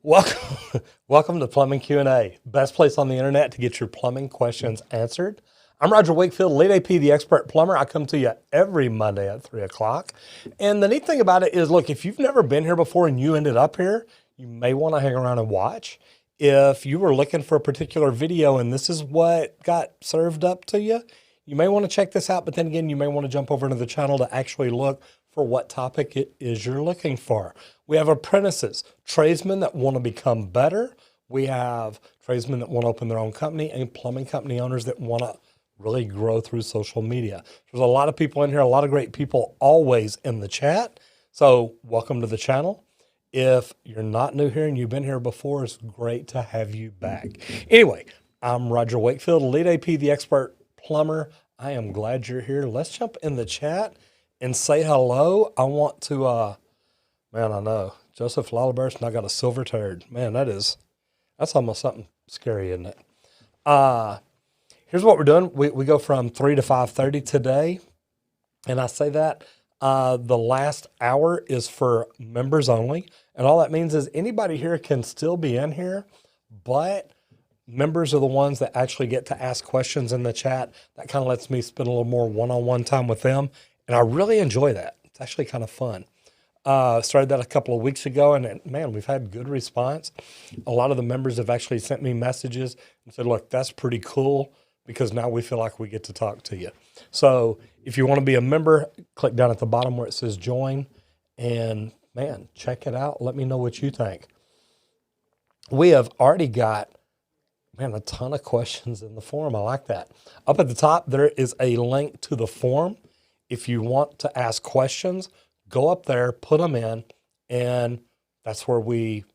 Welcome, welcome to Plumbing Q&A, best place on the internet to get your plumbing questions answered. I'm Roger Wakefield, lead AP, the expert plumber. I come to you every Monday at 3 o'clock. And the neat thing about it is, look, if you've never been here before and you ended up here, you may want to hang around and watch. If you were looking for a particular video and this is what got served up to you, you may want to check this out. But then again, you may want to jump over to the channel to actually look for what topic it is you're looking for. We have apprentices, tradesmen that want to become better. We have tradesmen that want to open their own company and plumbing company owners that want to really grow through social media. There's a lot of people in here, a lot of great people always in the chat. So welcome to the channel. If you're not new here and you've been here before, it's great to have you back. Anyway, I'm Roger Wakefield, lead AP, the expert plumber. I am glad you're here. Let's jump in the chat and say hello. I want to, man, I know, Joseph Lalibert, and I got a silver turd. Man, that's almost something scary, isn't it? Here's what we're doing. We go from 3 to 5:30 today. And I say that the last hour is for members only. And all that means is anybody here can still be in here, but members are the ones that actually get to ask questions in the chat. That kind of lets me spend a little more one-on-one time with them. And I really enjoy that. It's actually kind of fun. Started that a couple of weeks ago, and man, we've had good response. A lot of the members have actually sent me messages and said, look, that's pretty cool because now we feel like we get to talk to you. So if you want to be a member, click down at the bottom where it says join, and man, check it out. Let me know what you think. We have already got, man, a ton of questions in the forum. I like that. Up at the top, there is a link to the forum. If you want to ask questions, go up there, put them in, and that's where we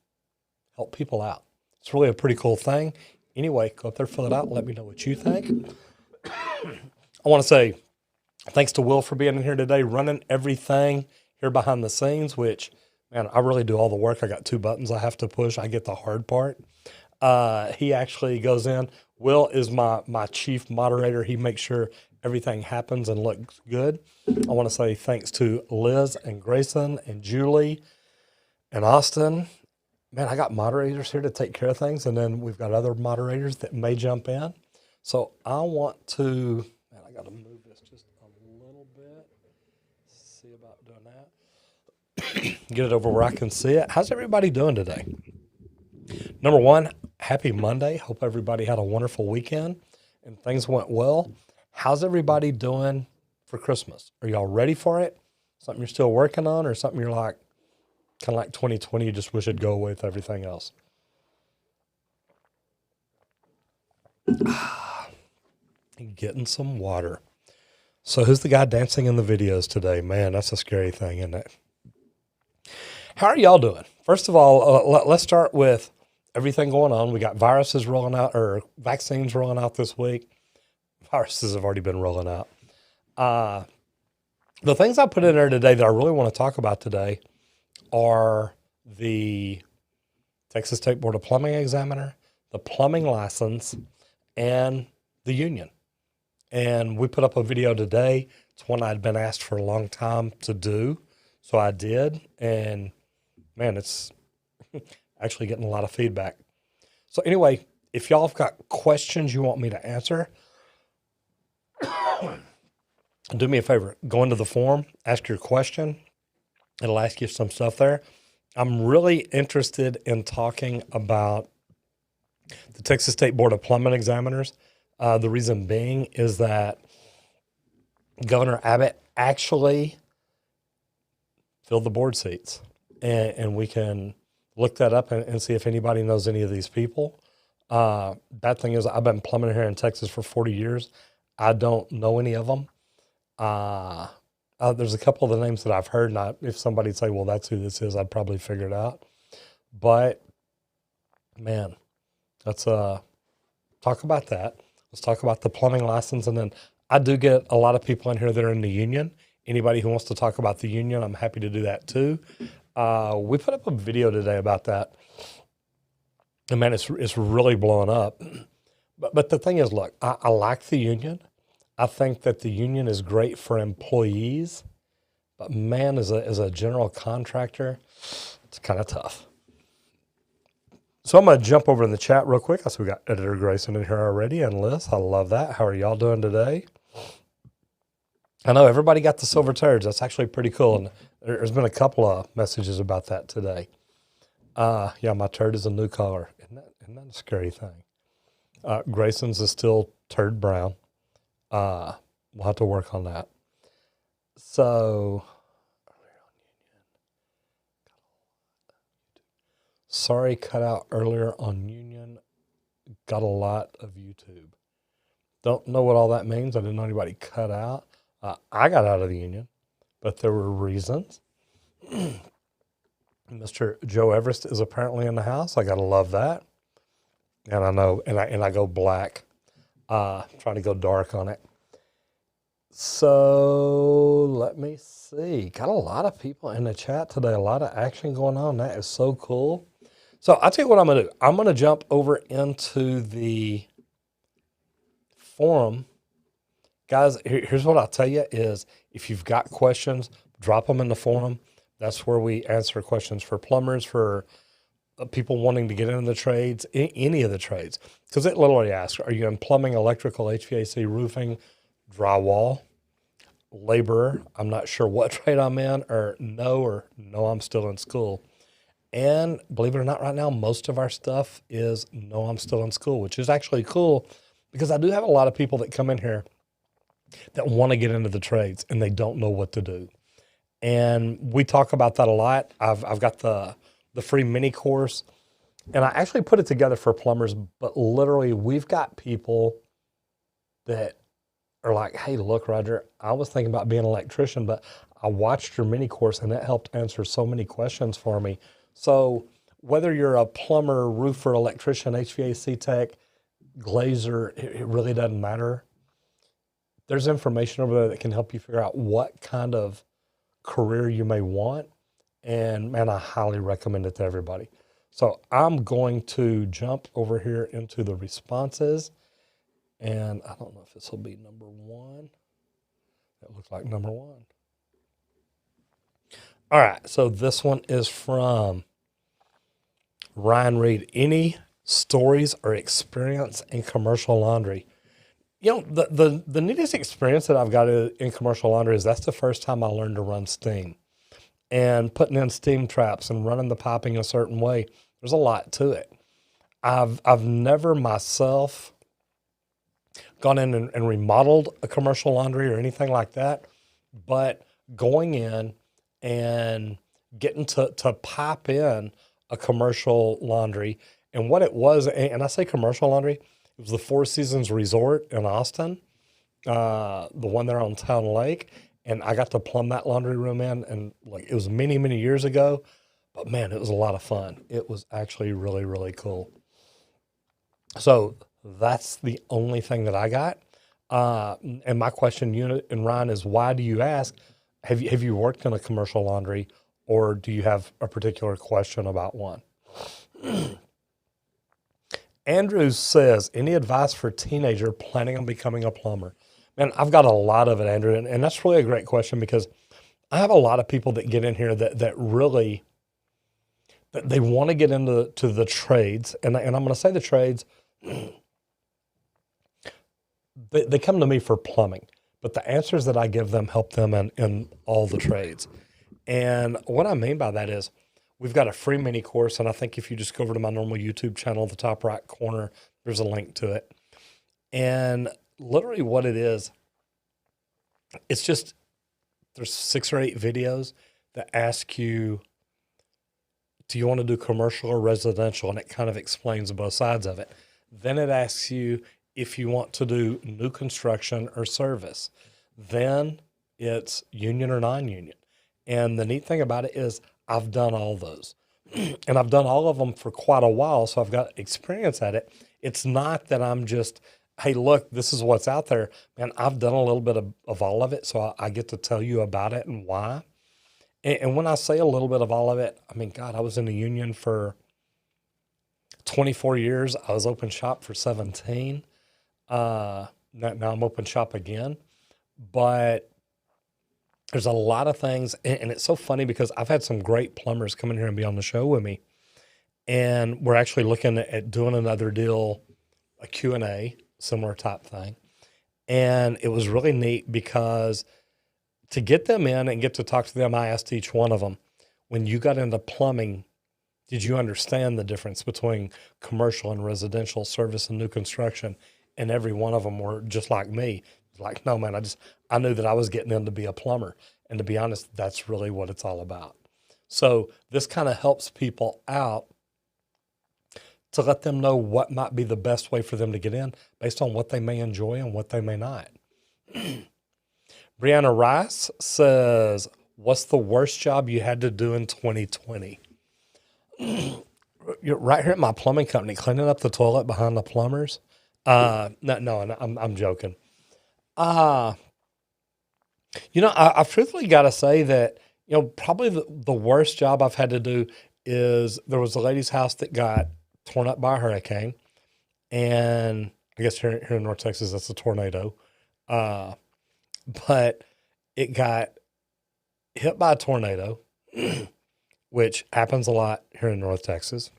help people out. It's really a pretty cool thing. Anyway, go up there, fill it out, let me know what you think. I want to say thanks to Will for being in here today, running everything here behind the scenes, which, man, I really do all the work. I got 2 buttons I have to push. I get the hard part. He actually goes in. Will is my chief moderator. He makes sure everything happens and looks good. I want to say thanks to Liz and Grayson and Julie and Austin. Man, I got moderators here to take care of things, and then we've got other moderators that may jump in. So I want to, man, I got to move this just a little bit. See about doing that. Get it over where I can see it. How's everybody doing today? Number one, happy Monday. Hope everybody had a wonderful weekend and things went well. How's everybody doing for Christmas? Are y'all ready for it? Something you're still working on, or something you're like, kind of like 2020, you just wish it'd go away with everything else? Getting some water. So who's the guy dancing in the videos today? Man, that's a scary thing, isn't it? How are y'all doing? First of all, let's start with everything going on. We got viruses rolling out, or vaccines rolling out this week. Viruses have already been rolling out. The things I put in there today that I really want to talk about today are the Texas State Board of Plumbing Examiner, the plumbing license, and the union. And we put up a video today. It's one I'd been asked for a long time to do, so I did. And man, it's actually getting a lot of feedback. So anyway, if y'all have got questions you want me to answer, do me a favor, go into the forum, ask your question. It'll ask you some stuff there. I'm really interested in talking about the Texas State Board of Plumbing Examiners. The reason being is that Governor Abbott actually filled the board seats, and we can look that up and see if anybody knows any of these people. Bad thing is I've been plumbing here in Texas for 40 years. I don't know any of them. There's a couple of the names that I've heard, and if somebody'd say, well, that's who this is, I'd probably figure it out. But, man, let's talk about that. Let's talk about the plumbing license, and then I do get a lot of people in here that are in the union. Anybody who wants to talk about the union, I'm happy to do that too. We put up a video today about that, and man, it's really blowing up. But the thing is, look, I like the union. I think that the union is great for employees, but man, as a general contractor, it's kind of tough. So I'm going to jump over in the chat real quick. I see we got Editor Grayson in here already, and Liz. I love that. How are y'all doing today? I know everybody got the silver turds. That's actually pretty cool. And there's been a couple of messages about that today. Yeah, my turd is a new color. Isn't that a scary thing? Grayson's is still turd brown. We'll have to work on that. So, sorry, cut out earlier on Union. Got a lot of YouTube. Don't know what all that means. I didn't know anybody cut out. I got out of the Union, but there were reasons. Mr. Joe Everest is apparently in the house. I gotta love that. And I know, and I go black, trying to go dark on it. So let me see. Got a lot of people in the chat today. A lot of action going on. That is so cool. So I'll tell you what I'm gonna do. I'm gonna jump over into the forum. Guys, here's what I'll tell you is if you've got questions, drop them in the forum. That's where we answer questions for plumbers, for people wanting to get into the trades, any of the trades. Because it literally asks, are you in plumbing, electrical, HVAC, roofing, drywall, laborer? I'm not sure what trade I'm in, or no, I'm still in school. And believe it or not, right now, most of our stuff is no, I'm still in school, which is actually cool because I do have a lot of people that come in here that want to get into the trades and they don't know what to do. And we talk about that a lot. I've got the free mini course, and I actually put it together for plumbers, but literally we've got people that are like, hey, look, Roger, I was thinking about being an electrician, but I watched your mini course and it helped answer so many questions for me. So whether you're a plumber, roofer, electrician, HVAC tech, glazer, it really doesn't matter. There's information over there that can help you figure out what kind of career you may want. And man, I highly recommend it to everybody. So I'm going to jump over here into the responses. And I don't know if this will be number one. It looks like number one. All right, so this one is from Ryan Reed. Any stories or experience in commercial laundry? You know, the neatest experience that I've got in commercial laundry is that's the first time I learned to run steam. And putting in steam traps and running the piping a certain way, there's a lot to it. I've never myself gone in and remodeled a commercial laundry or anything like that, but going in and getting to pipe in a commercial laundry, and what it was, and I say commercial laundry, it was the Four Seasons Resort in Austin, the one there on Town Lake. And I got to plumb that laundry room in, and like it was many, many years ago, but man, it was a lot of fun. It was actually really, really cool. So that's the only thing that I got. And my question, Unit and Ryan, is why do you ask? Have you worked in a commercial laundry, or do you have a particular question about one? Andrew says, any advice for a teenager planning on becoming a plumber? Man, I've got a lot of it, Andrew, and that's really a great question because I have a lot of people that get in here that really, that they want to get into the trades, and I'm going to say the trades, they come to me for plumbing, but the answers that I give them help them in all the trades. And what I mean by that is we've got a free mini course, and I think if you just go over to my normal YouTube channel, the top right corner, there's a link to it. And literally what it is, it's just, there's 6 or 8 videos that ask you, do you want to do commercial or residential? And it kind of explains both sides of it. Then it asks you if you want to do new construction or service. Then it's union or non-union. And the neat thing about it is I've done all those. And I've done all of them for quite a while, so I've got experience at it. It's not that I'm just, hey, look, this is what's out there. Man, I've done a little bit of all of it, so I get to tell you about it and why. And when I say a little bit of all of it, I mean, God, I was in the union for 24 years. I was open shop for 17. Now I'm open shop again. But there's a lot of things, and it's so funny because I've had some great plumbers come in here and be on the show with me. And we're actually looking at doing another deal, a Q&A, similar type thing. And it was really neat because to get them in and get to talk to them, I asked each one of them, when you got into plumbing, did you understand the difference between commercial and residential service and new construction? And every one of them were just like me. Like, no, man, I knew that I was getting in to be a plumber. And to be honest, that's really what it's all about. So this kind of helps people out to let them know what might be the best way for them to get in based on what they may enjoy and what they may not. Brianna Rice says, what's the worst job you had to do in 2020? You're right here at my plumbing company, cleaning up the toilet behind the plumbers. No, I'm joking. I truthfully got to say that, probably the worst job I've had to do is there was a lady's house that got torn up by a hurricane. And I guess here in North Texas, that's a tornado. But it got hit by a tornado, which happens a lot here in North Texas.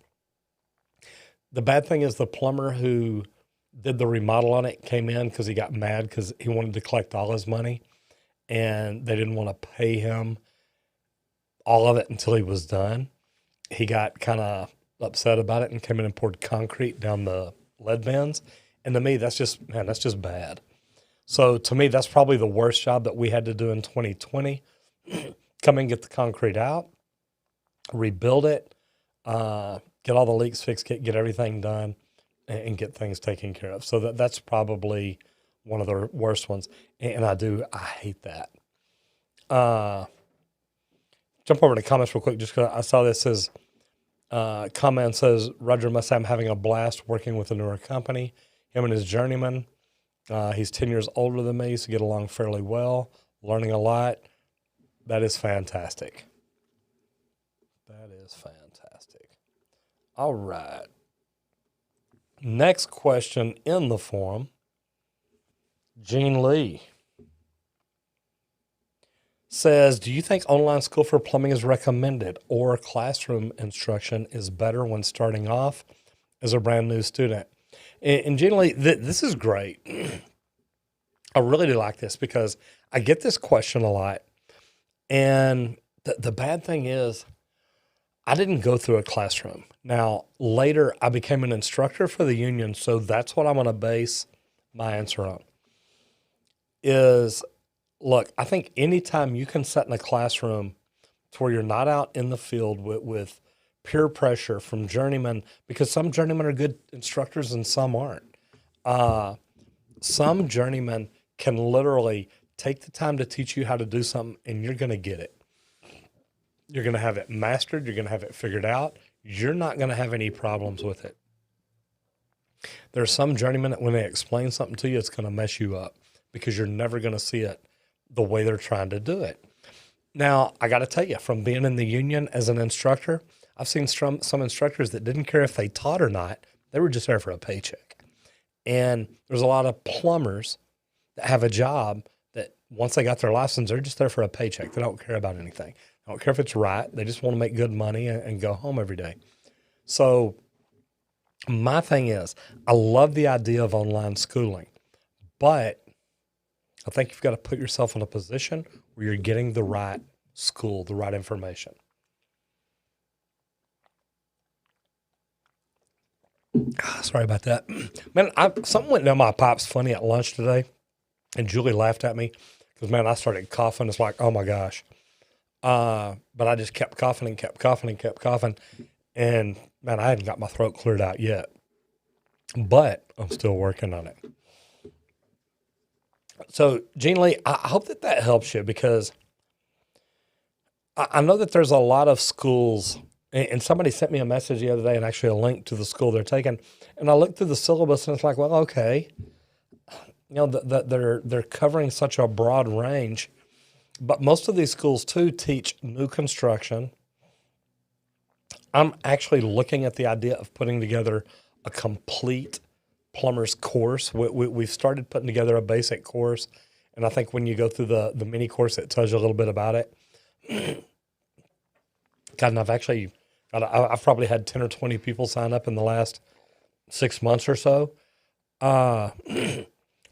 The bad thing is the plumber who did the remodel on it came in because he got mad because he wanted to collect all his money and they didn't want to pay him all of it until he was done. He got kind of upset about it and came in and poured concrete down the lead bins. And to me, that's just bad. So to me, that's probably the worst job that we had to do in 2020. Come and get the concrete out, rebuild it, get all the leaks fixed, get everything done, and get things taken care of. So that's probably one of the worst ones. And I hate that. Jump over to comments real quick, just because I saw this says, comment says, Roger must say I'm having a blast working with a newer company. Him and his journeyman. He's 10 years older than me, so get along fairly well, learning a lot. That is fantastic. That is fantastic. All right. Next question in the forum. Jean Lee says, do you think online school for plumbing is recommended or classroom instruction is better when starting off as a brand new student? And generally, this is great. I really do like this because I get this question a lot. And the bad thing is I didn't go through a classroom. Now, later, I became an instructor for the union, so that's what I'm going to base my answer on. Look, I think anytime you can sit in a classroom to where you're not out in the field with peer pressure from journeymen, because some journeymen are good instructors and some aren't. Some journeymen can literally take the time to teach you how to do something and you're going to get it. You're going to have it mastered. You're going to have it figured out. You're not going to have any problems with it. There are some journeymen that when they explain something to you, it's going to mess you up because you're never going to see it the way they're trying to do it. Now, I got to tell you, from being in the union as an instructor, I've seen some instructors that didn't care if they taught or not. They were just there for a paycheck. And there's a lot of plumbers that have a job that once they got their license, they're just there for a paycheck. They don't care about anything. They don't care if it's right. They just want to make good money and go home every day. So my thing is, I love the idea of online schooling, but I think you've got to put yourself in a position where you're getting the right school, the right information. Sorry about that. Man, something went down my pipes funny at lunch today, and Julie laughed at me because, man, I started coughing. It's like, oh, my gosh. But I just kept coughing and kept coughing and kept coughing. And, man, I hadn't got my throat cleared out yet. But I'm still working on it. So, Jean Lee, I hope that helps you because I know that there's a lot of schools, and somebody sent me a message the other day and actually a link to the school they're taking. And I looked through the syllabus and it's like, well, okay, they're covering such a broad range. But most of these schools, too, teach new construction. I'm actually looking at the idea of putting together a complete plumber's course. We've started putting together a basic course, and I think when you go through the mini course, it tells you a little bit about it. God, and I've actually I've probably had 10 or 20 people sign up in the last 6 months or so. Uh,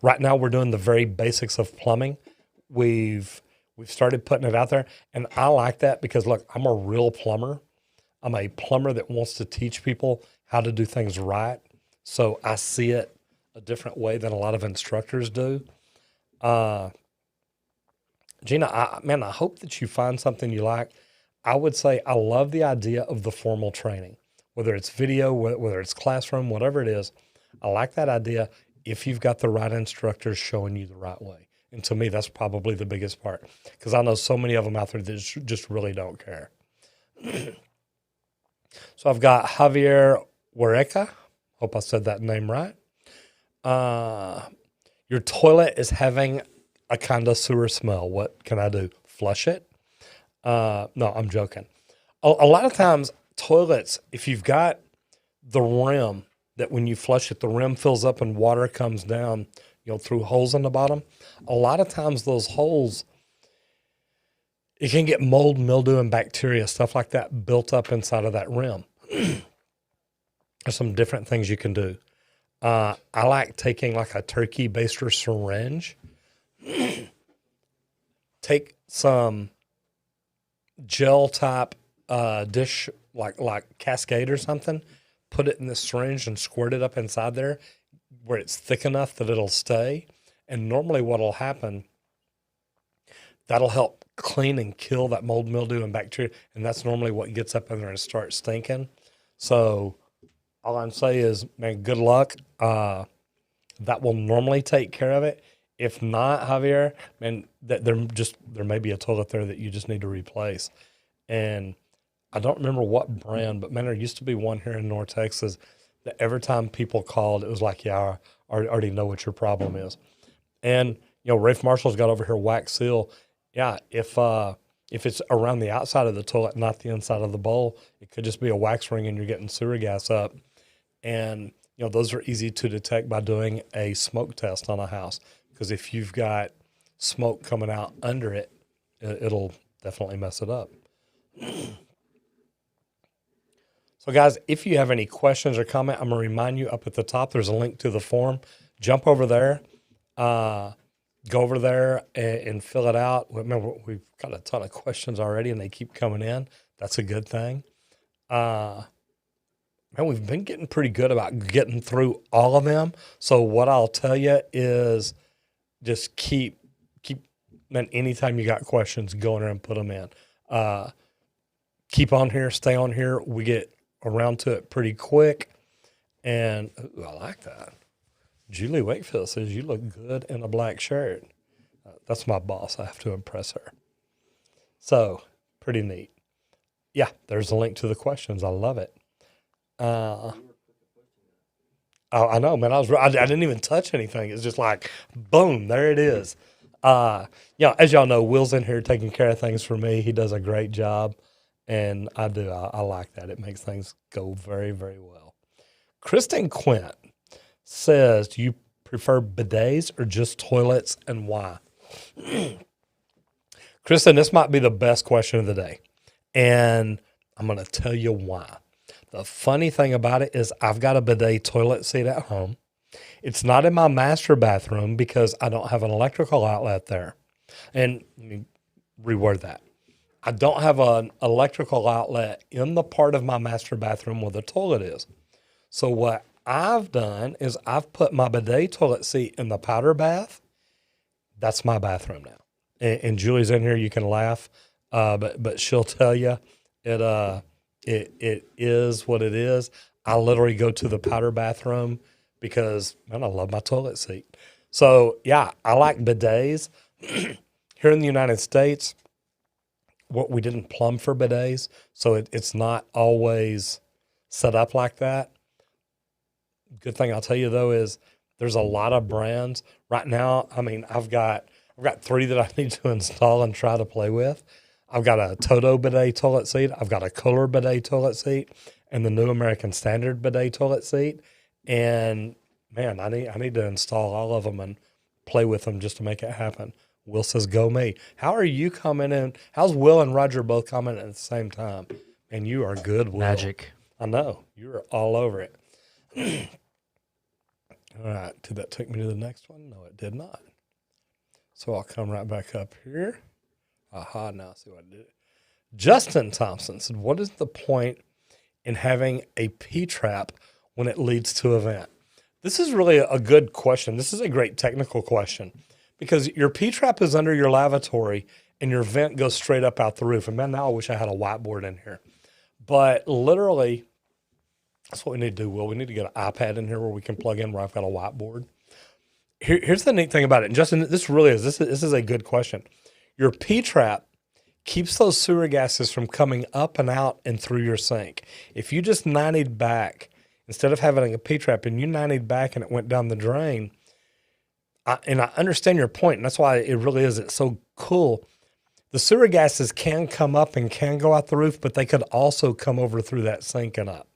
right now we're doing the very basics of plumbing. We've started putting it out there, and I like that because look, I'm a real plumber. I'm a plumber that wants to teach people how to do things right. So I see it a different way than a lot of instructors do. Uh, Gina, I hope that you find something you like. I would say I love the idea of the formal training, whether it's video, whether it's classroom, whatever it is. I like that idea if you've got the right instructors showing you the right way. And to me, that's probably the biggest part because I know so many of them out there that just really don't care. So I've got Javier Huereca. Hope I said that name right. Your toilet is having a kind of sewer smell. What can I do? Flush it? No, I'm joking. A lot of times, toilets, if you've got the rim that when you flush it, the rim fills up and water comes down, through holes in the bottom. A lot of times, those holes, it can get mold, mildew, and bacteria, stuff like that, built up inside of that rim. There's some different things you can do. I like taking like a turkey baster syringe, take some gel type dish like Cascade or something, put it in the syringe and squirt it up inside there where it's thick enough that it'll stay. And normally what'll happen, that'll help clean and kill that mold, mildew, and bacteria. And that's normally what gets up in there and starts stinking. So all I'm saying is, man, good luck. That will normally take care of it. If not, Javier, man, there may be a toilet there that you just need to replace. And I don't remember what brand, but man, there used to be one here in North Texas that every time people called, it was like, yeah, I already know what your problem is. And, Rafe Marshall's got over here wax seal. Yeah, if it's around the outside of the toilet, not the inside of the bowl, it could just be a wax ring and you're getting sewer gas up. And, those are easy to detect by doing a smoke test on a house. Because if you've got smoke coming out under it, it'll definitely mess it up. So, guys, if you have any questions or comment, I'm going to remind you up at the top, there's a link to the form. Jump over there, go over there and fill it out. Remember, we've got a ton of questions already, and they keep coming in. That's a good thing. Man, we've been getting pretty good about getting through all of them. So what I'll tell you is just keep, man, anytime you got questions, go in there and put them in. Keep on here, stay on here. We get around to it pretty quick. And ooh, I like that. Julie Wakefield says, you look good in a black shirt. That's my boss. I have to impress her. So pretty neat. Yeah, there's a link to the questions. I love it. Oh, I know, man. I didn't even touch anything. It's just like, boom, there it is. As y'all know, Will's in here taking care of things for me. He does a great job, and I do. I like that. It makes things go very, very well. Kristen Quint says, do you prefer bidets or just toilets, and why? Kristen, this might be the best question of the day, and I'm going to tell you why. The funny thing about it is I've got a bidet toilet seat at home. It's not in my master bathroom because I don't have an electrical outlet there. And let me reword that. I don't have an electrical outlet in the part of my master bathroom where the toilet is. So what I've done is I've put my bidet toilet seat in the powder bath. That's my bathroom now. And Julie's in here. You can laugh, but she'll tell you it is what it is. I literally go to the powder bathroom because, man, I love my toilet seat. So, yeah, I like bidets. Here in the United States, we didn't plumb for bidets, so it's not always set up like that. Good thing I'll tell you, though, is there's a lot of brands. Right now, I mean, I've got 3 that I need to install and try to play with. I've got a Toto bidet toilet seat. I've got a Kohler bidet toilet seat and the New American Standard bidet toilet seat. And, man, I need to install all of them and play with them just to make it happen. Will says, go me. How are you coming in? How's Will and Roger both coming at the same time? And you are good, Will. Magic. I know. You are all over it. All right. Did that take me to the next one? No, it did not. So I'll come right back up here. Aha, now I see what I did. Justin Thompson said, what is the point in having a P-trap when it leads to a vent? This is really a good question. This is a great technical question because your P-trap is under your lavatory and your vent goes straight up out the roof. And man, now I wish I had a whiteboard in here. But literally, that's what we need to do, Will. We need to get an iPad in here where we can plug in where I've got a whiteboard. Here's the neat thing about it. And Justin, this is a good question. Your P-trap keeps those sewer gases from coming up and out and through your sink. If you just 90'd back, instead of having a P-trap and you 90'd back and it went down the drain, and I understand your point, and that's why it's so cool. The sewer gases can come up and can go out the roof, but they could also come over through that sink and up.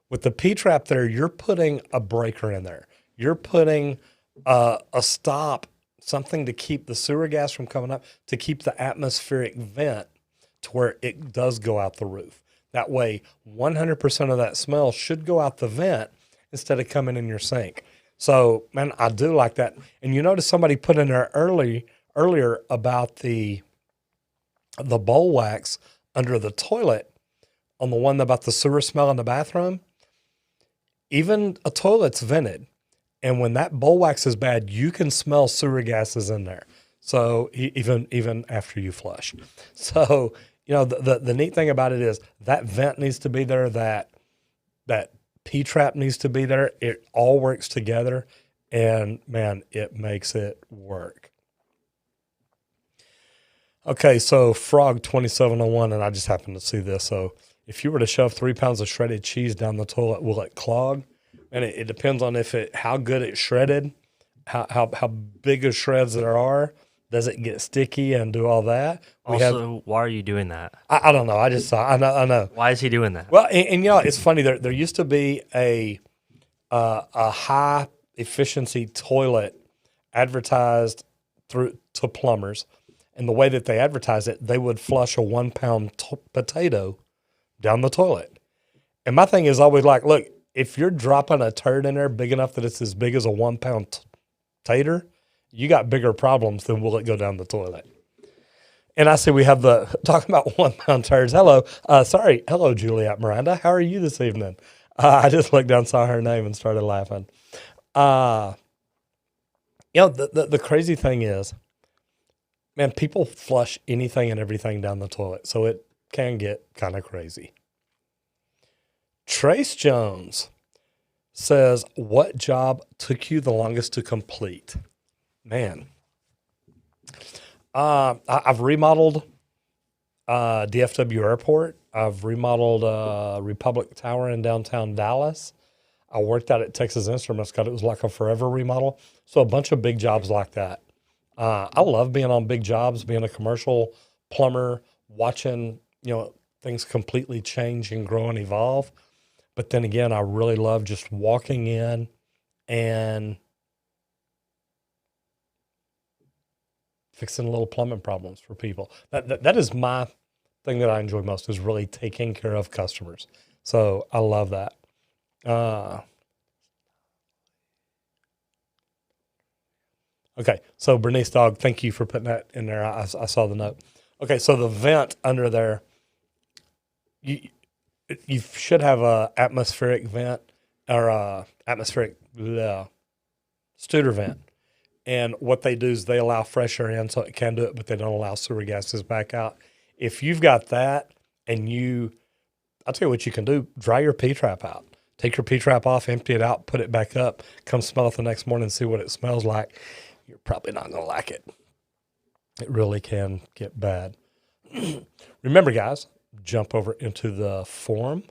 With the P-trap there, you're putting a breaker in there. You're putting a stop, something to keep the sewer gas from coming up, to keep the atmospheric vent to where it does go out the roof. That way, 100% of that smell should go out the vent instead of coming in your sink. So, man, I do like that. And you notice somebody put in there earlier about the bowl wax under the toilet on the one about the sewer smell in the bathroom. Even a toilet's vented. And when that bowl wax is bad, you can smell sewer gases in there. So even after you flush. So, the neat thing about it is that vent needs to be there, that P-trap needs to be there. It all works together, and man, it makes it work. Okay, so Frog 2701, and I just happened to see this. So if you were to shove 3 pounds of shredded cheese down the toilet, will it clog? And it depends on how good it's shredded, how big of shreds there are. Does it get sticky and do all that? Also, why are you doing that? I don't know. I just saw. I know. Why is he doing that? Well, and it's funny. There used to be a high efficiency toilet advertised to plumbers, and the way that they advertised it, they would flush a 1 pound potato down the toilet. And my thing is always like, look, if you're dropping a turd in there big enough that it's as big as a 1 pound tater, you got bigger problems than will it go down the toilet. And I see we have talking about 1 pound turds. Hello. Hello, Juliet Miranda. How are you this evening? I just looked down, saw her name and started laughing. The crazy thing is, man, people flush anything and everything down the toilet. So it can get kind of crazy. Trace Jones says, what job took you the longest to complete? Man, I've remodeled DFW Airport. I've remodeled Republic Tower in downtown Dallas. I worked out at Texas Instruments because it was like a forever remodel. So a bunch of big jobs like that. I love being on big jobs, being a commercial plumber, watching things completely change and grow and evolve. But then again, I really love just walking in and fixing little plumbing problems for people. That is my thing that I enjoy most, is really taking care of customers. So I love that. Okay, so Bernice Dog, thank you for putting that in there. I saw the note. Okay, so the vent under there, you should have a atmospheric vent or a atmospheric Studer vent. And what they do is they allow fresh air in so it can do it, but they don't allow sewer gases back out. If you've got that and I'll tell you what you can do, dry your P-trap out. Take your P-trap off, empty it out, put it back up, come smell it the next morning and see what it smells like. You're probably not going to like it. It really can get bad. Remember, guys, jump over into the forum,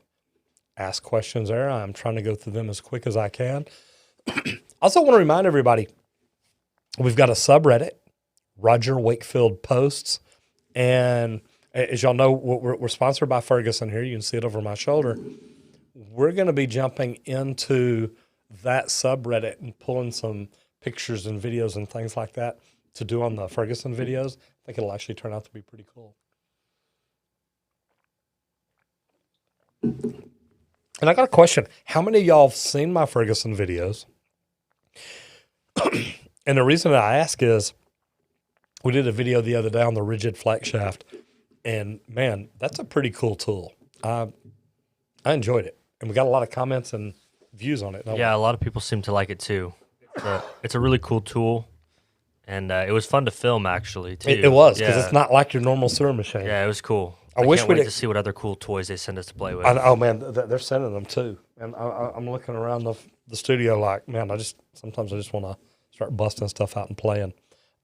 ask questions there. I'm trying to go through them as quick as I can. Also want to remind everybody, we've got a subreddit, Roger Wakefield Posts. And as y'all know, we're sponsored by Ferguson here. You can see it over my shoulder. We're going to be jumping into that subreddit and pulling some pictures and videos and things like that to do on the Ferguson videos. I think it'll actually turn out to be pretty cool. And I got a question. How many of y'all have seen my Ferguson videos? And the reason that I ask is we did a video the other day on the rigid flex shaft. And man, that's a pretty cool tool. I enjoyed it. And we got a lot of comments and views on it. Yeah, a lot of people seem to like it too. It's a really cool tool. And it was fun to film, actually, too. It was, because it's not like your normal sewer machine. Yeah, it was cool. I wish can't wait to see what other cool toys they send us to play with. Oh, man, they're sending them, too. And I'm looking around the studio like, man, sometimes I just want to start busting stuff out and playing.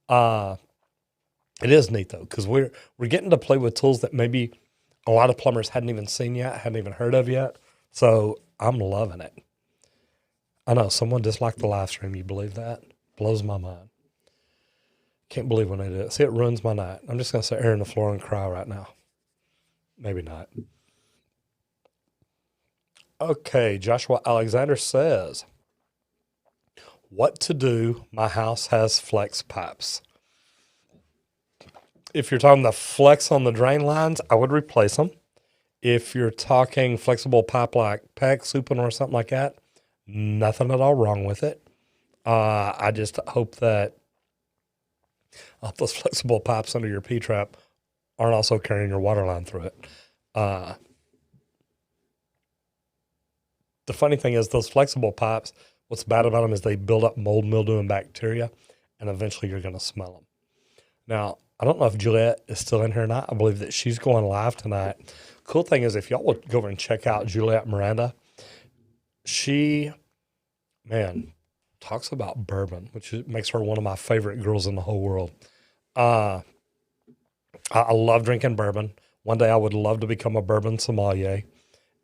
It is neat, though, because we're getting to play with tools that maybe a lot of plumbers hadn't even seen yet, hadn't even heard of yet. So I'm loving it. I know, someone disliked the live stream. You believe that? Blows my mind. Can't believe when they do it. See, it ruins my night. I'm just going to sit here on the floor and cry right now. Maybe not. Okay, Joshua Alexander says, what to do? My house has flex pipes. If you're talking the flex on the drain lines, I would replace them. If you're talking flexible pipe like PEX, Supin, or something like that, nothing at all wrong with it. I just hope that those flexible pipes under your P-trap aren't also carrying your water line through it. The funny thing is those flexible pipes, what's bad about them is they build up mold, mildew, and bacteria, and eventually you're going to smell them. Now, I don't know if Juliet is still in here or not. I believe that she's going live tonight. Cool thing is if y'all would go over and check out Juliet Miranda, she, man, talks about bourbon, which makes her one of my favorite girls in the whole world. I love drinking bourbon. One day I would love to become a bourbon sommelier.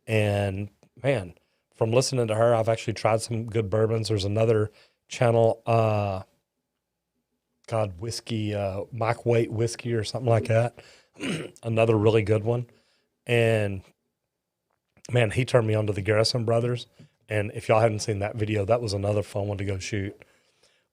And man, from listening to her, I've actually tried some good bourbons. There's another channel, whiskey, Mike Waite whiskey or something like that. Another really good one. And man, he turned me on to the Garrison Brothers. And if y'all hadn't seen that video, that was another fun one to go shoot.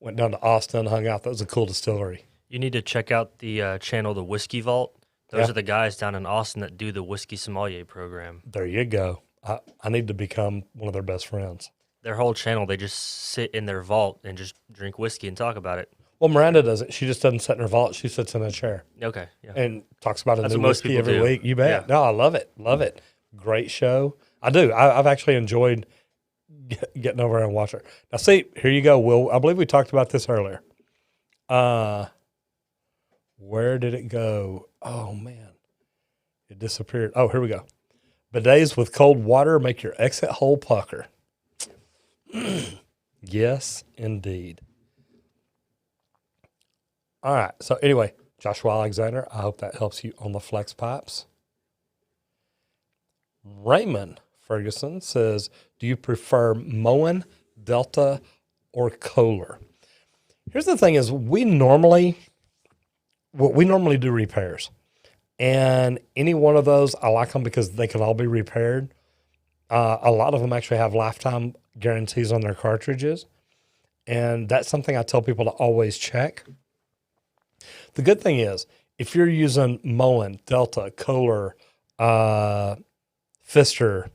Went down to Austin, hung out. That was a cool distillery. You need to check out the channel, The Whiskey Vault. Those are the guys down in Austin that do the Whiskey Sommelier program. There you go. I need to become one of their best friends. Their whole channel, they just sit in their vault and just drink whiskey and talk about it. Well, Miranda does it. She just doesn't sit in her vault. She sits in a chair. Okay, yeah. And talks about a new most whiskey people every do. week. You bet. Yeah. No, I love it. Love it. Great show. I do. I've actually enjoyed getting over and watch her. Now, see, here you go, Will. I believe we talked about this earlier. Where did it go? Oh, man. It disappeared. Oh, here we go. Bidets with cold water make your exit hole pucker. Yes, indeed. All right. So anyway, Joshua Alexander, I hope that helps you on the flex pipes. Raymond Ferguson says, do you prefer Moen, Delta, or Kohler? Here's the thing is we normally do repairs. And any one of those, I like them because they can all be repaired. A lot of them actually have lifetime guarantees on their cartridges. And that's something I tell people to always check. The good thing is, if you're using Moen, Delta, Kohler, Pfister,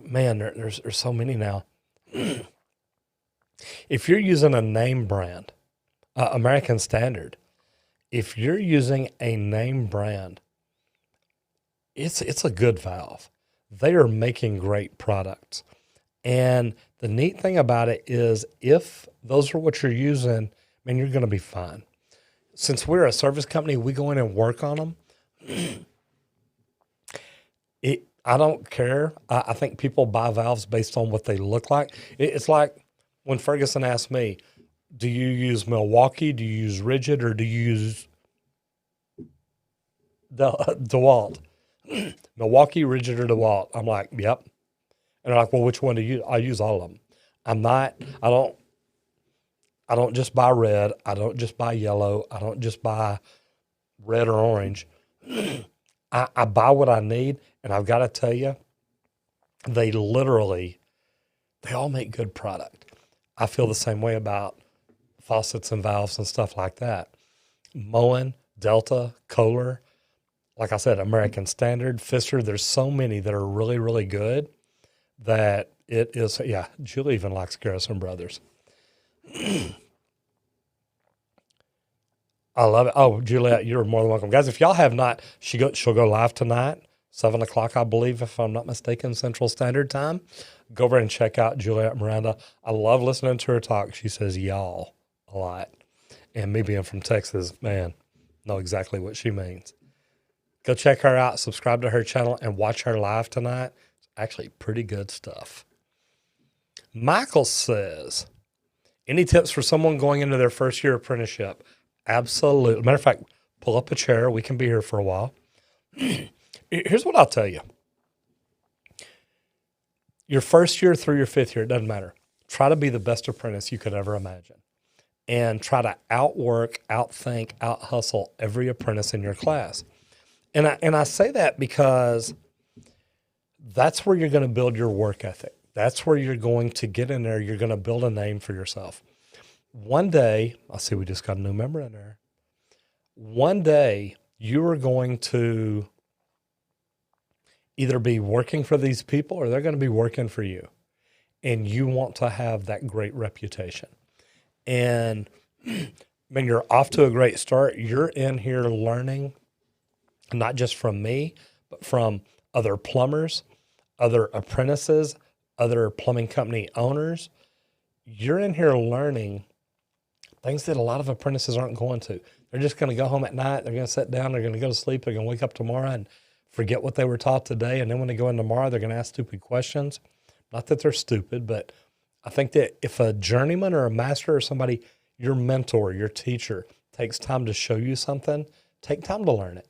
man, there's so many now. If you're using a name brand, American Standard, if you're using a name brand, it's a good valve. They are making great products. And the neat thing about it is if those are what you're using, man, you're going to be fine. Since we're a service company, we go in and work on them. I don't care. I think people buy valves based on what they look like. It's like when Ferguson asked me, do you use Milwaukee, do you use Rigid, or do you use DeWalt? Milwaukee, Rigid, or DeWalt? I'm like, yep. And they're like, well, which one do you use? I use all of them. I don't just buy red. I don't just buy yellow. I don't just buy red or orange. I buy what I need, and I've got to tell you, they all make good product. I feel the same way about faucets and valves and stuff like that. Moen, Delta, Kohler, like I said, American Standard, Pfister. There's so many that are really, really good that it is. Yeah, Julie even likes Garrison Brothers. I love it. Oh, Juliet, you're more than welcome. Guys, if y'all have not, she'll go live tonight, 7 o'clock, I believe, if I'm not mistaken, Central Standard Time. Go over and check out Juliet Miranda. I love listening to her talk. She says y'all a lot. And me being from Texas, man, know exactly what she means. Go check her out, subscribe to her channel, and watch her live tonight. It's actually pretty good stuff. Michael says, any tips for someone going into their first year apprenticeship? Absolutely. Matter of fact, pull up a chair. We can be here for a while. Here's what I'll tell you. Your first year through your fifth year, it doesn't matter. Try to be the best apprentice you could ever imagine. And try to outwork, outthink, out-hustle every apprentice in your class. And I say that because that's where you're going to build your work ethic. That's where you're going to get in there. You're going to build a name for yourself. One day, I see we just got a new member in there. One day, you are going to either be working for these people or they're going to be working for you. And you want to have that great reputation. And when you're off to a great start, you're in here learning, not just from me, but from other plumbers, other apprentices, other plumbing company owners. You're in here learning things that a lot of apprentices aren't going to. They're just going to go home at night. They're going to sit down. They're going to go to sleep. They're going to wake up tomorrow and forget what they were taught today. And then when they go in tomorrow, they're going to ask stupid questions. Not that they're stupid, but I think that if a journeyman or a master or somebody, your mentor, your teacher, takes time to show you something, take time to learn it.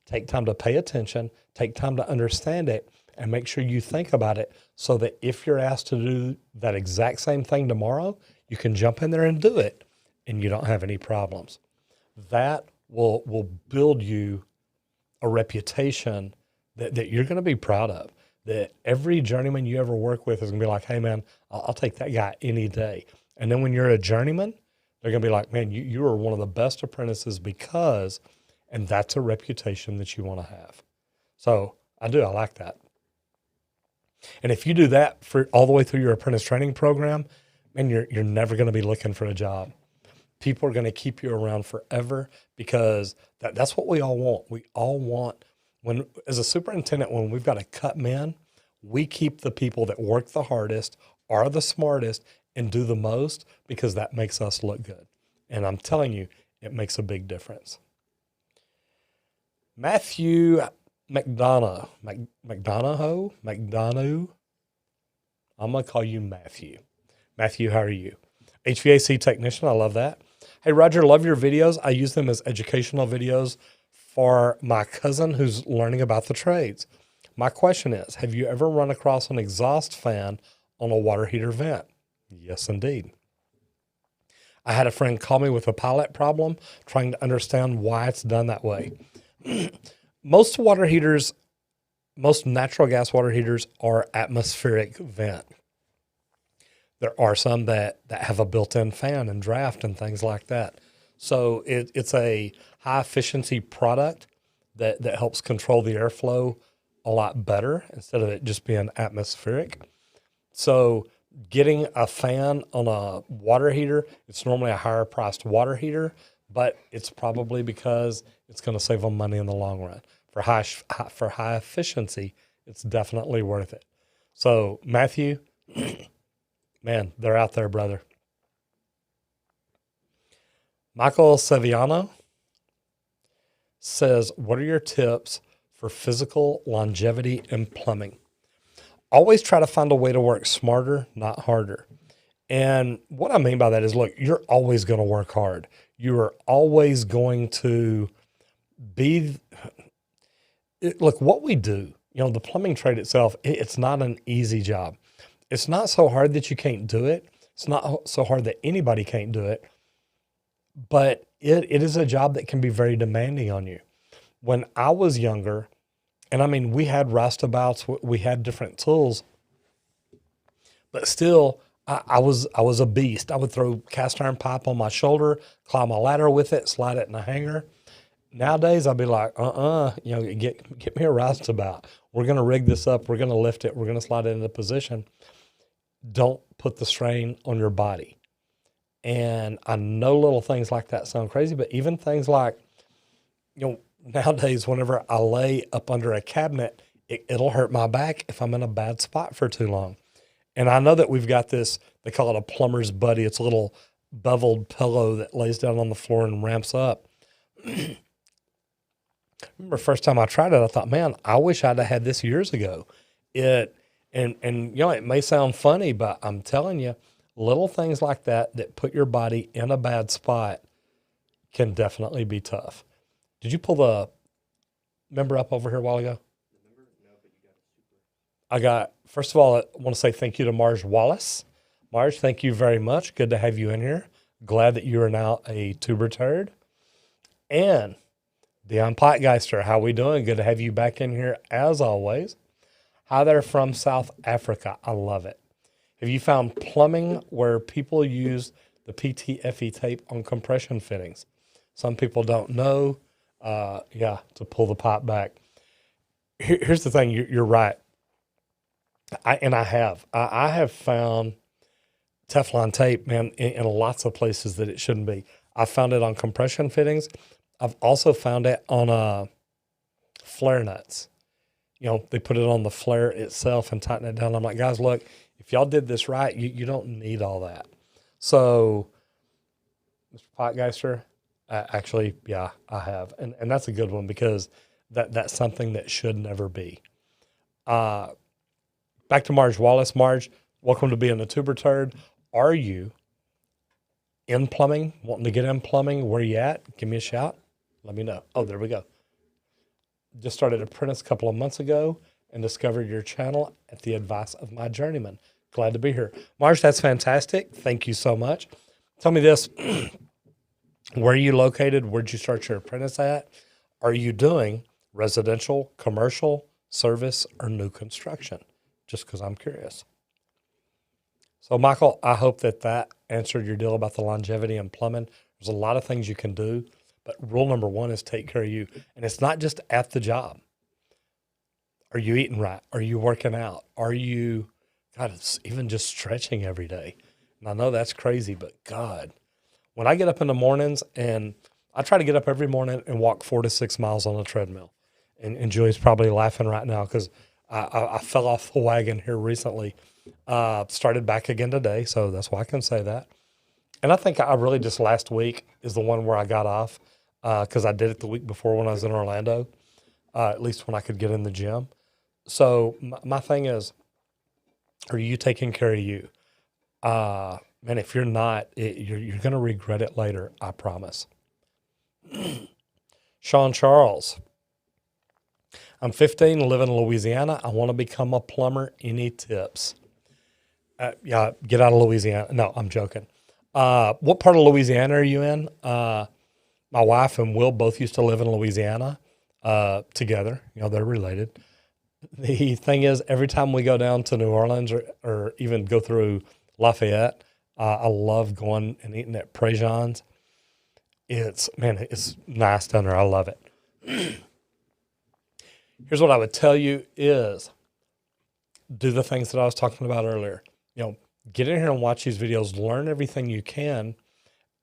Take time to pay attention. Take time to understand it. And make sure you think about it so that if you're asked to do that exact same thing tomorrow, you can jump in there and do it and you don't have any problems. That will build you a reputation that you're going to be proud of, that every journeyman you ever work with is going to be like, hey, man, I'll take that guy any day. And then when you're a journeyman, they're going to be like, man, you are one of the best apprentices because, and that's a reputation that you want to have. So I like that. And if you do that for all the way through your apprentice training program, man, you're never going to be looking for a job. People are going to keep you around forever because that's what we all want. We all want, as a superintendent, when we've got to cut men, we keep the people that work the hardest, are the smartest, and do the most because that makes us look good. And I'm telling you, it makes a big difference. Matthew McDonough. I'm going to call you Matthew. Matthew, how are you? HVAC technician. I love that. Hey, Roger, love your videos. I use them as educational videos for my cousin who's learning about the trades. My question is, have you ever run across an exhaust fan on a water heater vent? Yes, indeed. I had a friend call me with a pilot problem, trying to understand why it's done that way. Most natural gas water heaters are atmospheric vent. There are some that have a built-in fan and draft and things like that. So it's a high-efficiency product that helps control the airflow a lot better instead of it just being atmospheric. So getting a fan on a water heater, it's normally a higher-priced water heater, but it's probably because it's going to save them money in the long run. For high efficiency, it's definitely worth it. So, Matthew, man, they're out there, brother. Michael Saviano says, what are your tips for physical longevity in plumbing? Always try to find a way to work smarter, not harder. And what I mean by that is, look, you're always going to work hard. You are always going to be... Look, what we do, the plumbing trade itself, it's not an easy job. It's not so hard that you can't do it. It's not so hard that anybody can't do it. But it is a job that can be very demanding on you. When I was younger, and I mean, we had roustabouts, we had different tools, but still, I was a beast. I would throw cast iron pipe on my shoulder, climb a ladder with it, slide it in a hanger. Nowadays, I'd be like, get me a roustabout. We're going to rig this up. We're going to lift it. We're going to slide it into position. Don't put the strain on your body. And I know little things like that sound crazy, but even things like, nowadays, whenever I lay up under a cabinet, it'll hurt my back if I'm in a bad spot for too long. And I know that we've got this, they call it a plumber's buddy. It's a little beveled pillow that lays down on the floor and ramps up. Remember first time I tried it, I thought, man, I wish I'd have had this years ago. It may sound funny, but I'm telling you, little things like that put your body in a bad spot can definitely be tough. Did you pull the member up over here a while ago? First of all, I want to say thank you to Marge Wallace. Marge, thank you very much. Good to have you in here. Glad that you are now a tuber turd. And Dion Potgeister, how we doing? Good to have you back in here as always. Hi there from South Africa. I love it. Have you found plumbing where people use the PTFE tape on compression fittings? Some people don't know, to pull the pipe back. Here's the thing. You're right. I have found Teflon tape, man, in lots of places that it shouldn't be. I found it on compression fittings. I've also found it on flare nuts. They put it on the flare itself and tighten it down. I'm like, guys, look, if y'all did this right, you don't need all that. So, Mr. Potgeister, actually, yeah, I have. And that's a good one because that's something that should never be. Back to Marge Wallace. Marge, welcome to being a tuber turd. Are you in plumbing, wanting to get in plumbing? Where you at? Give me a shout. Let me know. Oh, there we go. Just started Apprentice a couple of months ago and discovered your channel at the advice of my journeyman. Glad to be here. Marge, that's fantastic. Thank you so much. Tell me this. Where are you located? Where'd you start your apprentice at? Are you doing residential, commercial, service, or new construction? Just because I'm curious. So, Michael, I hope that answered your deal about the longevity in plumbing. There's a lot of things you can do, but rule number one is take care of you. And it's not just at the job. Are you eating right? Are you working out? Are you, God, it's even just stretching every day. And I know that's crazy, but God, when I get up in the mornings, and I try to get up every morning and walk 4 to 6 miles on a treadmill. And Julie's probably laughing right now because I fell off the wagon here recently. Started back again today, so that's why I can say that. And I think I really just last week is the one where I got off because I did it the week before when I was in Orlando, at least when I could get in the gym. So my thing is, are you taking care of you? Man, if you're not, you're going to regret it later, I promise. Sean Charles. I'm 15, live in Louisiana. I want to become a plumber. Any tips? Yeah, get out of Louisiana. No, I'm joking. What part of Louisiana are you in? My wife and Will both used to live in Louisiana together. They're related. The thing is, every time we go down to New Orleans or even go through Lafayette, I love going and eating at Prejean's. It's nice down there. I love it. Here's what I would tell you is do the things that I was talking about earlier. Get in here and watch these videos, learn everything you can,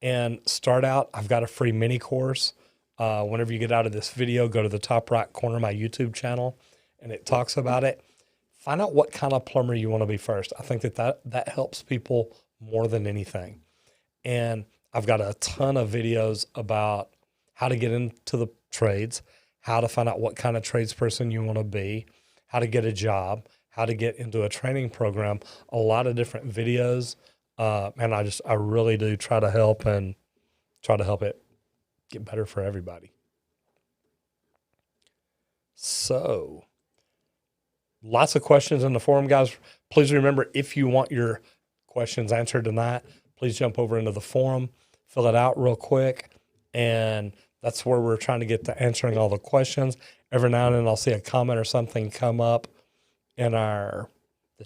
and start out. I've got a free mini course. Whenever you get out of this video, go to the top right corner of my YouTube channel, and it talks about it. Find out what kind of plumber you want to be first. I think that helps people more than anything. And I've got a ton of videos about how to get into the trades, how to find out what kind of tradesperson you want to be, how to get a job, how to get into a training program, a lot of different videos. And I really do try to help it get better for everybody. So lots of questions in the forum, guys. Please remember, if you want your questions answered tonight, please jump over into the forum, fill it out real quick. And that's where we're trying to get to answering all the questions. Every now and then I'll see a comment or something come up in the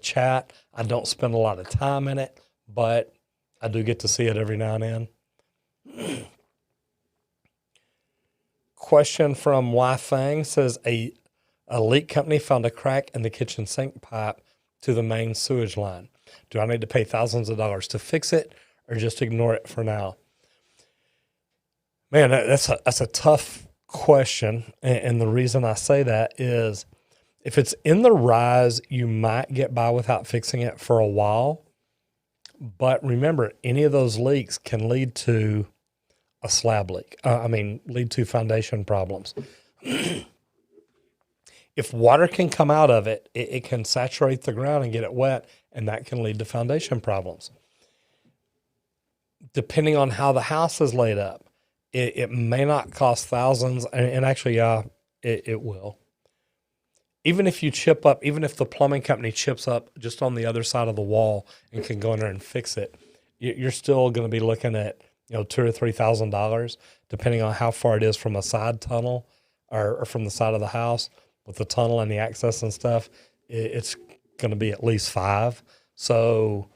chat. I don't spend a lot of time in it, but I do get to see it every now and then. question from Y Fang says a leak company found a crack in the kitchen sink pipe to the main sewage line. Do I need to pay thousands of dollars to fix it or just ignore it for now? Man, that's a tough question. And the reason I say that is if it's in the rise, you might get by without fixing it for a while. But remember, any of those leaks can lead to a slab leak. Lead to foundation problems. If water can come out of it, it can saturate the ground and get it wet, and that can lead to foundation problems. Depending on how the house is laid up, it may not cost thousands, and actually, it will. Even if you chip up, even if the plumbing company chips up just on the other side of the wall and can go in there and fix it, you're still going to be looking at $2,000 or $3,000, depending on how far it is from a side tunnel or from the side of the house. With the tunnel and the access and stuff, it's going to be at least $5,000. So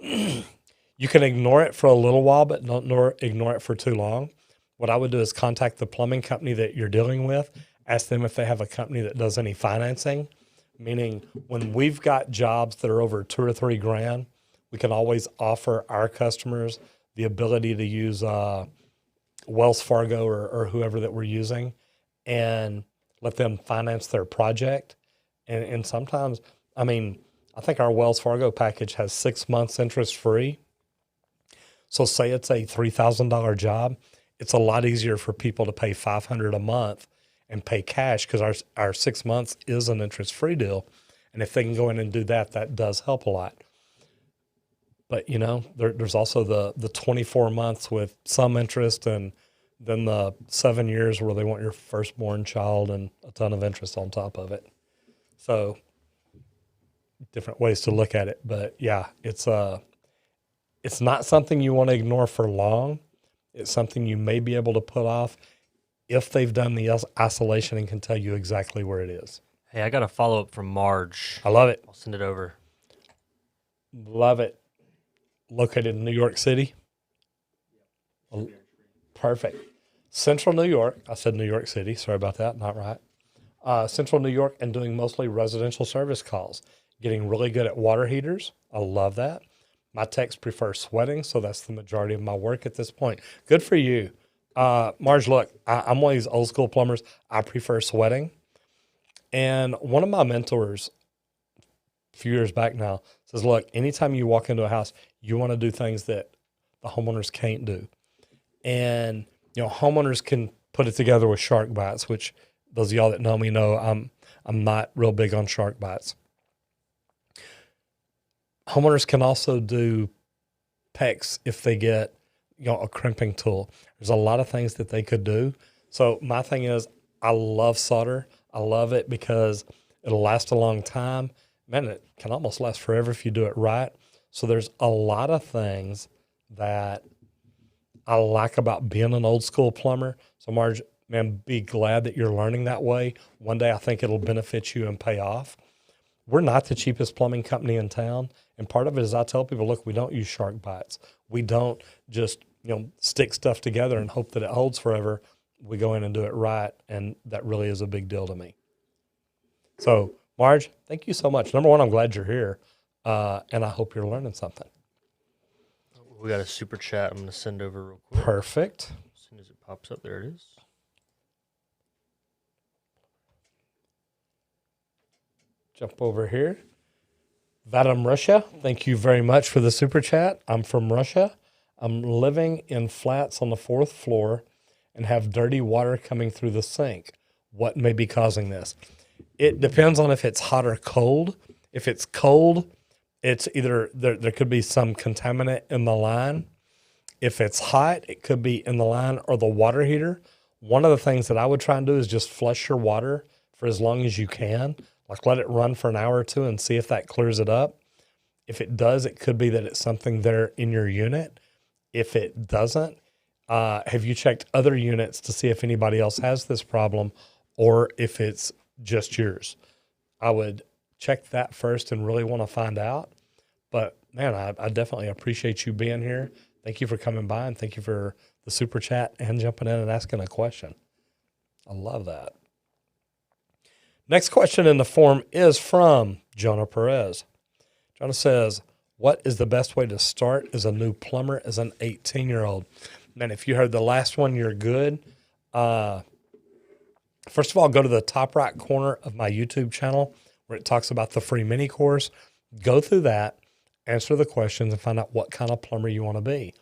you can ignore it for a little while, but don't ignore it for too long. What I would do is contact the plumbing company that you're dealing with, ask them if they have a company that does any financing, meaning when we've got jobs that are over $2,000 or $3,000, we can always offer our customers the ability to use Wells Fargo or whoever that we're using and let them finance their project. And sometimes, I think our Wells Fargo package has 6 months interest free. So say it's a $3,000 job, it's a lot easier for people to pay $500 a month and pay cash because our 6 months is an interest free deal. And if they can go in and do that, that does help a lot. But there's also the 24 months with some interest, and then the 7 years where they want your firstborn child and a ton of interest on top of it. So different ways to look at it. But yeah, it's not something you want to ignore for long. It's something you may be able to put off if they've done the isolation and can tell you exactly where it is. Hey, I got a follow-up from Marge. I love it. I'll send it over. Love it. Located in New York City. Perfect. Central New York. I said New York City. Sorry about that. Not right. Central New York, and doing mostly residential service calls. Getting really good at water heaters. I love that. My techs prefer sweating, so that's the majority of my work at this point. Good for you. Marge, look, I'm one of these old school plumbers. I prefer sweating. And one of my mentors a few years back now says, look, anytime you walk into a house, you want to do things that the homeowners can't do. And, homeowners can put it together with shark bites, which those of y'all that know me know I'm not real big on shark bites. Homeowners can also do PEX if they get, a crimping tool. There's a lot of things that they could do. So my thing is, I love solder. I love it because it'll last a long time. Man, it can almost last forever if you do it right. So there's a lot of things that I like about being an old school plumber. So Marge, man, be glad that you're learning that way. One day I think it'll benefit you and pay off. We're not the cheapest plumbing company in town. And part of it is I tell people, look, we don't use shark bites. We don't just, stick stuff together and hope that it holds forever. We go in and do it right. And that really is a big deal to me. So Marge, thank you so much. Number one, I'm glad you're here. And I hope you're learning something. We got a super chat I'm going to send over real quick. Perfect. As soon as it pops up, there it is. Jump over here. Vadim Russia, thank you very much for the super chat. I'm from Russia. I'm living in flats on the 4th floor and have dirty water coming through the sink. What may be causing this? It depends on if it's hot or cold. If it's cold, it's either there could be some contaminant in the line. If it's hot, it could be in the line or the water heater. One of the things that I would try and do is just flush your water for as long as you can. Like let it run for an hour or two and see if that clears it up. If it does, it could be that it's something there in your unit. If it doesn't, have you checked other units to see if anybody else has this problem or if it's just yours? I would check that first and really want to find out. But man, I definitely appreciate you being here. Thank you for coming by, and thank you for the super chat and jumping in and asking a question. I love that. Next question in the form is from Jonah Perez. Jonah says, what is the best way to start as a new plumber as an 18-year-old? Man, if you heard the last one, you're good. First of all, go to the top right corner of my YouTube channel where it talks about the free mini course. Go through that, answer the questions, and find out what kind of plumber you want to be.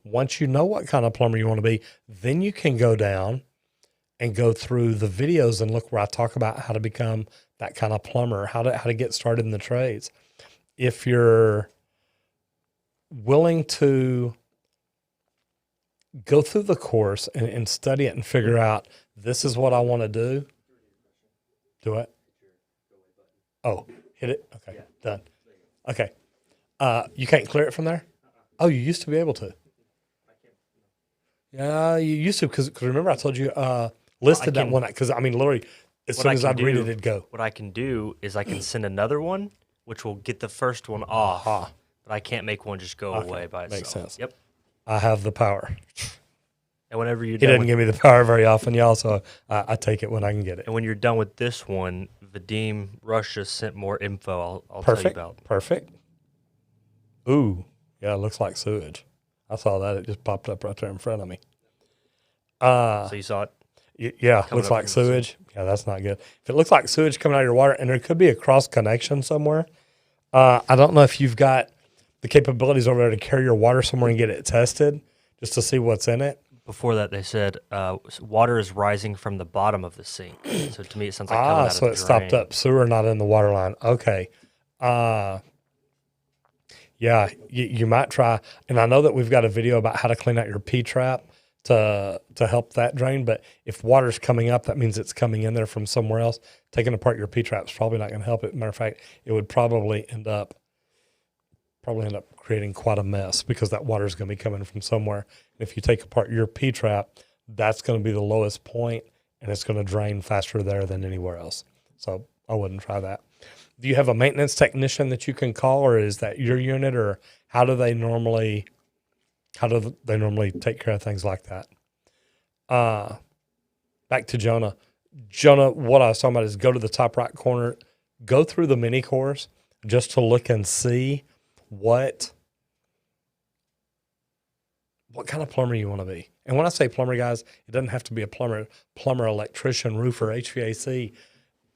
Once you know what kind of plumber you want to be, then you can go down and go through the videos and look where I talk about how to become that kind of plumber, how to get started in the trades. If you're willing to go through the course and study it and figure out this is what I want to do it. Oh, hit it. Okay, done. Okay. You can't clear it from there? Oh, you used to be able to. Yeah, you used to because remember I told you listed that one because I mean literally as soon as I'd read it, it'd go. What I can do is I can send another one, which will get the first one off, but I can't make one just go away by itself. Makes sense. Yep. I have the power. And whenever you're He done doesn't give me the power very often, y'all, so I take it when I can get it. and when you're done with this one, Vadim Russia sent more info. I'll tell you about. Perfect. Ooh, yeah, it looks like sewage. I saw that. It just popped up right there in front of me. So you saw it? Yeah, looks like sewage. Yeah, that's not good. If it looks like sewage coming out of your water, and there could be a cross connection somewhere, I don't know if you've got the capabilities over there to carry your water somewhere and get it tested just to see what's in it. Before that, they said water is rising from the bottom of the sink. So to me, it sounds like coming out of the so it stopped up sewer, not in the water line. Okay. Yeah, you might try. And I know that we've got a video about how to clean out your P-trap to help that drain. But if water's coming up, that means it's coming in there from somewhere else. Taking apart your P-trap is probably not going to help it. Matter of fact, it would probably end up creating quite a mess because that water is going to be coming from somewhere. And if you take apart your P-trap, that's going to be the lowest point, and it's going to drain faster there than anywhere else. So I wouldn't try that. Do you have a maintenance technician that you can call, or is that your unit, or how do they normally take care of things like that? Back to Jonah. Jonah, what I was talking about is go to the top right corner, go through the mini course just to look and see what kind of plumber you want to be. And when I say plumber, guys, it doesn't have to be a plumber, electrician, roofer, HVAC.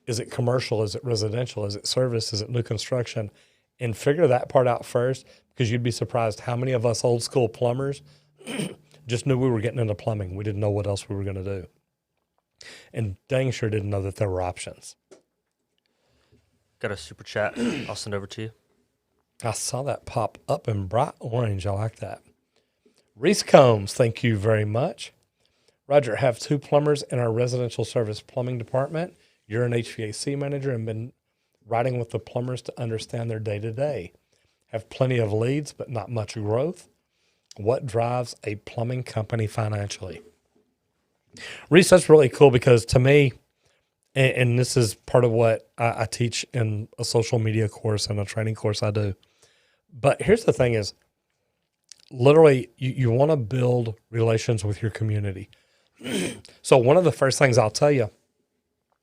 Is it commercial? Is it residential? Is it service? Is it new construction? And figure that part out first, because you'd be surprised how many of us old school plumbers just knew we were getting into plumbing. We didn't know what else we were going to do. And dang sure didn't know that there were options. Got a super chat. I'll send over to you. I saw that pop up in bright orange. I like that. Reese Combs, thank you very much. Roger, have 2 plumbers in our residential service plumbing department. You're an HVAC manager and been riding with the plumbers to understand their day-to-day. Have plenty of leads, but not much growth. What drives a plumbing company financially? Reese, that's really cool because to me, and this is part of what I teach in a social media course and a training course I do. But here's the thing is, literally, you want to build relations with your community. So one of the first things I'll tell you,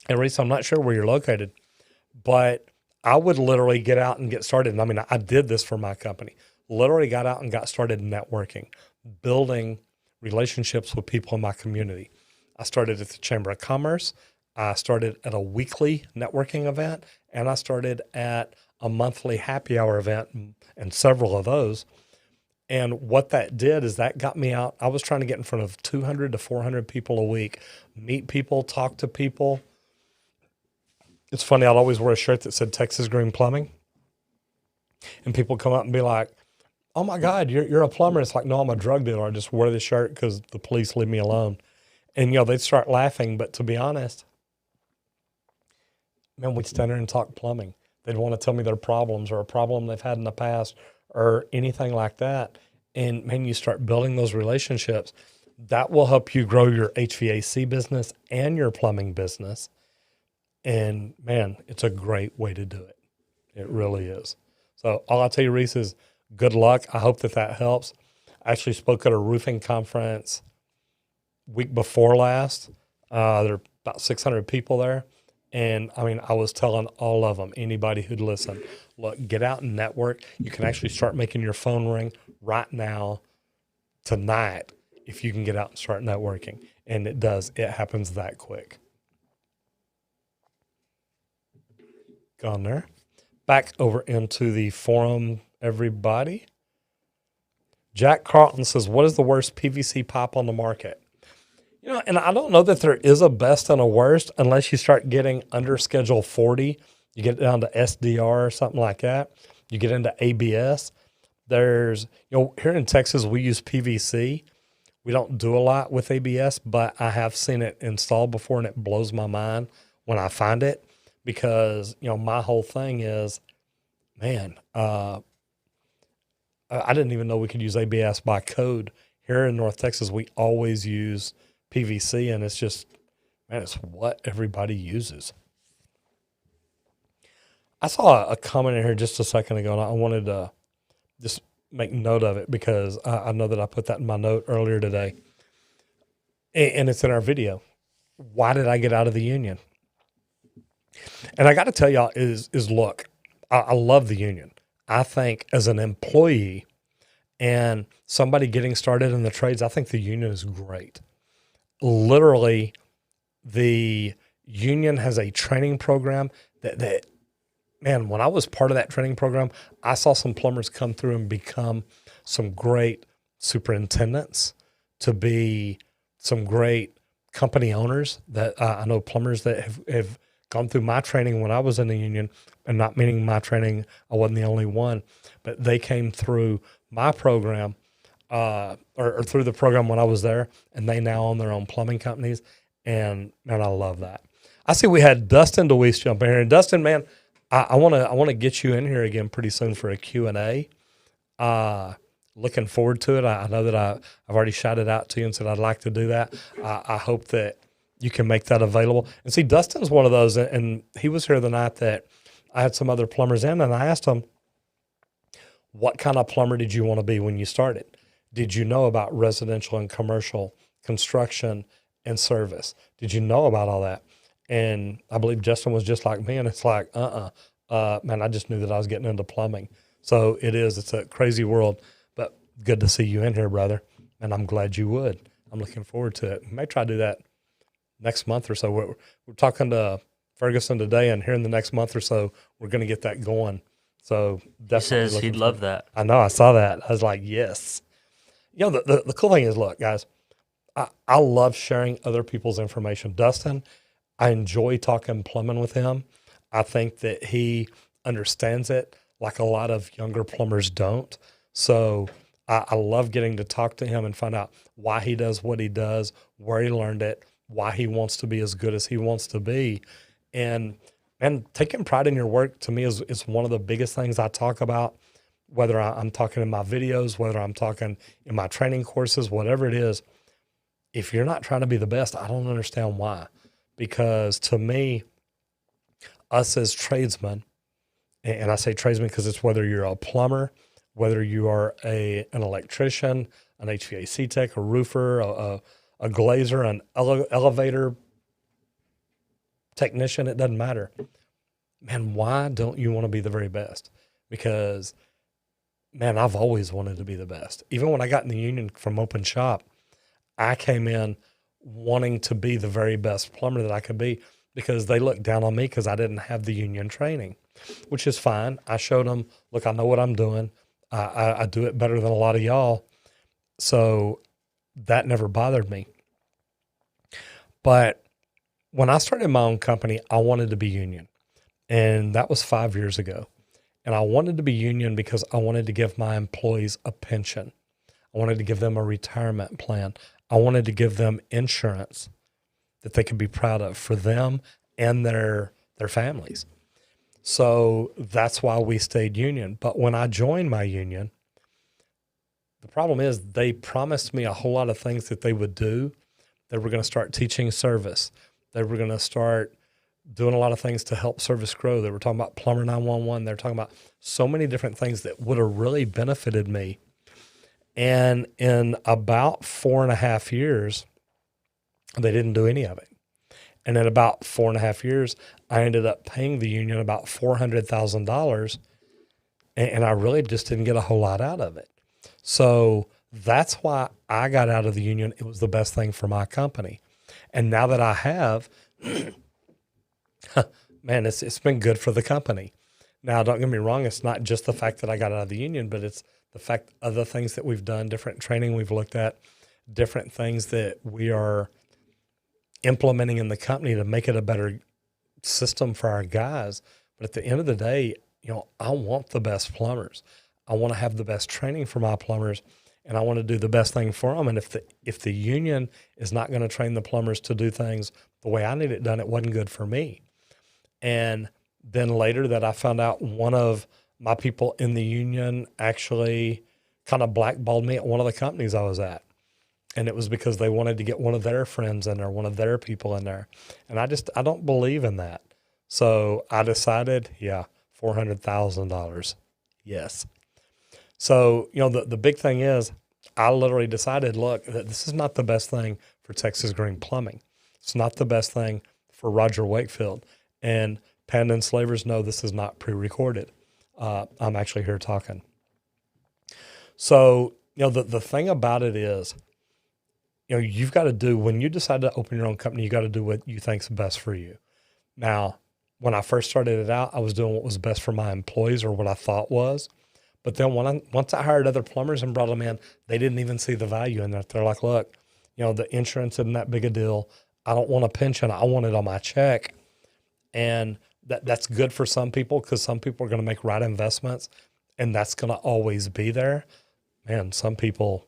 and Reese, I'm not sure where you're located, but I would literally get out and get started. And I mean, I did this for my company. Literally got out and got started networking, building relationships with people in my community. I started at the Chamber of Commerce. I started at a weekly networking event, and I started at a monthly happy hour event and several of those. And what that did is that got me out. I was trying to get in front of 200 to 400 people a week, meet people, talk to people. It's funny, I'd always wear a shirt that said Texas Green Plumbing. And people come up and be like, oh my God, you're a plumber. It's like, no, I'm a drug dealer. I just wear this shirt because the police leave me alone. And, they'd start laughing. But to be honest, man, we'd stand there and talk plumbing. They'd want to tell me their problems or a problem they've had in the past or anything like that. And, man, you start building those relationships. That will help you grow your HVAC business and your plumbing business. And, man, it's a great way to do it. It really is. So all I'll tell you, Reese, is good luck. I hope that helps. I actually spoke at a roofing conference week before last. There are about 600 people there. And I mean, I was telling all of them, anybody who'd listen, look, get out and network. You can actually start making your phone ring right now, tonight, if you can get out and start networking. And it does. It happens that quick. Gone there. Back over into the forum, everybody. Jack Carlton says, what is the worst PVC pipe on the market? You know, and I don't know that there is a best and a worst unless you start getting under Schedule 40. You get down to SDR or something like that. You get into ABS. There's, here in Texas, we use PVC. We don't do a lot with ABS, but I have seen it installed before, and it blows my mind when I find it because, my whole thing is, man, I didn't even know we could use ABS by code. Here in North Texas, we always use PVC, and it's just, man, it's what everybody uses. I saw a comment in here just a second ago, and I wanted to just make note of it because I know that I put that in my note earlier today, and it's in our video. Why did I get out of the union? And I got to tell y'all is look, I love the union. I think as an employee and somebody getting started in the trades, I think the union is great. Literally, the union has a training program that, man, when I was part of that training program, I saw some plumbers come through and become some great superintendents, to be some great company owners. That I know plumbers that have gone through my training when I was in the union, and not meaning my training, I wasn't the only one, but they came through my program or through the program when I was there, and they now own their own plumbing companies. And man, I love that. I see we had Dustin DeWeese jump in here, and Dustin, man, I want to get you in here again pretty soon for a Q&A. Looking forward to it. I know that I've already shouted out to you and said I'd like to do that. I hope that you can make that available. And see, Dustin's one of those, and he was here the night that I had some other plumbers in, and I asked him, what kind of plumber did you want to be when you started? Did you know about residential and commercial construction and service? Did you know about all that? And I believe Justin was just like me, and it's like, man, I just knew that I was getting into plumbing. So it's a crazy world, but good to see you in here, brother. And I'm glad you would. I'm looking forward to it. We may try to do that next month or so. We're talking to Ferguson today, and here in the next month or so, we're going to get that going. So definitely. He says he'd love that. I know. I saw that. I was like, yes. The cool thing is, look, guys, I love sharing other people's information. Dustin, I enjoy talking plumbing with him. I think that he understands it like a lot of younger plumbers don't. So I love getting to talk to him and find out why he does what he does, where he learned it, why he wants to be as good as he wants to be. And taking pride in your work to me is one of the biggest things I talk about, whether I'm talking in my videos, whether I'm talking in my training courses, whatever it is. If you're not trying to be the best, I don't understand why. Because to me, us as tradesmen, and I say tradesmen because it's whether you're a plumber, whether you are an electrician, an HVAC tech, a roofer, a glazer, an elevator technician, it doesn't matter. Man, why don't you want to be the very best? Because, man, I've always wanted to be the best. Even when I got in the union from open shop, I came in wanting to be the very best plumber that I could be, because they looked down on me because I didn't have the union training, which is fine. I showed them, look, I know what I'm doing. I do it better than a lot of y'all. So that never bothered me. But when I started my own company, I wanted to be union. And that was 5 years ago. And I wanted to be union because I wanted to give my employees a pension. I wanted to give them a retirement plan. I wanted to give them insurance that they could be proud of for them and their families. So that's why we stayed union. But when I joined my union, the problem is they promised me a whole lot of things that they would do. They were going to start teaching service. They were going to start doing a lot of things to help service grow. They were talking about Plumber 911. They're talking about so many different things that would have really benefited me. And in about 4.5 years, they didn't do any of it. And in about 4.5 years, I ended up paying the union about $400,000, and I really just didn't get a whole lot out of it. So that's why I got out of the union. It was the best thing for my company. And now that I have, man, it's been good for the company. Now, don't get me wrong. It's not just the fact that I got out of the union, but it's the fact other things that we've done, different training we've looked at, different things that we are implementing in the company to make it a better system for our guys. But at the end of the day, I want the best plumbers. I want to have the best training for my plumbers, and I want to do the best thing for them. And if the union is not going to train the plumbers to do things the way I need it done, it wasn't good for me. And then later that I found out one of my people in the union actually kind of blackballed me at one of the companies I was at. And it was because they wanted to get one of their friends in there, one of their people in there. And I don't believe in that. So I decided, $400,000. Yes. So, the big thing is I literally decided, look, that this is not the best thing for Texas Green Plumbing. It's not the best thing for Roger Wakefield. And Panda Enslavers know this is not pre-recorded. I'm actually here talking. So, the thing about it is, you've got to do, when you decide to open your own company, you got to do what you think's best for you. Now, when I first started it out, I was doing what was best for my employees, or what I thought was. But then once I hired other plumbers and brought them in, they didn't even see the value in that. They're like, look, the insurance isn't that big a deal. I don't want a pension. I want it on my check. And that's good for some people, because some people are going to make right investments, and that's going to always be there. Man, some people,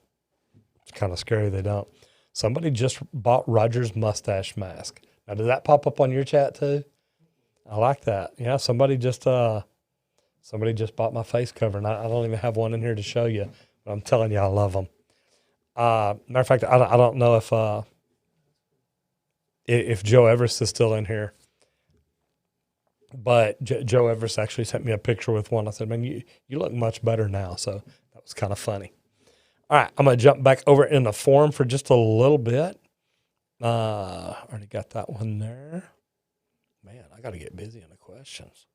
it's kind of scary they don't. Somebody just bought Roger's mustache mask. Now, did that pop up on your chat too? I like that. Yeah, somebody just bought my face cover, and I don't even have one in here to show you, but I'm telling you, I love them. Matter of fact, I don't know if Joe Everest is still in here, but Joe Everest actually sent me a picture with one. I said, man, you look much better now. So that was kind of funny. All right, I'm going to jump back over in the forum for just a little bit. Already got that one there. Man, I got to get busy in the questions.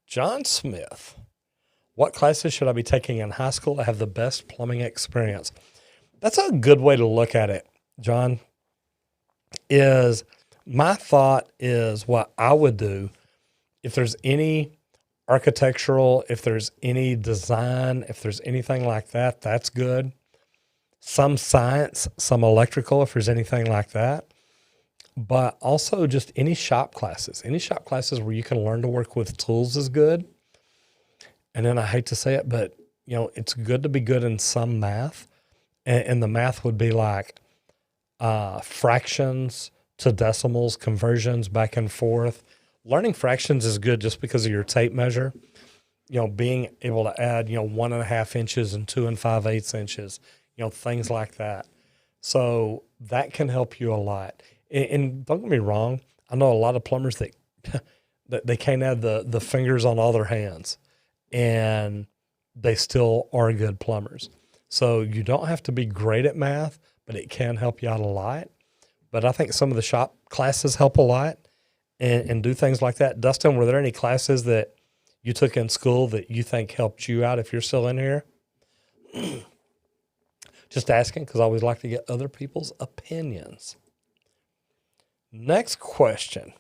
John Smith, what classes should I be taking in high school to have the best plumbing experience? That's a good way to look at it, John. My thought is what I would do if there's any architectural, if there's any design, if there's anything like that, that's good. Some science, some electrical, if there's anything like that. But also just any shop classes. Any shop classes where you can learn to work with tools is good. And then I hate to say it, but it's good to be good in some math. And the math would be like fractions to decimals, conversions back and forth. Learning fractions is good just because of your tape measure. Being able to add, 1.5 inches and 2 5/8 inches, things like that. So that can help you a lot. And don't get me wrong, I know a lot of plumbers that they can't add the fingers on all their hands, and they still are good plumbers. So you don't have to be great at math, but it can help you out a lot. But I think some of the shop classes help a lot and do things like that. Dustin, were there any classes that you took in school that you think helped you out if you're still in here? Just asking, because I always like to get other people's opinions. Next question.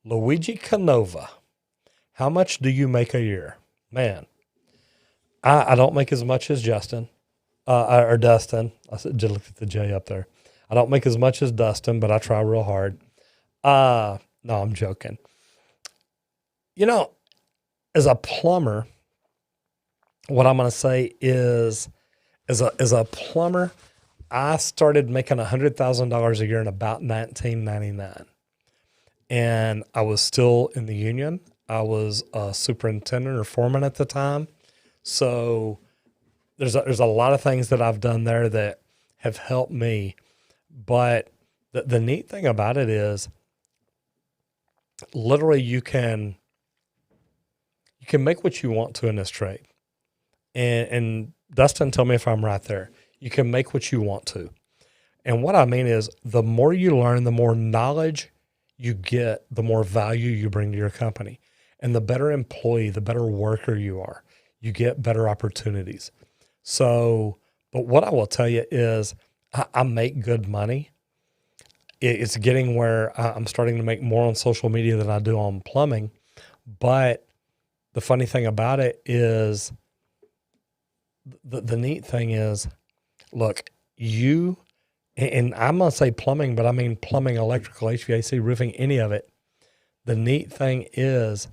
Luigi Canova. How much do you make a year? Man, I don't make as much as Justin, or Dustin. I just looked at the J up there. I don't make as much as Dustin, but I try real hard. No, I'm joking. As a plumber, what I'm going to say is, as a plumber, I started making $100,000 a year in about 1999. And I was still in the union. I was a superintendent or foreman at the time. So there's a lot of things that I've done there that have helped me. But the neat thing about it is, literally you can make what you want to in this trade. And Dustin, tell me if I'm right there. You can make what you want to. And what I mean is the more you learn, the more knowledge you get, the more value you bring to your company. And the better employee, the better worker you are, you get better opportunities. So, but what I will tell you is I make good money. It's getting where I'm starting to make more on social media than I do on plumbing. But the funny thing about it is the neat thing is, look, you, and I'm going to say plumbing, but I mean plumbing, electrical, HVAC, roofing, any of it. The neat thing is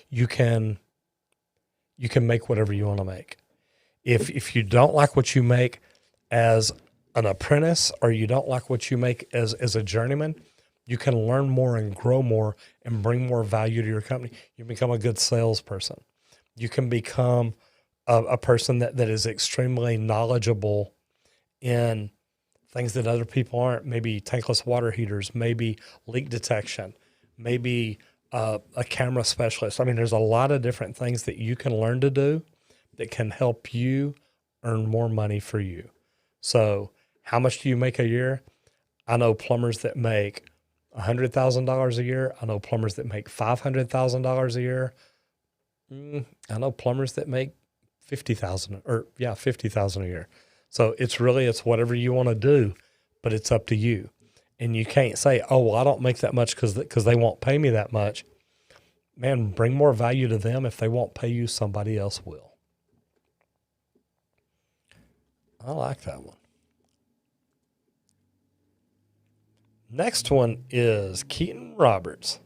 you can make whatever you want to make. If you don't like what you make as an apprentice, or you don't like what you make as a journeyman, you can learn more and grow more and bring more value to your company. You become a good salesperson. You can become a person that is extremely knowledgeable in things that other people aren't, maybe tankless water heaters, maybe leak detection, maybe a camera specialist. I mean, there's a lot of different things that you can learn to do that can help you earn more money for you. So how much do you make a year? I know plumbers that make $100,000 a year. I know plumbers that make $500,000 a year. I know plumbers that make $50,000 a year. So it's whatever you want to do, but it's up to you. And you can't say, oh, well, I don't make that much because they won't pay me that much. Man, bring more value to them. If they won't pay you, somebody else will. I like that one. Next one is Keaton Roberts.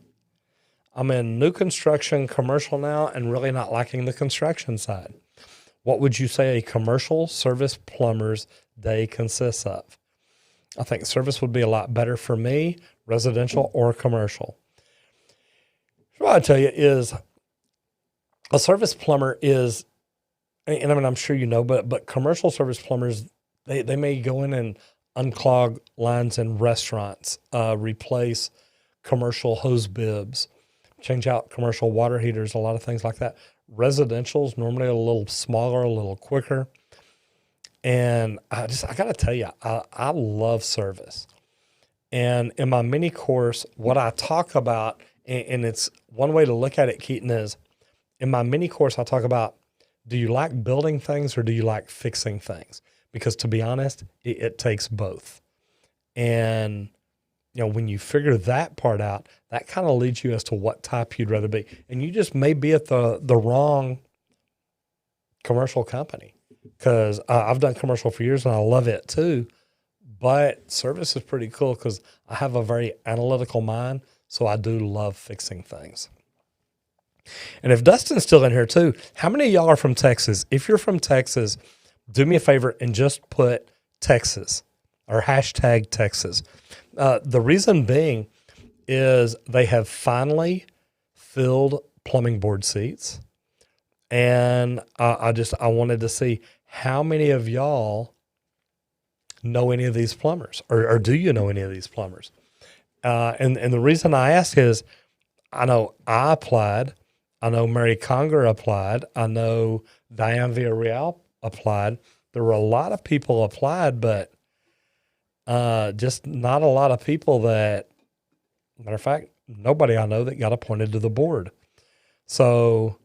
I'm in new construction commercial now and really not liking the construction side. What would you say a commercial service plumber's day consists of? I think service would be a lot better for me, residential or commercial. What I tell you is a service plumber is, and I mean, I'm sure you know, but commercial service plumbers, they may go in and unclog lines in restaurants, replace commercial hose bibs, change out commercial water heaters, a lot of things like that. Residential's normally a little smaller, a little quicker. And I got to tell you, I love service. And in my mini course, what I talk about, and it's one way to look at it, Keaton, is in my mini course, I talk about, do you like building things or do you like fixing things? Because to be honest, it takes both. And when you figure that part out, that kind of leads you as to what type you'd rather be. And you just may be at the wrong commercial company, because I've done commercial for years and I love it too. But service is pretty cool because I have a very analytical mind, so I do love fixing things. And if Dustin's still in here too, how many of y'all are from Texas? If you're from Texas, do me a favor and just put Texas or hashtag Texas. The reason being is they have finally filled plumbing board seats. And I wanted to see how many of y'all know any of these plumbers, or do you know any of these plumbers? And the reason I ask is, I know I applied. I know Mary Conger applied. I know Diane Villarreal applied. There were a lot of people applied, but just not a lot of people that, matter of fact, nobody I know that got appointed to the board. So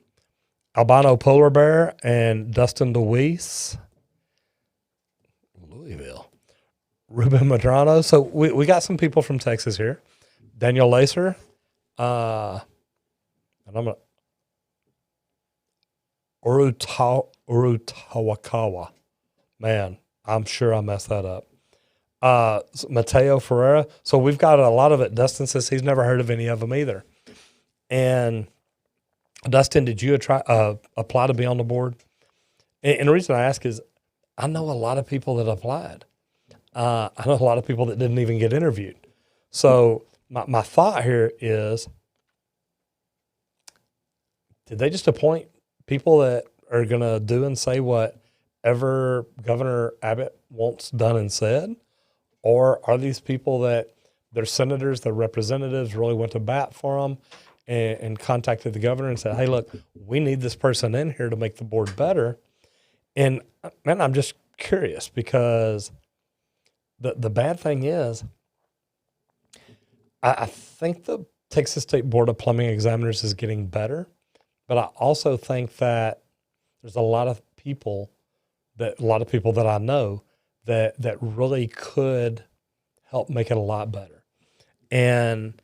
Albino Polar Bear and Dustin DeWeese, Louisville, Ruben Madrano. So we got some people from Texas here. Daniel Lacer, and I'm going to Urutawakawa. Man, I'm sure I messed that up. Mateo Ferreira. So we've got a lot of it. Dustin says he's never heard of any of them either. And Dustin, did you apply to be on the board? And the reason I ask is I know a lot of people that applied. I know a lot of people that didn't even get interviewed. So my thought here is, did they just appoint people that are going to do and say whatever Governor Abbott wants done and said? Or are these people that their senators, their representatives really went to bat for them and contacted the governor and said, hey, look, we need this person in here to make the board better? And man, I'm just curious because The bad thing is, I think the Texas State Board of Plumbing Examiners is getting better, but I also think that there's a lot of people that I know that really could help make it a lot better. And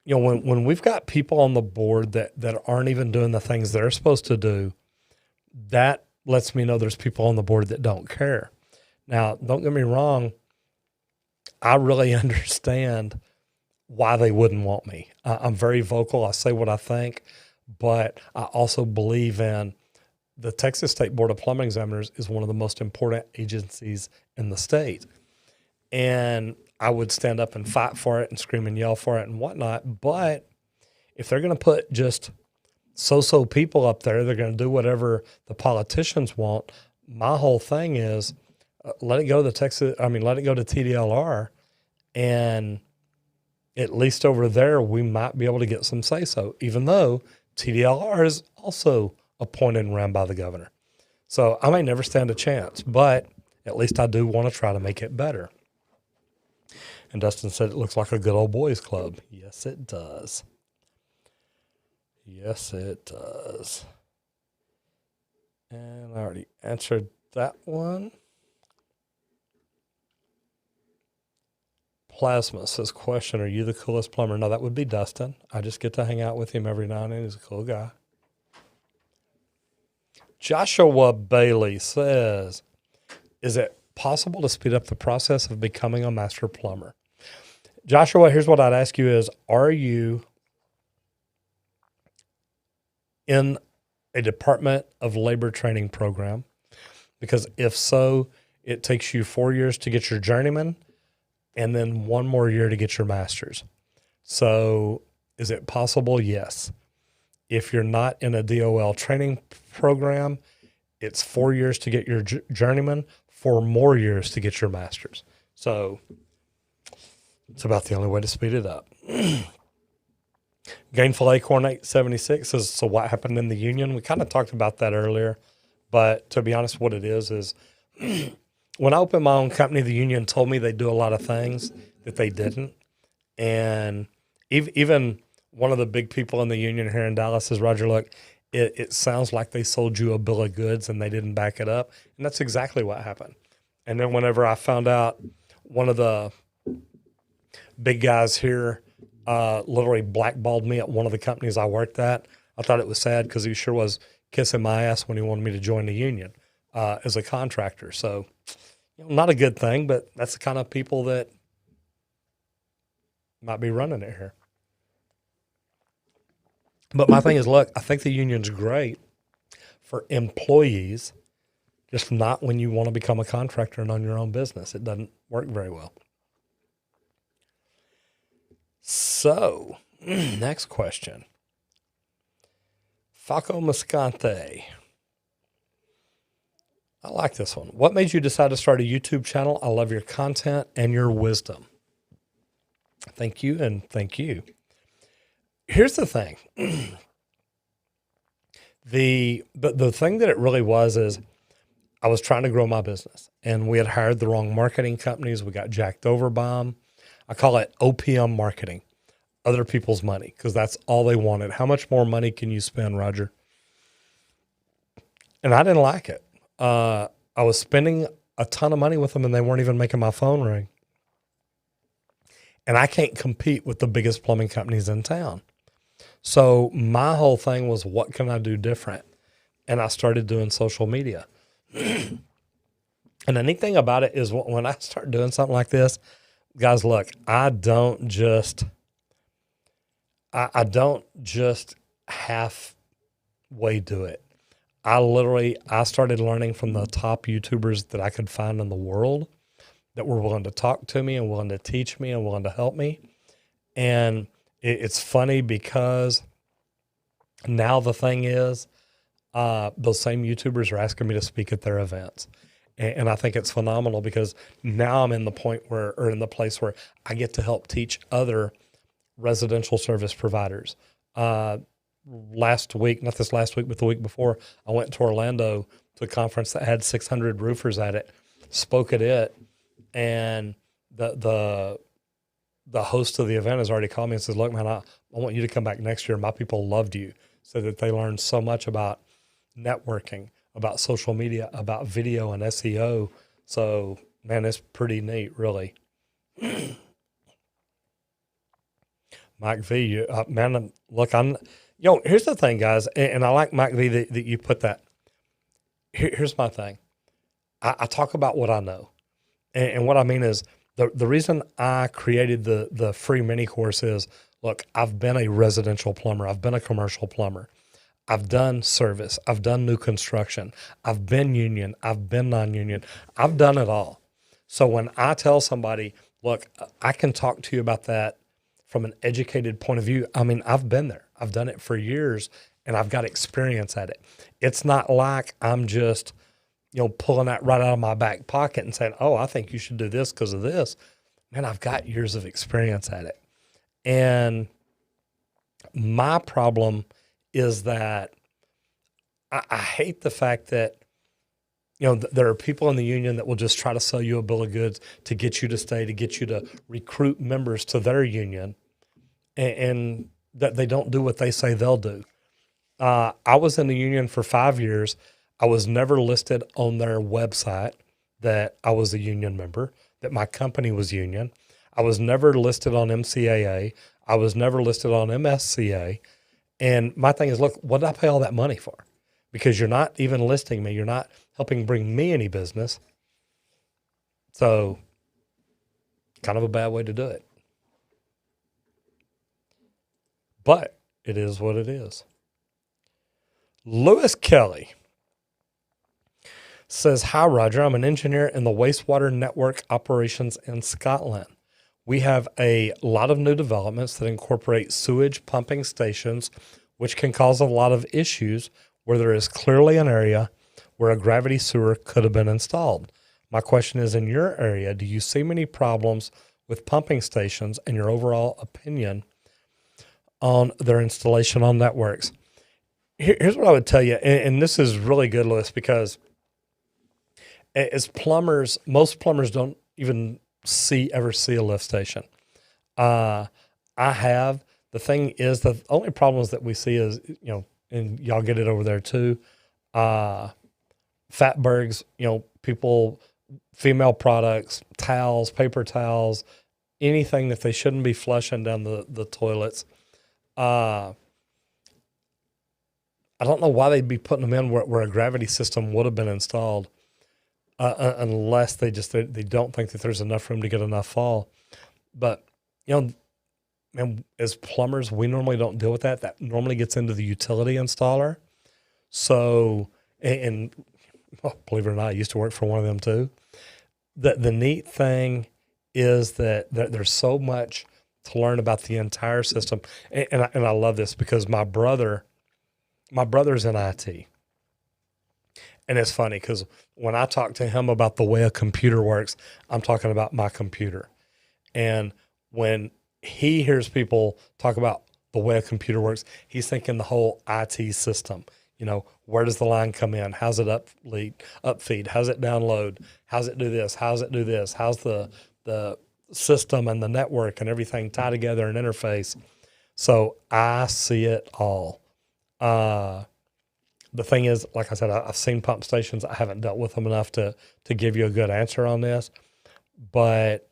when we've got people on the board that aren't even doing the things they're supposed to do, that lets me know there's people on the board that don't care. Now, don't get me wrong, I really understand why they wouldn't want me. I'm very vocal. I say what I think, but I also believe in the Texas State Board of Plumbing Examiners is one of the most important agencies in the state. And I would stand up and fight for it and scream and yell for it and whatnot. But if they're going to put just so-so people up there, they're going to do whatever the politicians want. My whole thing is let it go to TDLR, and at least over there, we might be able to get some say-so, even though TDLR is also appointed and ran by the governor. So I may never stand a chance, but at least I do want to try to make it better. And Dustin said it looks like a good old boys club. Yes, it does. Yes, it does. And I already answered that one. Plasma says, question, are you the coolest plumber? No, that would be Dustin. I just get to hang out with him every now and then. He's a cool guy. Joshua Bailey says, is it possible to speed up the process of becoming a master plumber? Joshua, here's what I'd ask you is, are you in a Department of Labor training program? Because if so, it takes you 4 years to get your journeyman and then 1 more year to get your master's. So is it possible? Yes. If you're not in a DOL training program, it's 4 years to get your journeyman, 4 more years to get your master's. So it's about the only way to speed it up. Gainful Acorn 876 says, so what happened in the union? We kind of talked about that earlier, but to be honest, what it is when I opened my own company, the union told me they'd do a lot of things that they didn't. And even one of the big people in the union here in Dallas says, Roger, look, it sounds like they sold you a bill of goods and they didn't back it up. And that's exactly what happened. And then whenever I found out one of the big guys here literally blackballed me at one of the companies I worked at, I thought it was sad because he sure was kissing my ass when he wanted me to join the union as a contractor. So, not a good thing, but that's the kind of people that might be running it here. But my thing is, look, I think the union's great for employees, just not when you want to become a contractor and own your own business. It doesn't work very well. So, next question. Faco Muscante. I like this one. What made you decide to start a YouTube channel? I love your content and your wisdom. Thank you, and thank you. Here's the thing. The thing that it really was is I was trying to grow my business, and we had hired the wrong marketing companies. We got jacked over by them. I call it OPM marketing, other people's money, because that's all they wanted. How much more money can you spend, Roger? And I didn't like it. I was spending a ton of money with them, and they weren't even making my phone ring. And I can't compete with the biggest plumbing companies in town. So my whole thing was, what can I do different? And I started doing social media. And the neat thing about it is when I start doing something like this, guys, look, I don't just halfway do it. I started learning from the top YouTubers that I could find in the world that were willing to talk to me and willing to teach me and willing to help me. And it's funny because now the thing is, those same YouTubers are asking me to speak at their events. And I think it's phenomenal because now I'm in the place where I get to help teach other residential service providers. Last week, not this last week, but the week before, I went to Orlando to a conference that had 600 roofers at it, spoke at it, And the host of the event has already called me and says, look, man, I want you to come back next year. My people loved you, so that they learned so much about networking, about social media, about video and SEO. So, man, it's pretty neat, really. Mike V, man, look, here's the thing, guys, and I like Mike V that you put that. Here's my thing. I talk about what I know. And what I mean is the reason I created the free mini course is, look, I've been a residential plumber. I've been a commercial plumber. I've done service. I've done new construction. I've been union. I've been non-union. I've done it all. So when I tell somebody, look, I can talk to you about that from an educated point of view, I mean, I've been there. I've done it for years, and I've got experience at it. It's not like I'm just, pulling that right out of my back pocket and saying, oh, I think you should do this because of this. Man, I've got years of experience at it. And my problem is that I hate the fact that, there are people in the union that will just try to sell you a bill of goods to get you to stay, to get you to recruit members to their union, and that they don't do what they say they'll do. I was in the union for 5 years. I was never listed on their website that I was a union member, that my company was union. I was never listed on MCAA. I was never listed on MSCA. And my thing is, look, what did I pay all that money for? Because you're not even listing me. You're not helping bring me any business. So kind of a bad way to do it. But it is what it is. Lewis Kelly says, hi, Roger. I'm an engineer in the wastewater network operations in Scotland. We have a lot of new developments that incorporate sewage pumping stations, which can cause a lot of issues where there is clearly an area where a gravity sewer could have been installed. My question is, in your area, do you see many problems with pumping stations, and your overall opinion on their installation on networks? Here's what I would tell you, and this is really good, Lewis, because as plumbers, most plumbers don't even ever see a lift station. I have. The thing is, the only problems that we see is, and y'all get it over there too, fatbergs, people, female products, towels, paper towels, anything that they shouldn't be flushing down the toilets. I don't know why they'd be putting them in where a gravity system would have been installed. Unless they don't think that there's enough room to get enough fall. But, and as plumbers, we normally don't deal with that. That normally gets into the utility installer. So, and believe it or not, I used to work for one of them too. The neat thing is that there's so much to learn about the entire system. And I love this because my brother's in IT. And it's funny because when I talk to him about the way a computer works, I'm talking about my computer. And when he hears people talk about the way a computer works, he's thinking the whole IT system. Where does the line come in? How's it upfeed? How's it download? How's it do this? How's it do this? How's the system and the network and everything tie together and interface? So I see it all. The thing is, like I said, I've seen pump stations. I haven't dealt with them enough to give you a good answer on this. But,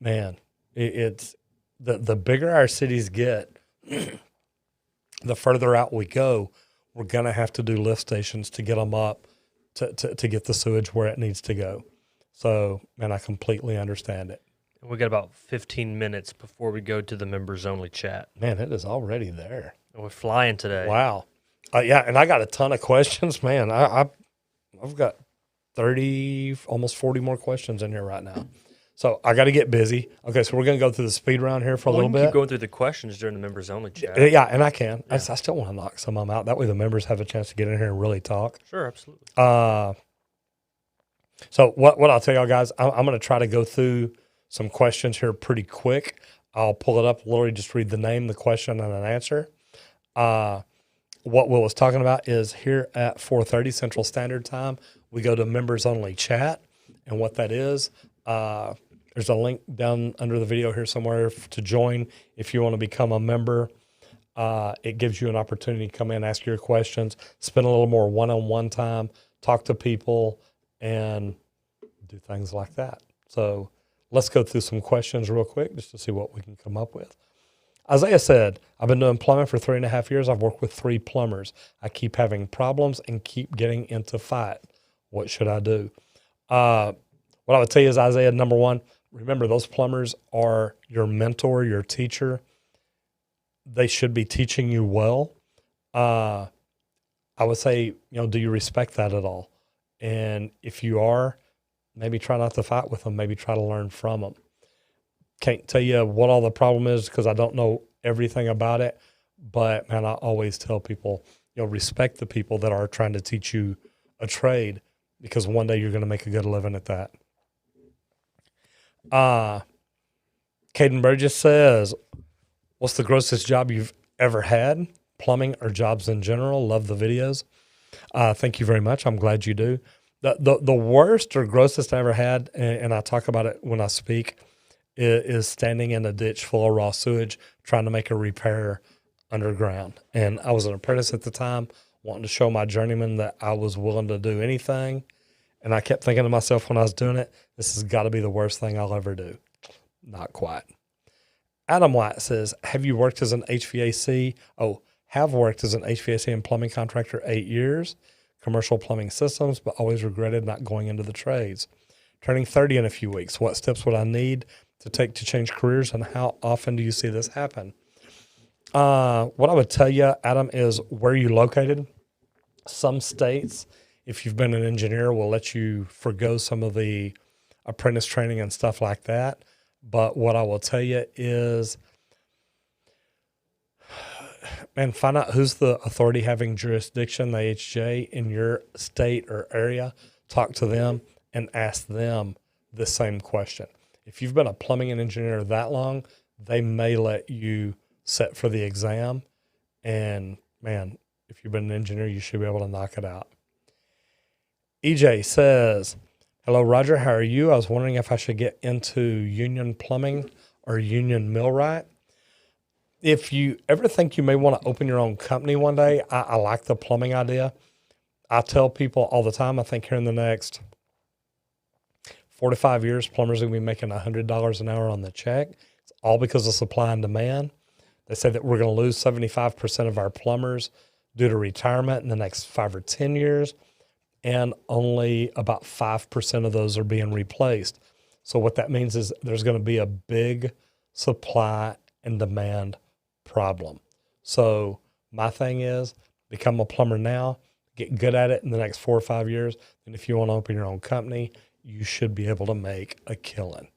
man, it's the bigger our cities get, the further out we go, we're going to have to do lift stations to get them up to get the sewage where it needs to go. So, man, I completely understand it. We got about 15 minutes before we go to the members-only chat. Man, it is already there. We're flying today. Wow. Yeah, and I got a ton of questions, man. I've got 30, almost 40 more questions in here right now. So I got to get busy. Okay, so we're going to go through the speed round here for a little bit. Keep going through the questions during the members only chat. Yeah, and I can. Yeah. I still want to knock some of them out. That way the members have a chance to get in here and really talk. Sure, absolutely. So what I'll tell y'all guys, I'm going to try to go through some questions here pretty quick. I'll pull it up, literally just read the name, the question, and an answer. What Will was talking about is here at 4:30 Central Standard Time, we go to members only chat. And what that is, There's a link down under the video here somewhere to join if you want to become a member. It gives you an opportunity to come in, ask your questions, spend a little more one-on-one time, talk to people, and do things like that. So let's go through some questions real quick just to see what we can come up with. Isaiah said, I've been doing plumbing for 3.5 years. I've worked with 3 plumbers. I keep having problems and keep getting into fight. What should I do? What I would tell you is, Isaiah, number one, remember those plumbers are your mentor, your teacher. They should be teaching you well. I would say, do you respect that at all? And if you are, maybe try not to fight with them. Maybe try to learn from them. Can't tell you what all the problem is because I don't know everything about it. But, man, I always tell people, respect the people that are trying to teach you a trade because one day you're going to make a good living at that. Caden Burgess says, what's the grossest job you've ever had? Plumbing or jobs in general? Love the videos. Thank you very much. I'm glad you do. The worst or grossest I ever had, and I talk about it when I speak, is standing in a ditch full of raw sewage trying to make a repair underground. And I was an apprentice at the time, wanting to show my journeyman that I was willing to do anything. And I kept thinking to myself when I was doing it, this has got to be the worst thing I'll ever do. Not quite. Adam White says, have worked as an HVAC and plumbing contractor 8 years, commercial plumbing systems, but always regretted not going into the trades. Turning 30 in a few weeks. What steps would I need to take to change careers, and how often do you see this happen? What I would tell you, Adam, is where you located. Some states, if you've been an engineer, will let you forgo some of the apprentice training and stuff like that. But what I will tell you is, man, find out who's the authority having jurisdiction, the AHJ, in your state or area. Talk to them and ask them the same question. If you've been a plumbing and engineer that long, they may let you sit for the exam. And, man, if you've been an engineer, you should be able to knock it out. EJ says, hello, Roger. How are you? I was wondering if I should get into union plumbing or union millwright. If you ever think you may want to open your own company one day, I like the plumbing idea. I tell people all the time, I think here in the next 4 to 5 years, plumbers are going to be making $100 an hour on the check. It's all because of supply and demand. They say that we're going to lose 75% of our plumbers due to retirement in the next 5 or 10 years, and only about 5% of those are being replaced. So what that means is there's going to be a big supply and demand problem. So my thing is, become a plumber now, get good at it in the next 4 or 5 years, and if you want to open your own company, you should be able to make a killing.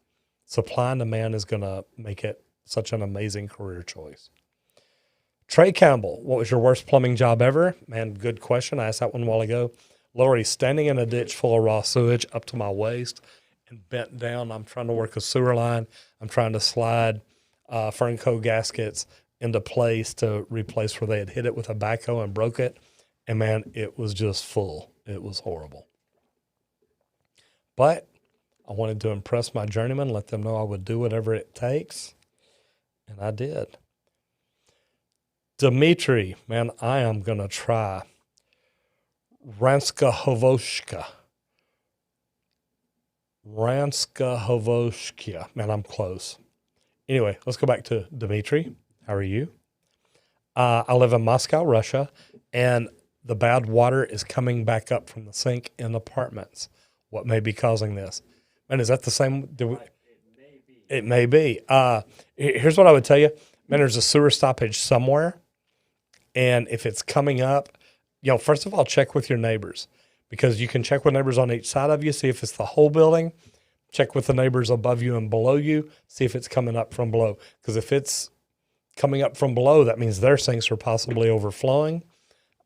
Supply and demand is going to make it such an amazing career choice. Trey Campbell, what was your worst plumbing job ever? Man, good question. I asked that one a while ago. Literally standing in a ditch full of raw sewage up to my waist and bent down. I'm trying to work a sewer line. I'm trying to slide Fernco gaskets into place to replace where they had hit it with a backhoe and broke it. And, man, it was just full. It was horrible. But I wanted to impress my journeyman, let them know I would do whatever it takes, and I did. Dimitri, man, I am going to try Ranska Hovoshkia. Man, I'm close. Anyway, let's go back to Dimitri. How are you? I live in Moscow, Russia, and the bad water is coming back up from the sink in apartments. What may be causing this? Man, is that the same? It may be. Here's what I would tell you. Man, there's a sewer stoppage somewhere. And if it's coming up, first of all, check with your neighbors, because you can check with neighbors on each side of you, see if it's the whole building. Check with the neighbors above you and below you, see if it's coming up from below. Because if it's coming up from below, that means their sinks are possibly overflowing.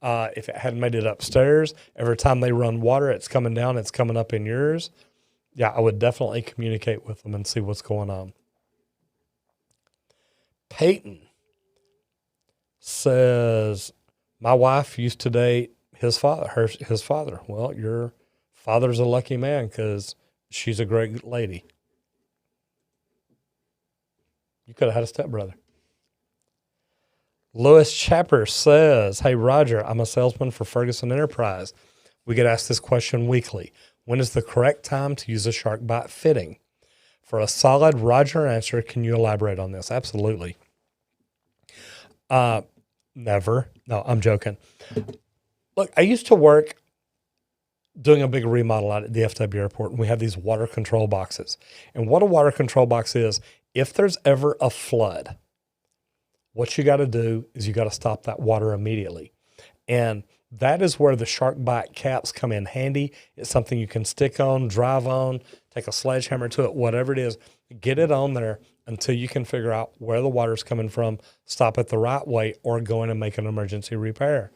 If it hadn't made it upstairs, every time they run water, it's coming down, it's coming up in yours. Yeah, I would definitely communicate with them and see what's going on. Peyton says, my wife used to date his father. Well, your father's a lucky man, because She's a great lady. You could have had a stepbrother. Louis Chapter says, hey, Roger, I'm a salesman for Ferguson Enterprise. We get asked this question weekly. When is the correct time to use a shark bite fitting? For a solid Roger answer, can you elaborate on this? Absolutely. Never. No, I'm joking. Look, I used to work doing a big remodel out at the FW airport, and we have these water control boxes. And what a water control box is, if there's ever a flood, what you got to do is you got to stop that water immediately. And that is where the shark bite caps come in handy. It's something you can stick on, drive on, take a sledgehammer to it, whatever it is. Get it on there until you can figure out where the water's coming from, stop it the right way, or go in and make an emergency repair.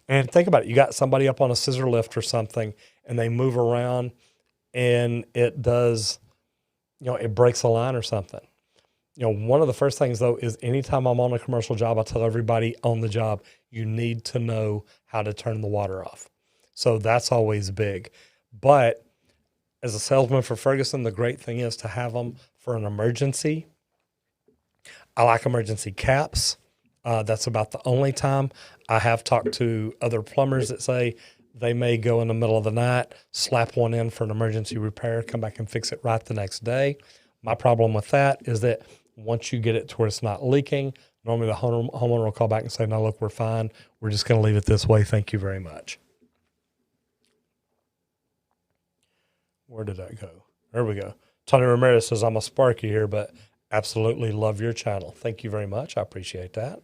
And think about it. You got somebody up on a scissor lift or something, and they move around, and it does, it breaks a line or something. One of the first things, though, is anytime I'm on a commercial job, I tell everybody on the job, you need to know how to turn the water off. So that's always big. But as a salesman for Ferguson, the great thing is to have them for an emergency. I like emergency caps. That's about the only time. I have talked to other plumbers that say they may go in the middle of the night, slap one in for an emergency repair, come back and fix it right the next day. My problem with that is that once you get it to where it's not leaking, normally the homeowner will call back and say, no, look, we're fine. We're just going to leave it this way. Thank you very much. Where did that go? There we go. Tony Ramirez says, I'm a Sparky here, but absolutely love your channel. Thank you very much. I appreciate that.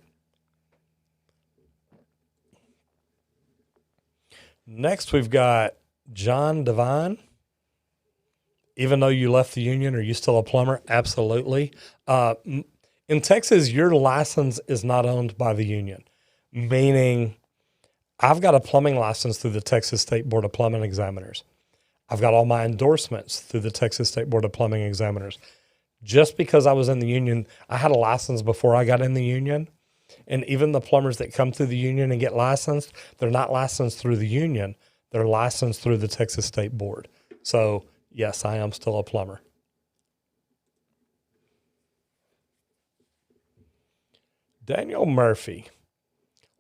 Next, we've got John Devine. Even though you left the union, are you still a plumber? Absolutely. In Texas, your license is not owned by the union, meaning I've got a plumbing license through the Texas State Board of Plumbing Examiners. I've got all my endorsements through the Texas State Board of Plumbing Examiners. Just because I was in the union, I had a license before I got in the union. And even the plumbers that come through the union and get licensed, they're not licensed through the union. They're licensed through the Texas State Board. So yes, I am still a plumber. Daniel Murphy.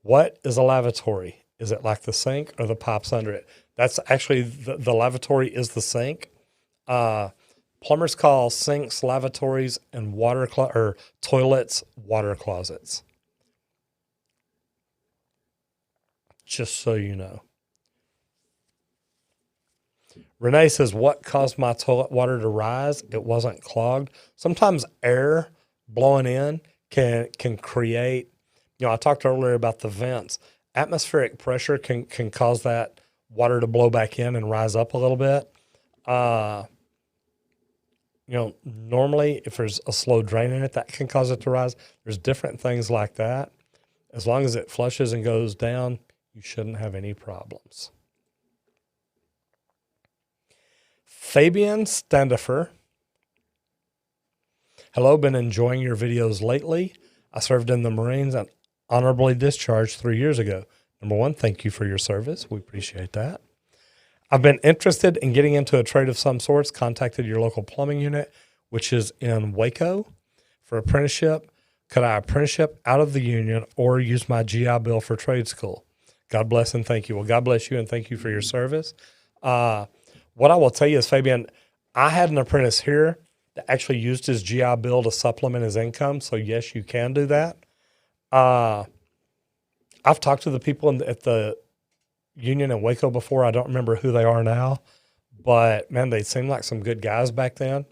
What is a lavatory? Is it like the sink or the pipes under it? That's actually, the lavatory is the sink. Plumbers call sinks lavatories and toilets water closets. Just so you know. Renee says, what caused my toilet water to rise? It wasn't clogged. Sometimes air blowing in can create, I talked earlier about the vents. Atmospheric pressure can cause that water to blow back in and rise up a little bit. Normally if there's a slow drain in it, that can cause it to rise. There's different things like that. As long as it flushes and goes down, you shouldn't have any problems. Fabian Standifer. Hello, been enjoying your videos lately. I served in the Marines and honorably discharged 3 years ago. Number one, thank you for your service. We appreciate that. I've been interested in getting into a trade of some sorts, contacted your local plumbing unit, which is in Waco, for apprenticeship. Could I apprenticeship out of the union or use my GI Bill for trade school? God bless and thank you. Well, God bless you and thank you for your service. What I will tell you is, Fabian, I had an apprentice here that actually used his GI Bill to supplement his income. So yes, you can do that. I've talked to the people at the union in Waco before. I don't remember who they are now, but man, they seemed like some good guys back then.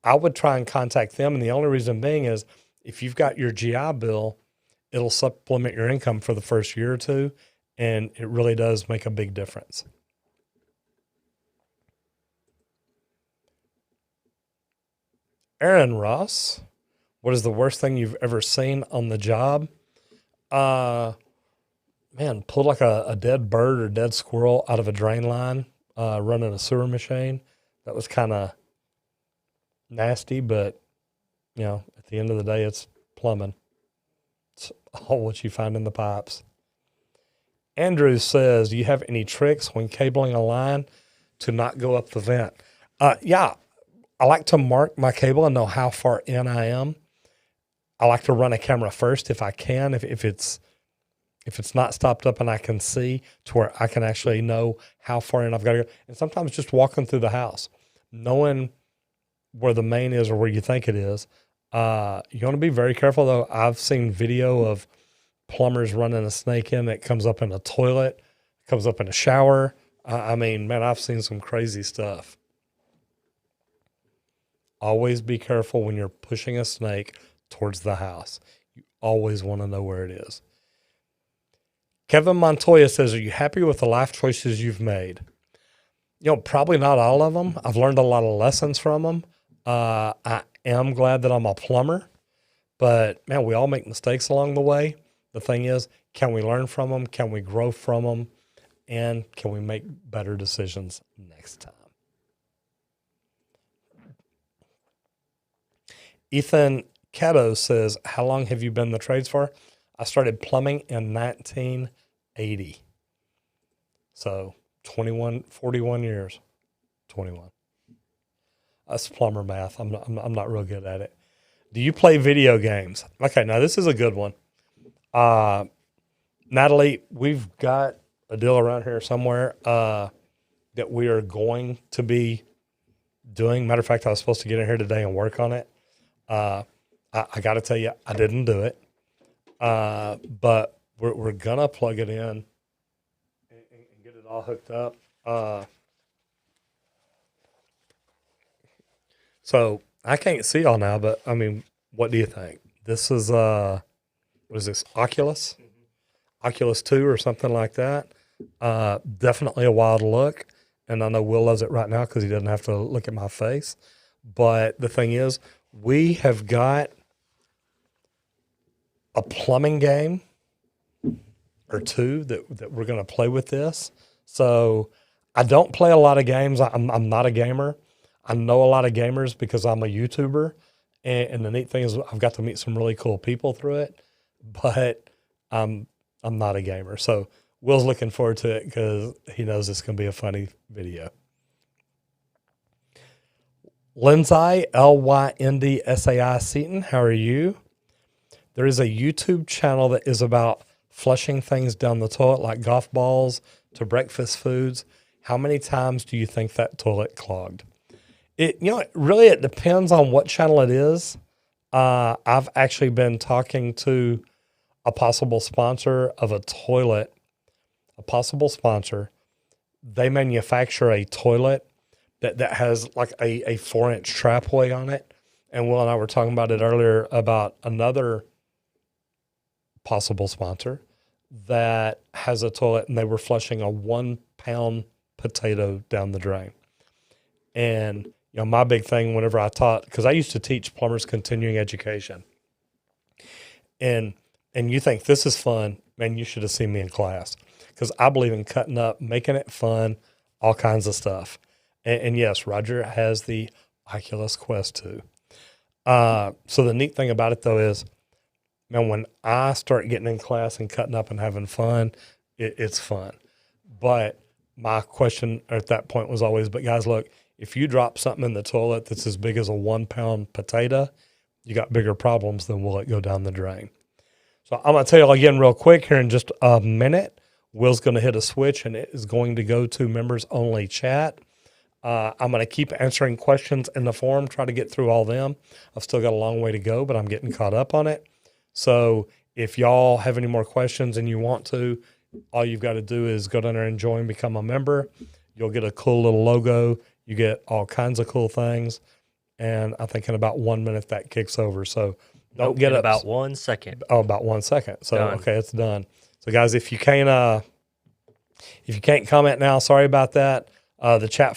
I would try and contact them. And the only reason being is if you've got your GI Bill, it'll supplement your income for the first year or two. And it really does make a big difference. Aaron Ross, what is the worst thing you've ever seen on the job? Pulled like a dead bird or dead squirrel out of a drain line, running a sewer machine. That was kind of nasty, but, at the end of the day, it's plumbing. It's all what you find in the pipes. Andrew says, do you have any tricks when cabling a line to not go up the vent? Yeah, I like to mark my cable and know how far in I am. I like to run a camera first if I can. If it's not stopped up and I can see to where I can actually know how far in I've got to go. And sometimes just walking through the house, knowing where the main is or where you think it is. You want to be very careful though. I've seen video of plumbers running a snake in that comes up in a toilet, comes up in a shower. I mean, man, I've seen some crazy stuff. Always be careful when you're pushing a snake towards the house. You always want to know where it is. Kevin Montoya says, are you happy with the life choices you've made? Probably not all of them. I've learned a lot of lessons from them. I am glad that I'm a plumber, but man, we all make mistakes along the way. The thing is, can we learn from them? Can we grow from them? And can we make better decisions next time? Ethan Cato says, how long have you been in the trades for? I started plumbing in 1980. So 41 years. 21. That's plumber math. I'm not real good at it. Do you play video games? Okay, now this is a good one. Natalie, we've got a deal around here somewhere that we are going to be doing. Matter of fact, I was supposed to get in here today and work on it. I got to tell you, I didn't do it. But we're going to plug it in and get it all hooked up. So I can't see y'all now, but I mean, what do you think? This is, what is this, Oculus? Oculus 2 or something like that. Definitely a wild look. And I know Will loves it right now because he doesn't have to look at my face. But the thing is, we have got a plumbing game or two that we're going to play with this. So I don't play a lot of games. I'm not a gamer. I know a lot of gamers because I'm a YouTuber. And the neat thing is I've got to meet some really cool people through it. But I'm not a gamer. So Will's looking forward to it because he knows it's going to be a funny video. Lindsay, Lyndsai Seaton, how are you? There is a YouTube channel that is about flushing things down the toilet, like golf balls to breakfast foods. How many times do you think that toilet clogged? It depends on what channel it is. I've actually been talking to a possible sponsor of a toilet, a possible sponsor. They manufacture a toilet that has like a 4-inch trapway on it. And Will and I were talking about it earlier about another possible sponsor that has a toilet, and they were flushing a 1-pound potato down the drain. And, my big thing whenever I taught, because I used to teach plumbers continuing education, and you think this is fun, man, you should have seen me in class, because I believe in cutting up, making it fun, all kinds of stuff. And yes, Roger has the Oculus Quest 2. So the neat thing about it though is, man, when I start getting in class and cutting up and having fun, it's fun. But my question at that point was always, but guys, look, if you drop something in the toilet that's as big as a 1-pound potato, you got bigger problems than will it go down the drain. So I'm going to tell you again real quick here in just a minute. Will's going to hit a switch and it is going to go to members only chat. I'm going to keep answering questions in the forum, try to get through all them. I've still got a long way to go, but I'm getting caught up on it. So if y'all have any more questions and you want to, all you've got to do is go down there and join, become a member. You'll get a cool little logo. You get all kinds of cool things. And I think in about 1 minute that kicks over. So don't get about 1 second. Oh, about 1 second. So, done. Okay, it's done. So guys, if you can't comment now, sorry about that. The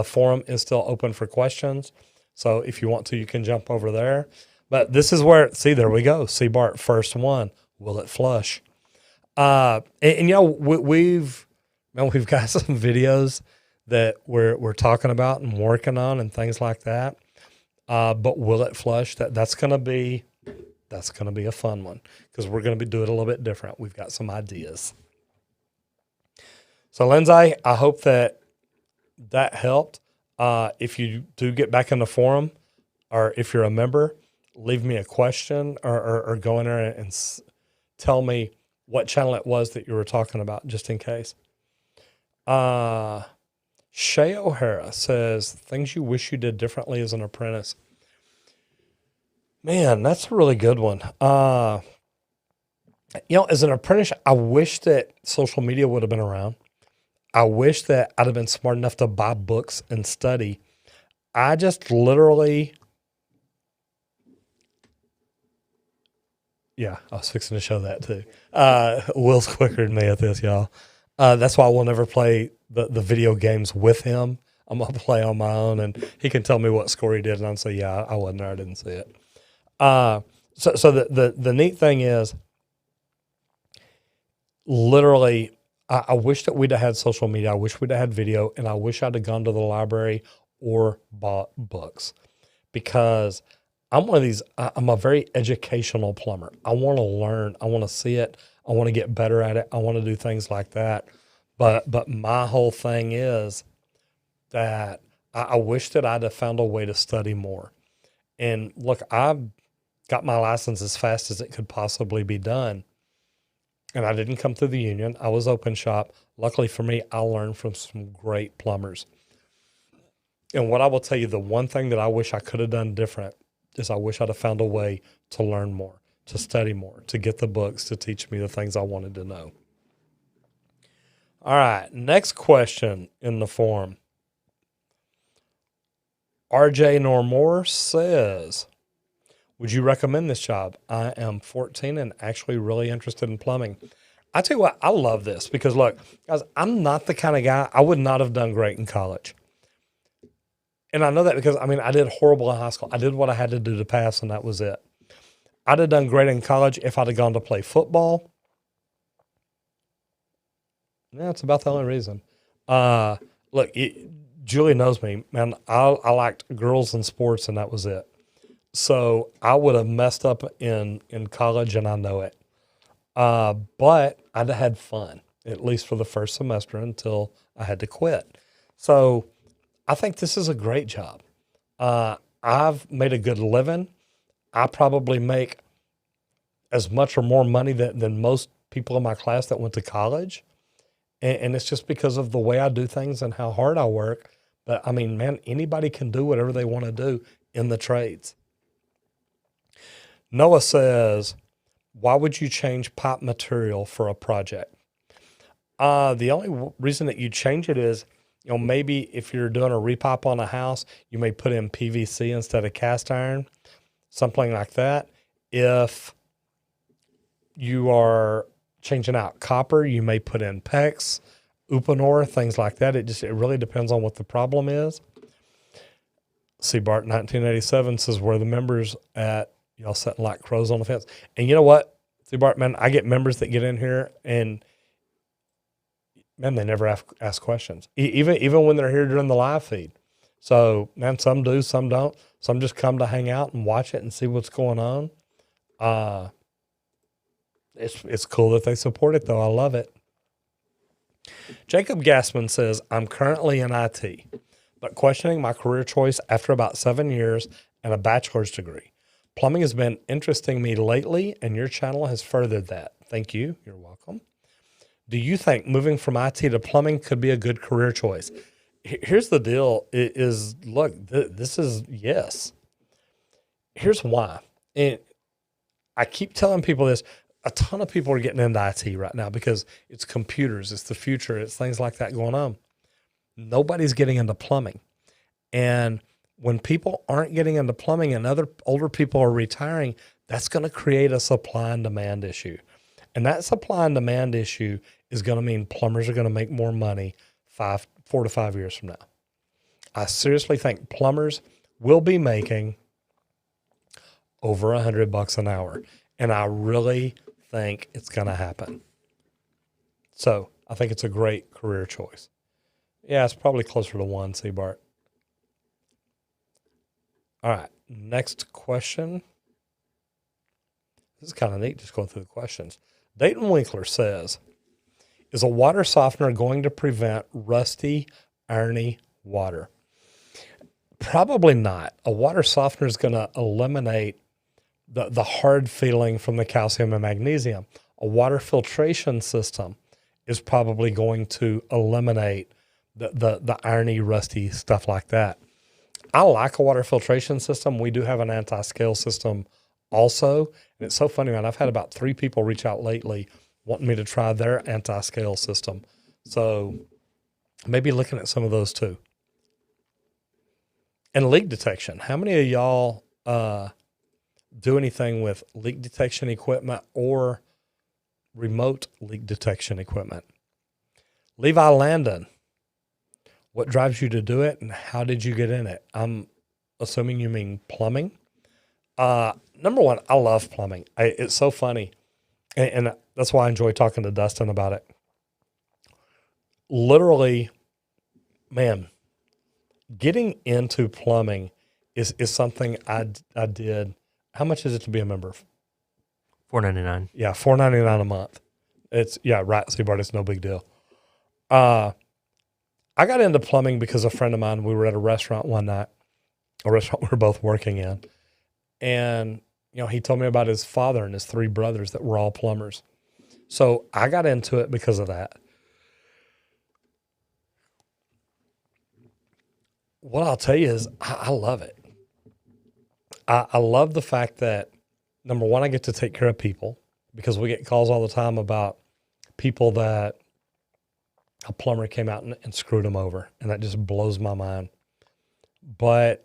forum is still open for questions. So if you want to, you can jump over there. But this is where, see, there we go. See, Bart, first one. Will it flush? We've got some videos that we're talking about and working on and things like that. But will it flush? That's gonna be a fun one because we're gonna be doing it a little bit different. We've got some ideas. So Lindsay, I hope that helped. If you do get back in the forum, or if you're a member, leave me a question or go in there and tell me what channel it was that you were talking about, just in case. Shay O'Hara says, things you wish you did differently as an apprentice. Man, that's a really good one. As an apprentice, I wish that social media would have been around. I wish that I'd have been smart enough to buy books and study. I just literally, I was fixing to show that too. Will's quicker than me at this, y'all. That's why I will never play the video games with him. I'm going to play on my own, and he can tell me what score he did, and I'll say, yeah, I wasn't there, I didn't see it. So the neat thing is, literally, I wish that we'd have had social media. I wish we'd have had video, and I wish I'd have gone to the library or bought books, because I'm one of these, I'm a very educational plumber. I want to learn. I want to see it. I want to get better at it. I want to do things like that. But my whole thing is that I wish that I'd have found a way to study more. And look, I got my license as fast as it could possibly be done. And I didn't come through the union. I was open shop. Luckily for me, I learned from some great plumbers. And what I will tell you, the one thing that I wish I could have done different is I wish I'd have found a way to learn more, to study more, to get the books to teach me the things I wanted to know. All right, next question in the forum. RJ Normore says, would you recommend this job? I am 14 and actually really interested in plumbing. I tell you what, I love this because, look, guys, I'm not the kind of guy, I would not have done great in college. And I know that because, I did horrible in high school. I did what I had to do to pass, and that was it. I'd have done great in college if I'd have gone to play football. Yeah, that's about the only reason. Look, Julie knows me, man. I liked girls and sports, and that was it. So I would have messed up in college, and I know it. But I'd have had fun, at least for the first semester until I had to quit. So I think this is a great job. I've made a good living. I probably make as much or more money than most people in my class that went to college. And it's just because of the way I do things and how hard I work. But man, anybody can do whatever they want to do in the trades. Noah says, why would you change pipe material for a project? The only reason that you change it is, maybe if you're doing a repipe on a house, you may put in PVC instead of cast iron, something like that. If you are changing out copper, you may put in PEX, Uponor, things like that. It really depends on what the problem is. C. Bart 1987 says, where the members at, y'all sitting like crows on the fence. And you know what, C. Bart, man, I get members that get in here and, man, they never ask questions, even when they're here during the live feed. So, man, some do, some don't. Some just come to hang out and watch it and see what's going on. It's cool that they support it, though. I love it. Jacob Gassman says, I'm currently in IT, but questioning my career choice after about 7 years and a bachelor's degree. Plumbing has been interesting me lately, and your channel has furthered that. Thank you. You're welcome. Do you think moving from IT to plumbing could be a good career choice? Here's the deal look, this is yes. Here's why. And I keep telling people this. A ton of people are getting into IT right now because it's computers, it's the future, it's things like that going on. Nobody's getting into plumbing. And when people aren't getting into plumbing and other older people are retiring, that's going to create a supply and demand issue. And that supply and demand issue is going to mean plumbers are going to make more money 4 to 5 years from now. I seriously think plumbers will be making over $100 an hour. And I really think it's going to happen. So I think it's a great career choice. Yeah, it's probably closer to 1, C. Bart. All right, next question. This is kind of neat, just going through the questions. Dayton Winkler says, is a water softener going to prevent rusty, irony water? Probably not. A water softener is going to eliminate the hard feeling from the calcium and magnesium. A water filtration system is probably going to eliminate the irony, rusty stuff like that. I like a water filtration system. We do have an anti-scale system also. And it's so funny, man. I've had about 3 people reach out lately wanting me to try their anti-scale system. So maybe looking at some of those too. And leak detection. How many of y'all do anything with leak detection equipment or remote leak detection equipment? Levi Landon, what drives you to do it and how did you get in it? I'm assuming you mean plumbing. Number one, I love plumbing. It's so funny. And that's why I enjoy talking to Dustin about it. Literally, man, getting into plumbing is something I did. How much is it to be a member? $4.99. Yeah, $4.99 a month. It's right. See, Bart, it's no big deal. I got into plumbing because a friend of mine, we were at a restaurant one night, a restaurant we were both working in. And, he told me about his father and his 3 brothers that were all plumbers. So I got into it because of that. What I'll tell you is I love it. I love the fact that, number one, I get to take care of people because we get calls all the time about people that a plumber came out and screwed them over. And that just blows my mind. But,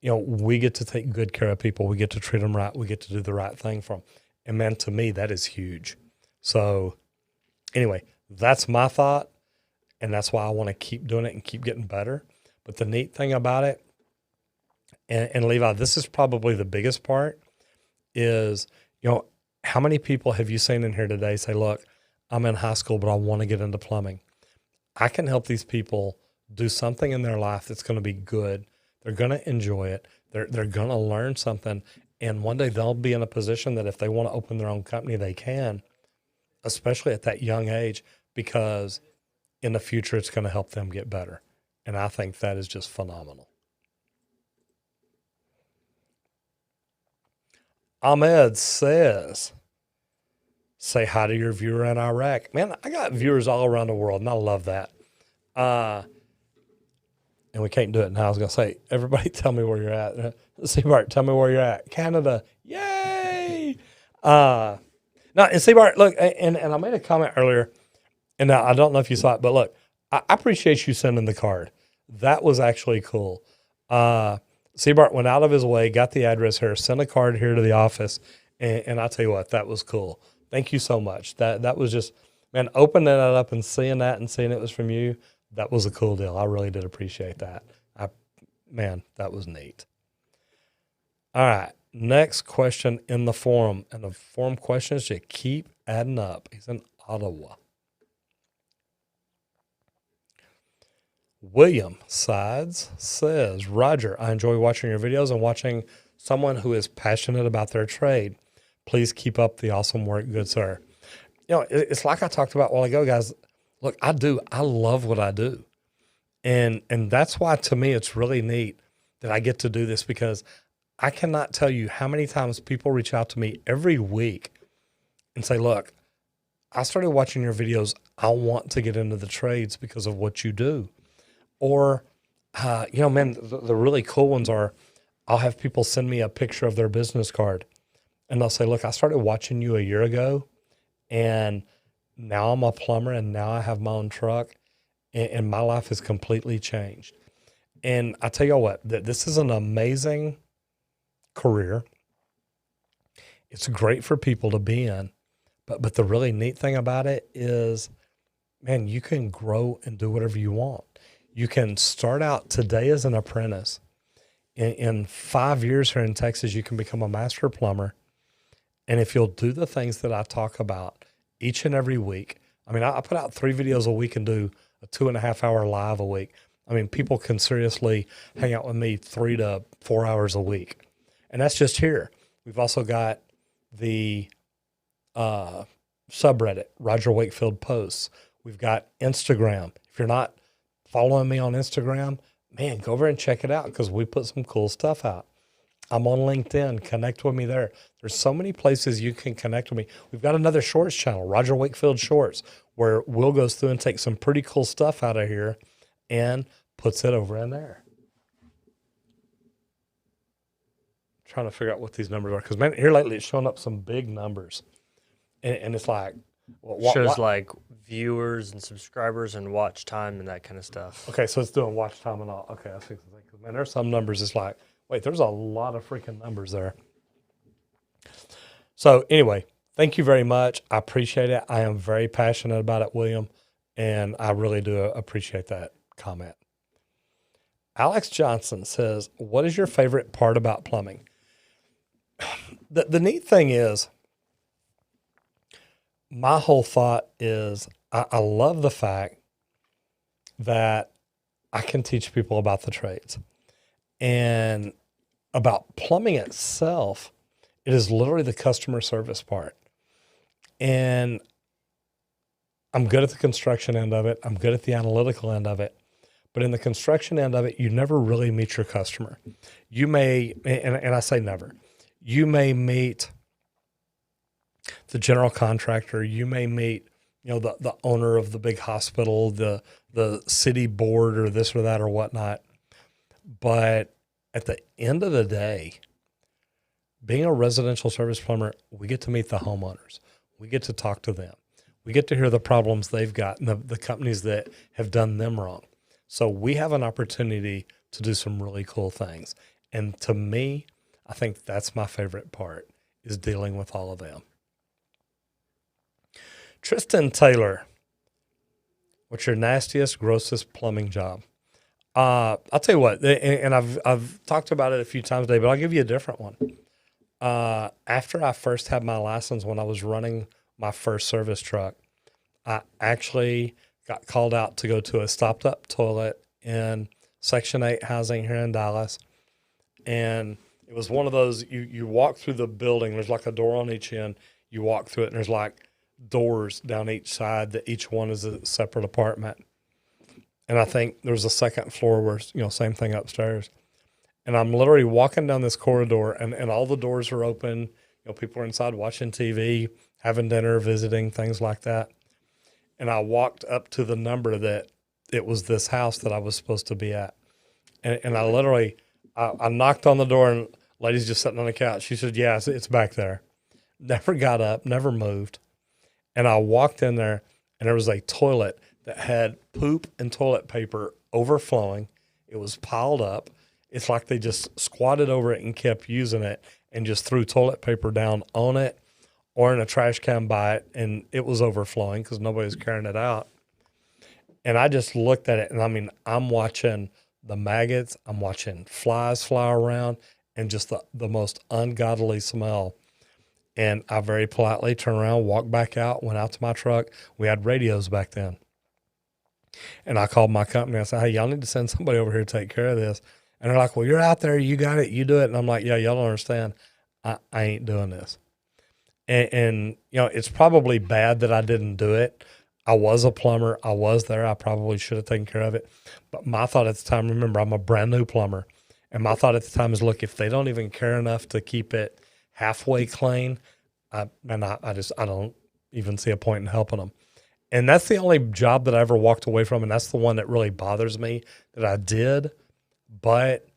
we get to take good care of people. We get to treat them right. We get to do the right thing for them. And man, to me, that is huge. So anyway, that's my thought. And that's why I want to keep doing it and keep getting better. But the neat thing about it, and Levi, this is probably the biggest part, is, how many people have you seen in here today say, look, I'm in high school, but I want to get into plumbing. I can help these people do something in their life that's going to be good. They're going to enjoy it. They're going to learn something. And one day they'll be in a position that if they want to open their own company, they can, especially at that young age, because in the future, it's going to help them get better. And I think that is just phenomenal. Ahmed says, say hi to your viewer in Iraq. Man, I got viewers all around the world, and I love that. And we can't do it now. I was going to say, everybody tell me where you're at. Seabart, tell me where you're at. Canada, yay! Now, and Seabart, look, and I made a comment earlier, and now I don't know if you saw it, but look, I appreciate you sending the card. That was actually cool. Seabart went out of his way, got the address here, sent a card here to the office, and I'll tell you what, that was cool. Thank you so much. That was just, man, opening that up and seeing that and seeing it was from you, that was a cool deal. I really did appreciate that. Man, that was neat. All right, next question in the forum, and the forum questions just keep adding up. He's in Ottawa. William Sides says, Roger, I enjoy watching your videos and watching someone who is passionate about their trade. Please keep up the awesome work, good sir. It's like I talked about a while ago, guys. Look, I love what I do. And that's why, to me, it's really neat that I get to do this, because I cannot tell you how many times people reach out to me every week and say, look, I started watching your videos. I want to get into the trades because of what you do. Or, man, the really cool ones are, I'll have people send me a picture of their business card and they'll say, look, I started watching you a year ago and now I'm a plumber and now I have my own truck and my life has completely changed. And I tell you what, this is an amazing career. It's great for people to be in, but the really neat thing about it is, man, you can grow and do whatever you want. You can start out today as an apprentice. In 5 years here in Texas, you can become a master plumber. And if you'll do the things that I talk about each and every week, I mean, I put out 3 videos a week and do a 2.5 hour live a week. I mean, people can seriously hang out with me 3 to 4 hours a week. And that's just here. We've also got the subreddit, Roger Wakefield Posts. We've got Instagram. If you're not following me on Instagram, man, go over and check it out because we put some cool stuff out. I'm on LinkedIn. Connect with me there. There's so many places you can connect with me. We've got another shorts channel, Roger Wakefield Shorts, where Will goes through and takes some pretty cool stuff out of here and puts it over in there. Trying to figure out what these numbers are because, man, here lately it's showing up some big numbers. And it's like, shows like viewers and subscribers and watch time and that kind of stuff. Okay, so it's doing watch time and all. Okay, I see. Man, there's some numbers. It's like, wait, there's a lot of freaking numbers there. So anyway, thank you very much. I appreciate it. I am very passionate about it, William, and I really do appreciate that comment. Alex Johnson says, what is your favorite part about plumbing? The neat thing is, my whole thought is I love the fact that I can teach people about the trades. And about plumbing itself, it is literally the customer service part. And I'm good at the construction end of it. I'm good at the analytical end of it. But in the construction end of it, you never really meet your customer. You may, and I say never, you may meet the general contractor. You may meet, the owner of the big hospital, the city board or this or that or whatnot. But at the end of the day, being a residential service plumber, we get to meet the homeowners. We get to talk to them. We get to hear the problems they've got and the companies that have done them wrong. So we have an opportunity to do some really cool things. And to me, I think that's my favorite part, is dealing with all of them. Tristan Taylor, what's your nastiest, grossest plumbing job? I'll tell you what, and I've talked about it a few times today, but I'll give you a different one. After I first had my license, when I was running my first service truck, I actually got called out to go to a stopped up toilet in Section 8 housing here in Dallas. And it was one of those, you walk through the building, there's like a door on each end. You walk through it and there's like doors down each side that each one is a separate apartment. And I think there's a second floor where, same thing upstairs. And I'm literally walking down this corridor and all the doors are open. People are inside watching TV, having dinner, visiting, things like that. And I walked up to the number that it was this house that I was supposed to be at. And I literally, I knocked on the door and lady's just sitting on the couch. She said, yeah, it's back there. Never got up, never moved. And I walked in there and there was a toilet that had poop and toilet paper overflowing. It was piled up. It's like they just squatted over it and kept using it and just threw toilet paper down on it or in a trash can by it, and it was overflowing because nobody was carrying it out. And I just looked at it, and I'm watching the maggots, I'm watching flies fly around, and just the most ungodly smell. And I very politely turned around, walked back out, went out to my truck. We had radios back then. And I called my company. I said, hey, y'all need to send somebody over here to take care of this. And they're like, well, you're out there. You got it. You do it. And I'm like, yeah, y'all don't understand. I ain't doing this. And it's probably bad that I didn't do it. I was a plumber. I was there. I probably should have taken care of it. But my thought at the time, remember, I'm a brand new plumber. And my thought at the time is, look, if they don't even care enough to keep it halfway clean, I don't even see a point in helping them. And that's the only job that I ever walked away from. And that's the one that really bothers me that I did. But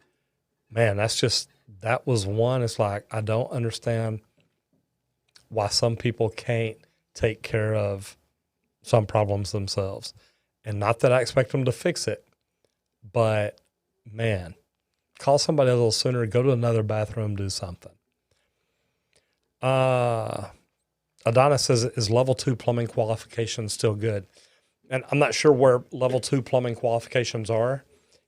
man, that was one. It's like, I don't understand why some people can't take care of some problems themselves. And not that I expect them to fix it, but man, call somebody a little sooner, go to another bathroom, do something. Adonis says, is level 2 plumbing qualifications still good? And I'm not sure where level 2 plumbing qualifications are.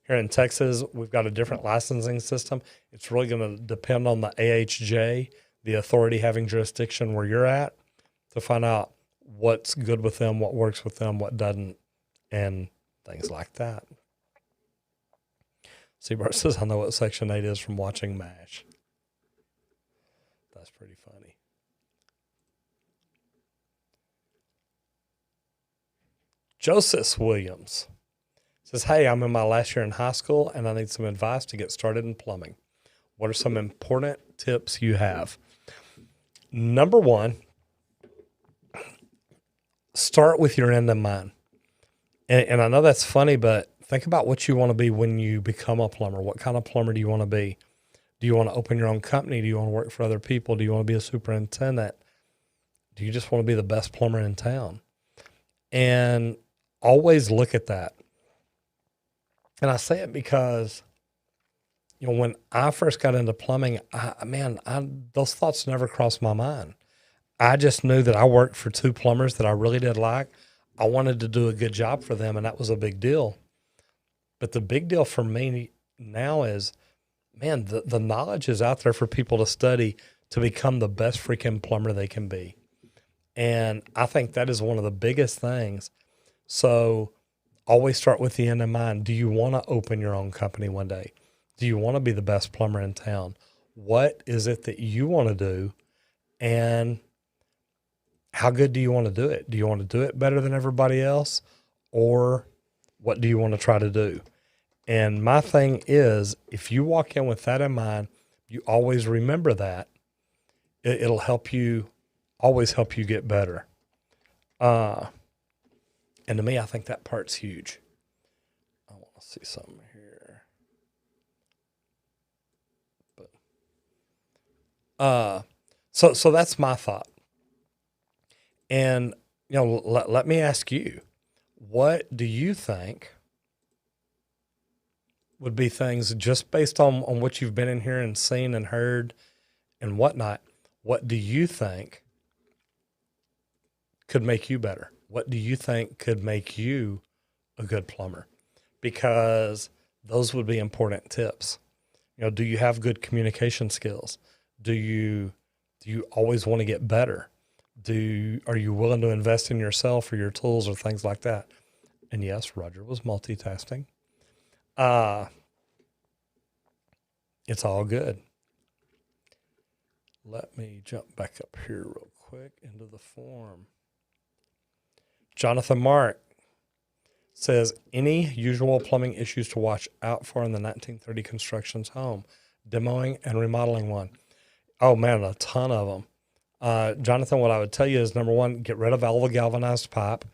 Here in Texas, we've got a different licensing system. It's really going to depend on the AHJ, the authority having jurisdiction where you're at, to find out what's good with them, what works with them, what doesn't, and things like that. Seabart says, I know what Section 8 is from watching MASH. That's pretty funny. Joseph Williams Says, hey, I'm in my last year in high school and I need some advice to get started in plumbing. What are some important tips you have? Number one, start with your end in mind. And I know that's funny, but think about what you want to be when you become a plumber. What kind of plumber do you want to be? Do you want to open your own company? Do you want to work for other people? Do you want to be a superintendent? Do you just want to be the best plumber in town? And always look at that. And I say it because, when I first got into plumbing, those thoughts never crossed my mind. I just knew that I worked for two plumbers that I really did like. I wanted to do a good job for them, and that was a big deal. But the big deal for me now is, man, the knowledge is out there for people to study to become the best freaking plumber they can be. And I think that is one of the biggest things. So always start with the end in mind. Do you want to open your own company one day? Do you want to be the best plumber in town? What is it that you want to do? And how good do you want to do it? Do you want to do it better than everybody else? Or what do you want to try to do? And my thing is, if you walk in with that in mind, you always remember that. It'll help you, always help you get better. And to me, I think that part's huge. I want to see something here. So that's my thought. And, let me ask you, what do you think would be things just based on what you've been in here and seen and heard and whatnot? What do you think could make you better? What do you think could make you a good plumber? Because those would be important tips. Do you have good communication skills? Do you always want to get better? Are you willing to invest in yourself or your tools or things like that? And yes, Roger was multitasking. It's all good. Let me jump back up here real quick into the form. Jonathan Mark says, any usual plumbing issues to watch out for in the 1930 construction's home, demoing and remodeling one? Oh man, a ton of them. Jonathan, what I would tell you is, number one, get rid of all the galvanized pipe,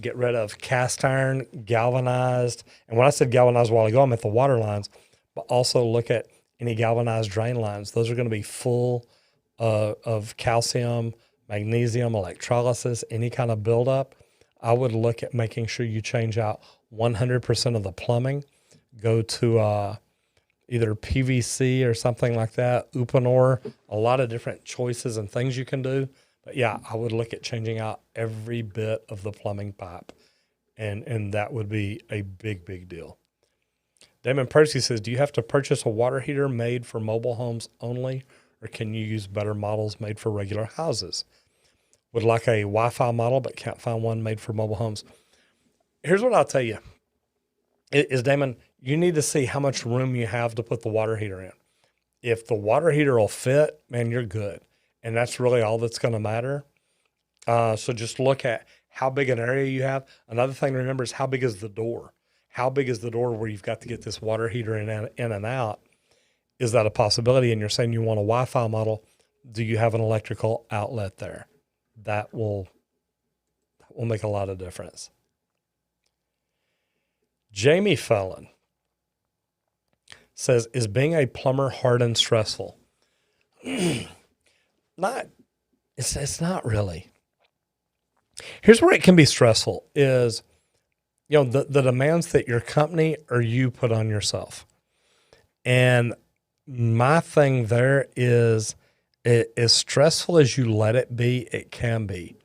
get rid of cast iron, galvanized. And when I said galvanized a while ago, I meant the water lines, but also look at any galvanized drain lines. Those are going to be full of calcium, magnesium, electrolysis, any kind of buildup. I would look at making sure you change out 100% of the plumbing, go to either PVC or something like that, Uponor, a lot of different choices and things you can do. But yeah, I would look at changing out every bit of the plumbing pipe. And that would be a big, big deal. Damon Percy says, do you have to purchase a water heater made for mobile homes only, or can you use better models made for regular houses? Would like a Wi-Fi model, but can't find one made for mobile homes. Here's what I'll tell you. Is, Damon, you need to see how much room you have to put the water heater in. If the water heater will fit, man, you're good. And that's really all that's going to matter. So just look at how big an area you have. Another thing to remember is, how big is the door? How big is the door where you've got to get this water heater in and out? Is that a possibility? And you're saying you want a Wi-Fi model. Do you have an electrical outlet there? That will make a lot of difference. Jamie Fallon says, is being a plumber hard and stressful? It's not really. Here's where it can be stressful is, the demands that your company or you put on yourself. And my thing there is, as stressful as you let it be, it can be.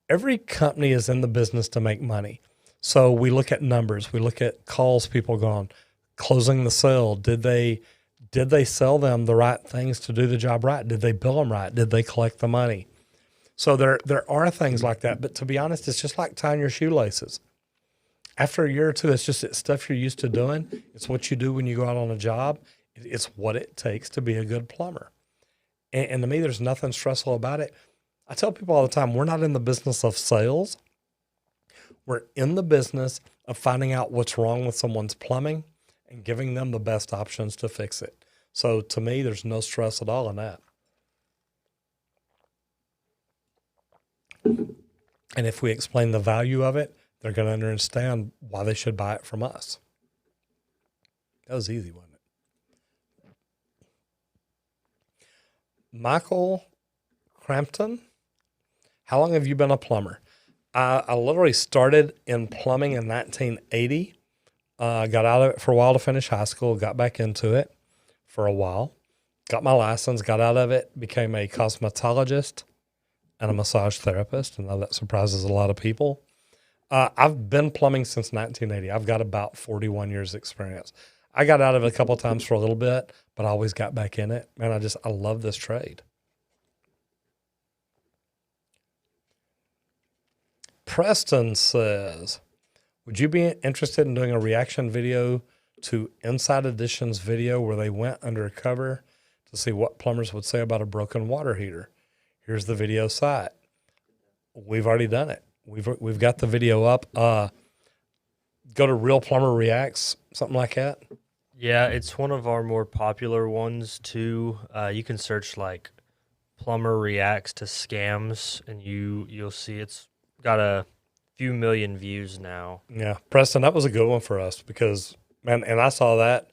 Every company is in the business to make money. So we look at numbers. We look at calls people go on, closing the sale. Did they sell them the right things to do the job right? Did they bill them right? Did they collect the money? So there are things like that. But to be honest, it's just like tying your shoelaces. After a year or two, it's stuff you're used to doing. It's what you do when you go out on a job. It's what it takes to be a good plumber. And to me, there's nothing stressful about it. I tell people all the time, we're not in the business of sales. We're in the business of finding out what's wrong with someone's plumbing and giving them the best options to fix it. So to me, there's no stress at all in that. And if we explain the value of it, they're going to understand why they should buy it from us. That was easy, wasn't it? Michael Crampton, how long have you been a plumber? I literally started in plumbing in 1980. Got out of it for a while to finish high school, got back into it for a while, got my license, got out of it, became a cosmetologist and a massage therapist. And now that surprises a lot of people. I've been plumbing since 1980. I've got about 41 years experience. I got out of it a couple of times for a little bit, but I always got back in it. Man, I love this trade. Preston says, would you be interested in doing a reaction video to Inside Edition's video where they went undercover to see what plumbers would say about a broken water heater? Here's the video site. We've already done it. We've got the video up. Go to Real Plumber Reacts, something like that. Yeah, it's one of our more popular ones too. You can search like Plumber Reacts to Scams, and you'll see it's got a few million views now. Yeah, Preston, that was a good one for us because, man, and I saw that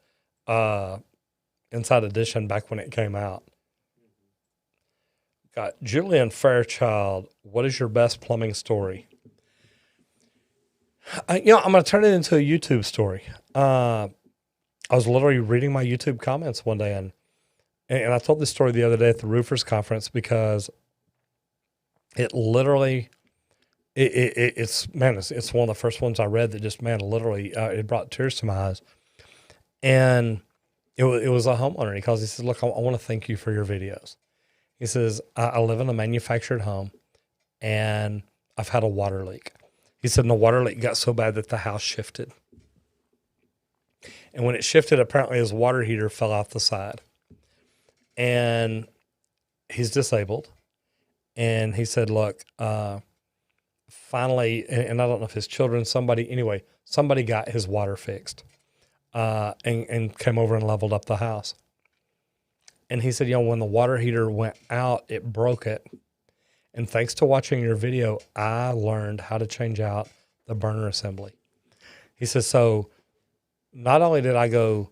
Inside Edition back when it came out. Got Julian Fairchild. What is your best plumbing story? I'm going to turn it into a YouTube story. I was literally reading my YouTube comments one day, and I told this story the other day at the Roofers Conference because it literally, it's one of the first ones I read that just, man, literally, it brought tears to my eyes. And it was a homeowner. And he calls, he says, look, I want to thank you for your videos. He says, I live in a manufactured home and I've had a water leak. He said, and the water leak got so bad that the house shifted. And when it shifted, apparently his water heater fell off the side. And he's disabled. And he said, look, finally, and I don't know if his children, somebody got his water fixed and came over and leveled up the house. And he said, when the water heater went out, it broke it. And thanks to watching your video, I learned how to change out the burner assembly. He says, so not only did I go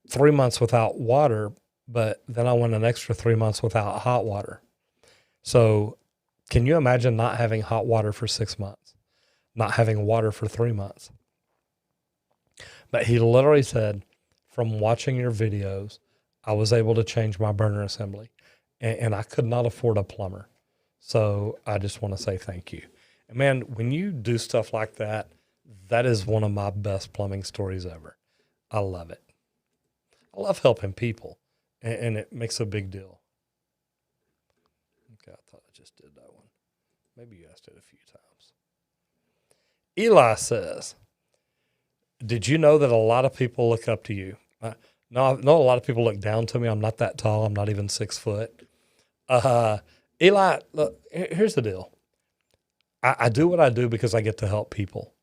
3 months without water, but then I went an extra 3 months without hot water. So can you imagine not having hot water for 6 months, not having water for 3 months? But he literally said, from watching your videos, I was able to change my burner assembly, and I could not afford a plumber. So I just want to say thank you. And man, when you do stuff like that, that is one of my best plumbing stories ever. I love it. I love helping people, and it makes a big deal. Okay, I thought I just did that one. Maybe you asked it a few times. Eli says, did you know that a lot of people look up to you? No, a lot of people look down to me. I'm not that tall. I'm not even 6 foot. Eli, look, here's the deal. I do what I do because I get to help people.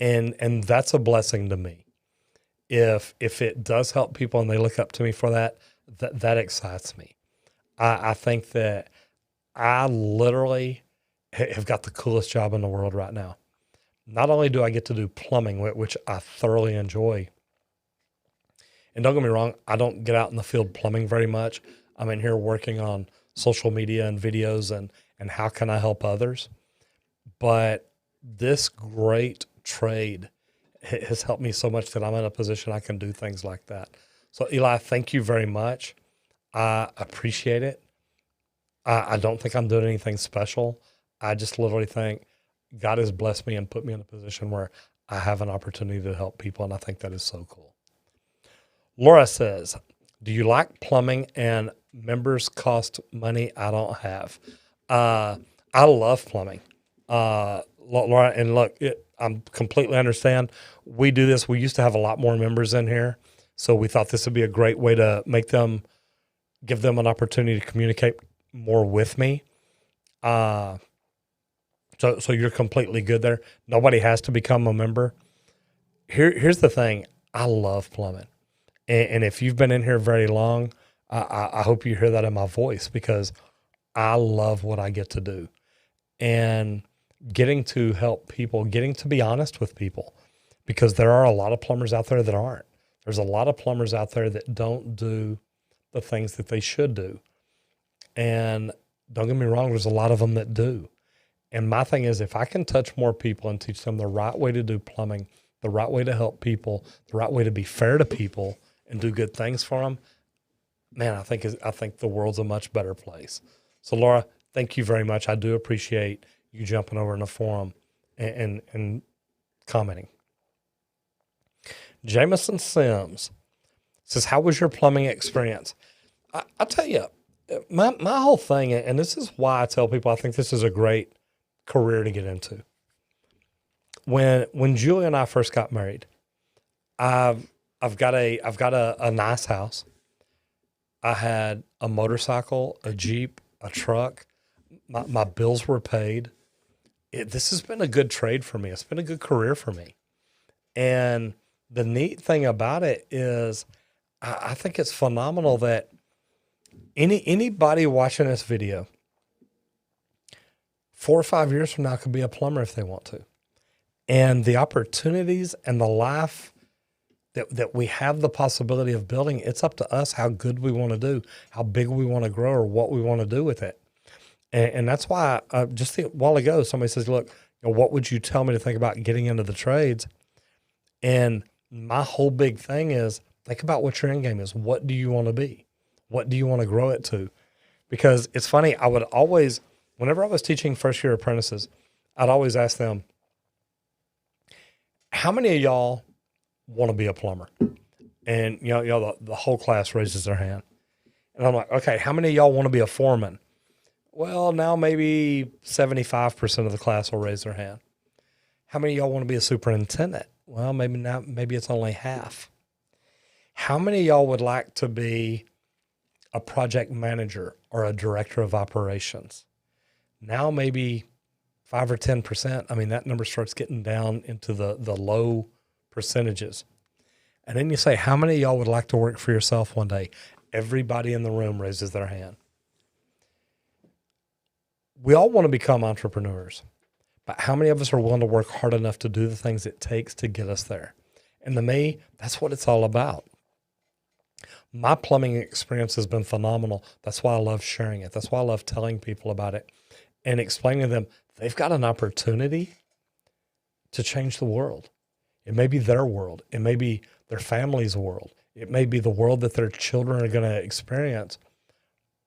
And that's a blessing to me. If it does help people and they look up to me for that excites me. I think that I literally have got the coolest job in the world right now. Not only do I get to do plumbing, which I thoroughly enjoy, and don't get me wrong, I don't get out in the field plumbing very much. I'm in here working on social media and videos and how can I help others. But this great trade has helped me so much that I'm in a position I can do things like that. So Eli, thank you very much. I appreciate it. I don't think I'm doing anything special. I just literally think God has blessed me and put me in a position where I have an opportunity to help people, and I think that is so cool. Laura says, do you like plumbing and members cost money I don't have? I love plumbing. Laura, and look, I'm completely understand. We do this. We used to have a lot more members in here, so we thought this would be a great way to give them an opportunity to communicate more with me. So you're completely good there. Nobody has to become a member. Here's the thing. I love plumbing. And if you've been in here very long, I hope you hear that in my voice because I love what I get to do. And getting to help people, getting to be honest with people, because there are a lot of plumbers out there that aren't. There's a lot of plumbers out there that don't do the things that they should do. And don't get me wrong, there's a lot of them that do. And my thing is, if I can touch more people and teach them the right way to do plumbing, the right way to help people, the right way to be fair to people and do good things for them, man, I think the world's a much better place. So Laura, thank you very much. I do appreciate you jumping over in the forum and commenting. Jameson Sims says, how was your plumbing experience? I'll tell you, my whole thing, and this is why I tell people I think this is a great career to get into. When Julie and I first got married, I've got a nice house. I had a motorcycle, a Jeep, a truck. My bills were paid. This has been a good trade for me. It's been a good career for me. And the neat thing about it is I think it's phenomenal that anybody watching this video 4 or 5 years from now could be a plumber if they want to. And the opportunities and the life that we have the possibility of building, it's up to us how good we want to do, how big we want to grow, or what we want to do with it. And that's why just a while ago, somebody says, look, what would you tell me to think about getting into the trades? And my whole big thing is think about what your end game is. What do you want to be? What do you want to grow it to? Because it's funny, I would always, whenever I was teaching first year apprentices, I'd always ask them, how many of y'all want to be a plumber? And the whole class raises their hand. And I'm like, okay, how many of y'all want to be a foreman? Well, now maybe 75% of the class will raise their hand. How many of y'all want to be a superintendent? Well, maybe it's only half. How many of y'all would like to be a project manager or a director of operations? Now maybe 5 or 10%. I mean, that number starts getting down into the low percentages. And then you say, how many of y'all would like to work for yourself one day? Everybody in the room raises their hand. We all want to become entrepreneurs, but how many of us are willing to work hard enough to do the things it takes to get us there? And to me, that's what it's all about. My plumbing experience has been phenomenal. That's why I love sharing it. That's why I love telling people about it and explaining to them they've got an opportunity to change the world. It may be their world. It may be their family's world. It may be the world that their children are going to experience.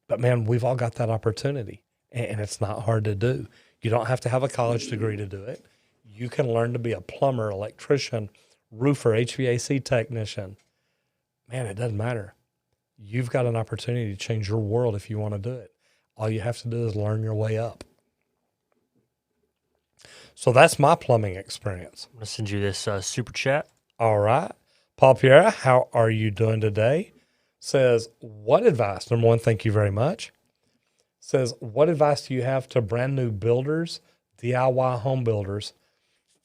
But man, we've all got that opportunity. And it's not hard to do. You don't have to have a college degree to do it. You can learn to be a plumber, electrician, roofer, HVAC technician. Man, it doesn't matter. You've got an opportunity to change your world if you want to do it. All you have to do is learn your way up. So that's my plumbing experience. I'm going to send you this super chat. All right. Paul Pierre, how are you doing today? Says, what advice? Number one, thank you very much. Says, what advice do you have to brand new builders, DIY home builders,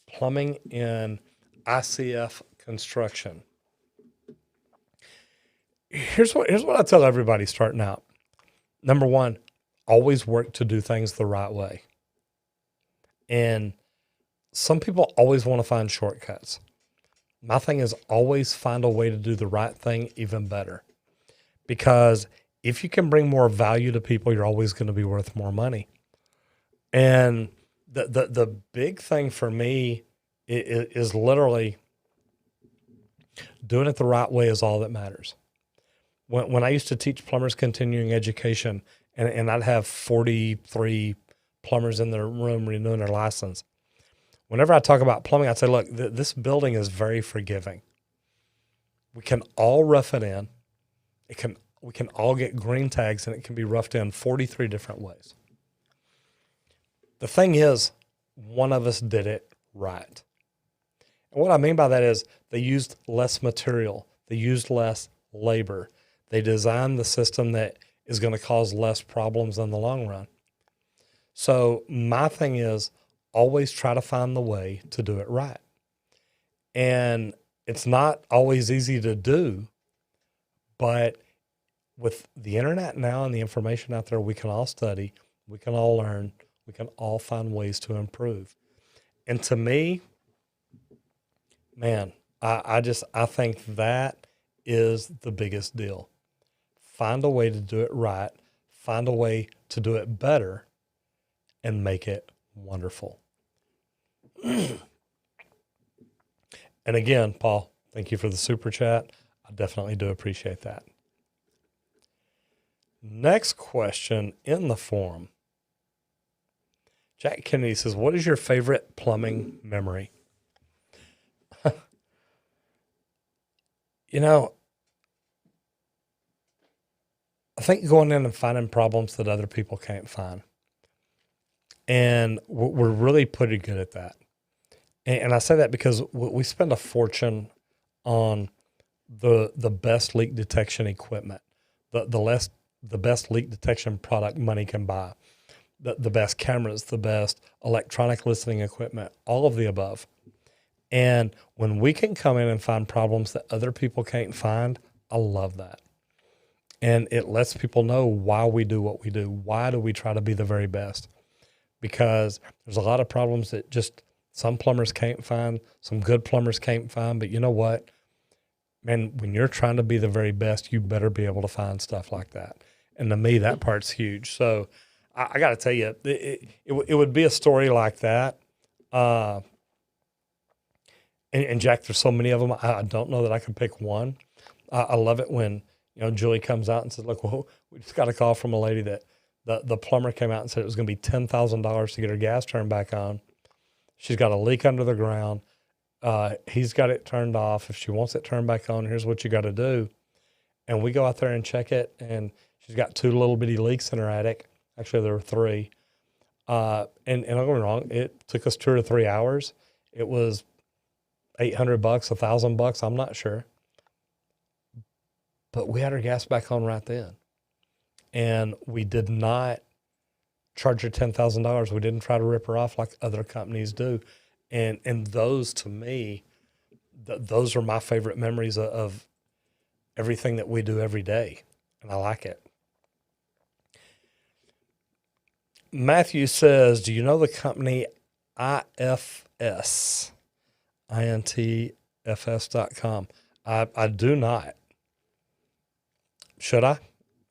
plumbing in ICF construction? Here's what I tell everybody starting out. Number one, always work to do things the right way. And some people always want to find shortcuts. My thing is always find a way to do the right thing even better. Because if you can bring more value to people, you're always going to be worth more money. And the big thing for me is literally doing it the right way is all that matters. When I used to teach plumbers continuing education, and I'd have 43 plumbers in the room renewing their license, whenever I talk about plumbing, I'd say, look, this building is very forgiving. We can all rough it in. We can all get green tags, and it can be roughed in 43 different ways. The thing is, one of us did it right. And what I mean by that is they used less material. They used less labor. They designed the system that is going to cause less problems in the long run. So my thing is always try to find the way to do it right. And it's not always easy to do, but with the internet now and the information out there, we can all study, we can all learn, we can all find ways to improve. And to me, man, I think that is the biggest deal. Find a way to do it right, find a way to do it better, and make it wonderful. And again, Paul, thank you for the super chat. I definitely do appreciate that. Next question in the forum. Jack Kennedy says, what is your favorite plumbing memory? You know, I think going in and finding problems that other people can't find. And we're really pretty good at that. And I say that because we spend a fortune on the best leak detection equipment, the best leak detection product money can buy, the best cameras, the best electronic listening equipment, all of the above. And when we can come in and find problems that other people can't find, I love that. And it lets people know why we do what we do. Why do we try to be the very best? Because there's a lot of problems that just some plumbers can't find, some good plumbers can't find. But you know what? Man, when you're trying to be the very best, you better be able to find stuff like that. And to me, that part's huge. So I got to tell you, it would be a story like that. And Jack, there's so many of them. I don't know that I can pick one. I love it when, Julie comes out and says, look, well, we just got a call from a lady that the plumber came out and said it was going to be $10,000 to get her gas turned back on. She's got a leak under the ground. He's got it turned off. If she wants it turned back on, here's what you got to do. And we go out there and check it, and she's got 2 little bitty leaks in her attic. Actually, there were 3. And don't get me wrong, it took us 2 or 3 hours. It was $800, $1,000, I'm not sure. But we had our gas back on right then. And we did not charge her $10,000. We didn't try to rip her off like other companies do. And those, to me, those are my favorite memories of everything that we do every day. And I like it. Matthew says, do you know the company IFS? INTFS.com. I do not. Should I?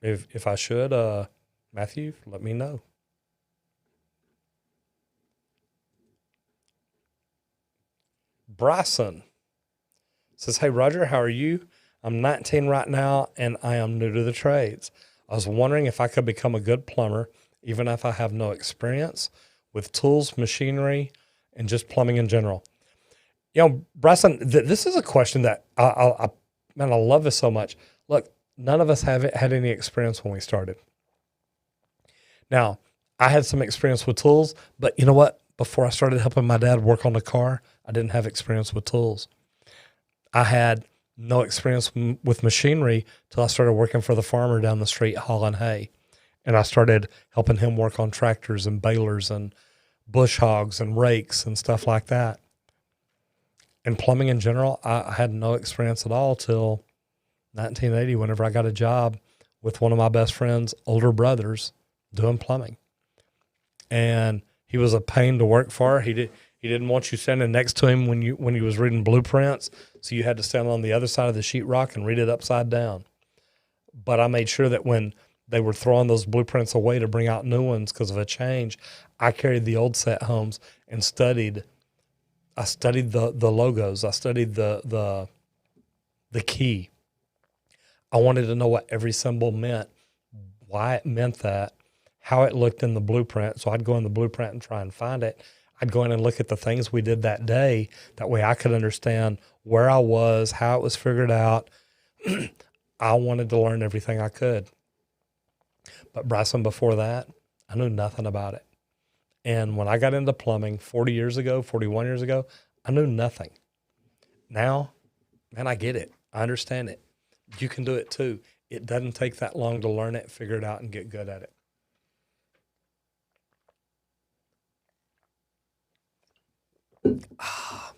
If I should, Matthew, let me know. Bryson says, hey, Roger, how are you? I'm 19 right now, and I am new to the trades. I was wondering if I could become a good plumber, even if I have no experience with tools, machinery, and just plumbing in general. Bryson, this is a question that I love this so much. Look, none of us had any experience when we started. Now, I had some experience with tools, but you know what? Before I started helping my dad work on the car, I didn't have experience with tools. I had no experience with machinery till I started working for the farmer down the street hauling hay. And I started helping him work on tractors and balers and bush hogs and rakes and stuff like that. And plumbing in general, I had no experience at all till 1980, whenever I got a job with one of my best friend's older brothers doing plumbing. And he was a pain to work for. He didn't want you standing next to him when he was reading blueprints, so you had to stand on the other side of the sheetrock and read it upside down. But I made sure that when they were throwing those blueprints away to bring out new ones because of a change, I carried the old set homes and studied. I studied the logos. I studied the key. I wanted to know what every symbol meant, why it meant that, how it looked in the blueprint. So I'd go in the blueprint and try and find it. I'd go in and look at the things we did that day. That way I could understand where I was, how it was figured out. I wanted to learn everything I could. But Bryson, before that, I knew nothing about it. And when I got into plumbing 41 years ago, I knew nothing. Now, man, I get it. I understand it. You can do it too. It doesn't take that long to learn it, figure it out, and get good at it.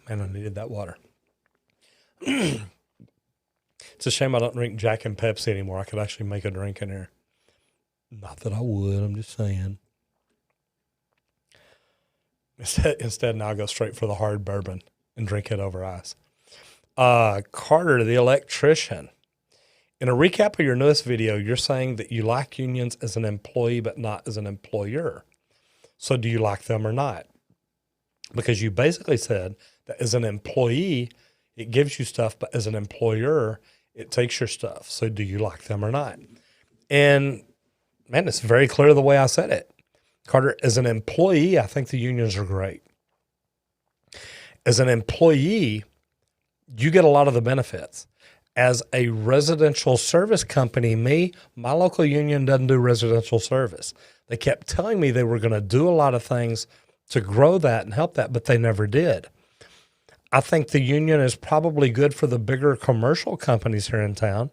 Man, I needed that water. It's a shame I don't drink Jack and Pepsi anymore. I could actually make a drink in there. Not that I would, I'm just saying. Instead, now I go straight for the hard bourbon and drink it over ice. Carter, the electrician. In a recap of your newest video, you're saying that you like unions as an employee but not as an employer. So do you like them or not? Because you basically said that as an employee, it gives you stuff, but as an employer, it takes your stuff. So do you like them or not? And man, it's very clear the way I said it. Carter, as an employee, I think the unions are great. As an employee, you get a lot of the benefits. As a residential service company, my local union doesn't do residential service. They kept telling me they were going to do a lot of things to grow that and help that, but they never did. I think the union is probably good for the bigger commercial companies here in town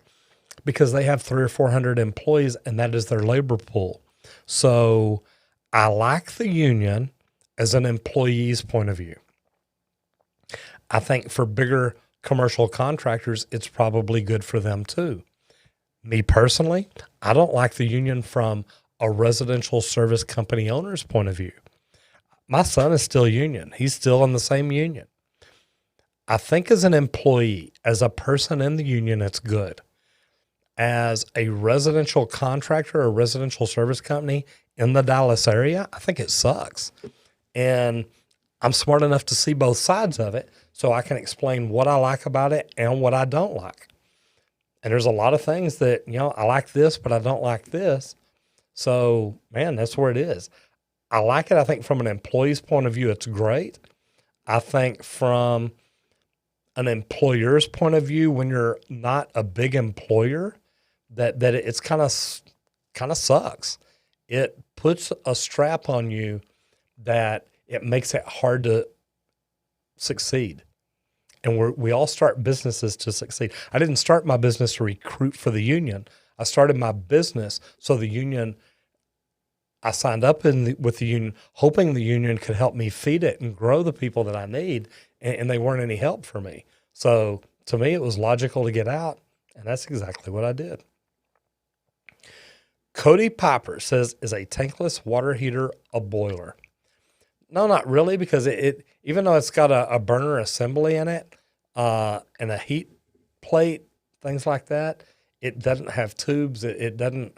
because they have 300 or 400 employees and that is their labor pool. So I like the union as an employee's point of view. I think for bigger commercial contractors, it's probably good for them too. Me personally, I don't like the union from a residential service company owner's point of view. My son is still union. He's still in the same union. I think as an employee, as a person in the union, it's good. As a residential contractor or residential service company in the Dallas area, I think it sucks. And I'm smart enough to see both sides of it so I can explain what I like about it and what I don't like. And there's a lot of things that, I like this, but I don't like this. So, man, that's where it is. I like it. I think from an employee's point of view, it's great. I think from an employer's point of view, when you're not a big employer, that it's kind of sucks. It puts a strap on you that it makes it hard to succeed. And we all start businesses to succeed. I didn't start my business to recruit for the union. I started my business so the union, I signed up with the union, hoping the union could help me feed it and grow the people that I need, and they weren't any help for me. So to me, it was logical to get out, and that's exactly what I did. Cody Piper says, is a tankless water heater a boiler? No, not really, because it even though it's got a burner assembly in it and a heat plate, things like that, it doesn't have tubes. It doesn't.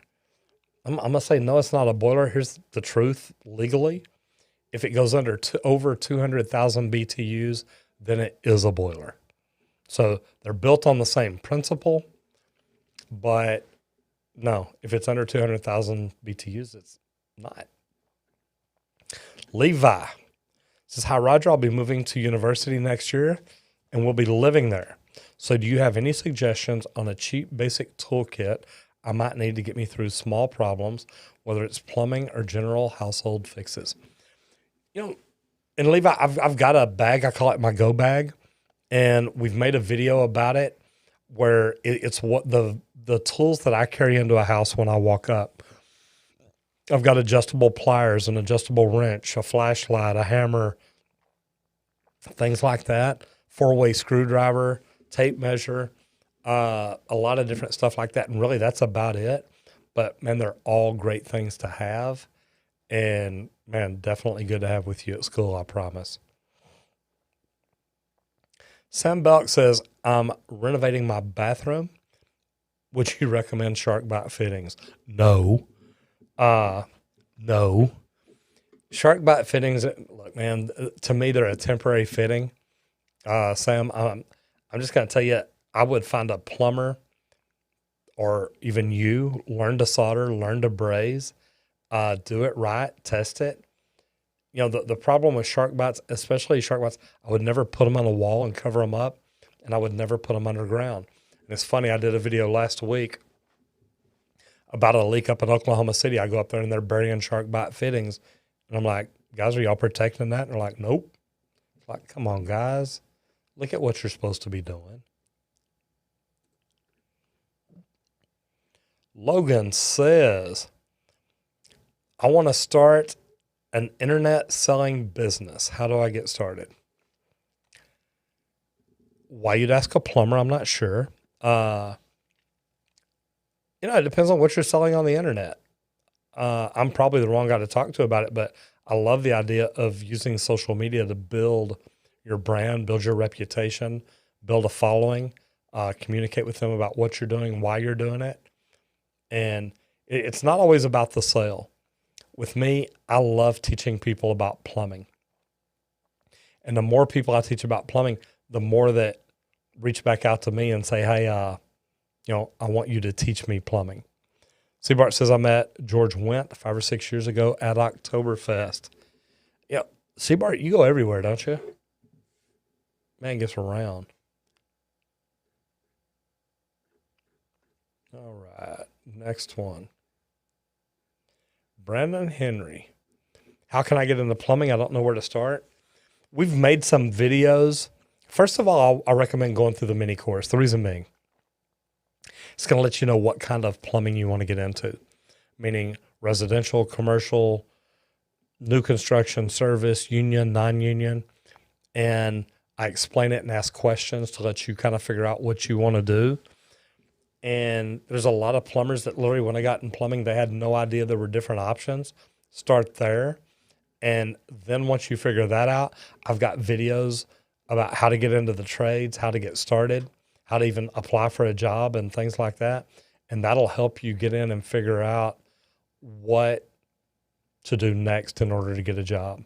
I'm going to say, no, it's not a boiler. Here's the truth legally. If it goes over 200,000 BTUs, then it is a boiler. So they're built on the same principle, but no, if it's under 200,000 BTUs, it's not. Levi says, hi, Roger, I'll be moving to university next year and we'll be living there. So do you have any suggestions on a cheap basic toolkit I might need to get me through small problems, whether it's plumbing or general household fixes? And Levi, I've got a bag. I call it my go bag. And we've made a video about it where it's what the tools that I carry into a house when I walk up. I've got adjustable pliers, an adjustable wrench, a flashlight, a hammer, things like that, 4-way screwdriver, tape measure, a lot of different stuff like that. And really, that's about it. But, man, they're all great things to have. And, man, definitely good to have with you at school, I promise. Sam Belk says, I'm renovating my bathroom. Would you recommend shark bite fittings? No. No. Shark bite fittings, look, man, to me, they're a temporary fitting. Sam, I'm just going to tell you, I would find a plumber or even you, learn to solder, learn to braze, do it right, test it. The problem with shark bites, especially shark bites, I would never put them on a wall and cover them up, and I would never put them underground. And it's funny, I did a video last week about a leak up in Oklahoma City. I go up there and they're burying shark bite fittings. And I'm like, guys, are y'all protecting that? And they're like, nope. It's like, come on, guys. Look at what you're supposed to be doing. Logan says, I want to start an internet selling business. How do I get started? Why you'd ask a plumber, I'm not sure. It depends on what you're selling on the internet. I'm probably the wrong guy to talk to about it, but I love the idea of using social media to build your brand, build your reputation, build a following, communicate with them about what you're doing, why you're doing it. And it's not always about the sale. With me, I love teaching people about plumbing. And the more people I teach about plumbing, the more that reach back out to me and say, hey, I want you to teach me plumbing. Seabart says, I met George Wendt 5 or 6 years ago at Oktoberfest. Yeah, Seabart, you go everywhere, don't you? Man gets around. All right, next one. Brandon Henry. How can I get into plumbing? I don't know where to start. We've made some videos. First of all, I recommend going through the mini course. The reason being, it's going to let you know what kind of plumbing you want to get into, meaning residential, commercial, new construction, service, union, non-union. And I explain it and ask questions to let you kind of figure out what you want to do. And there's a lot of plumbers that literally, when I got in plumbing, they had no idea there were different options. Start there. And then once you figure that out, I've got videos about how to get into the trades, how to get started, how to even apply for a job and things like that. And that'll help you get in and figure out what to do next in order to get a job.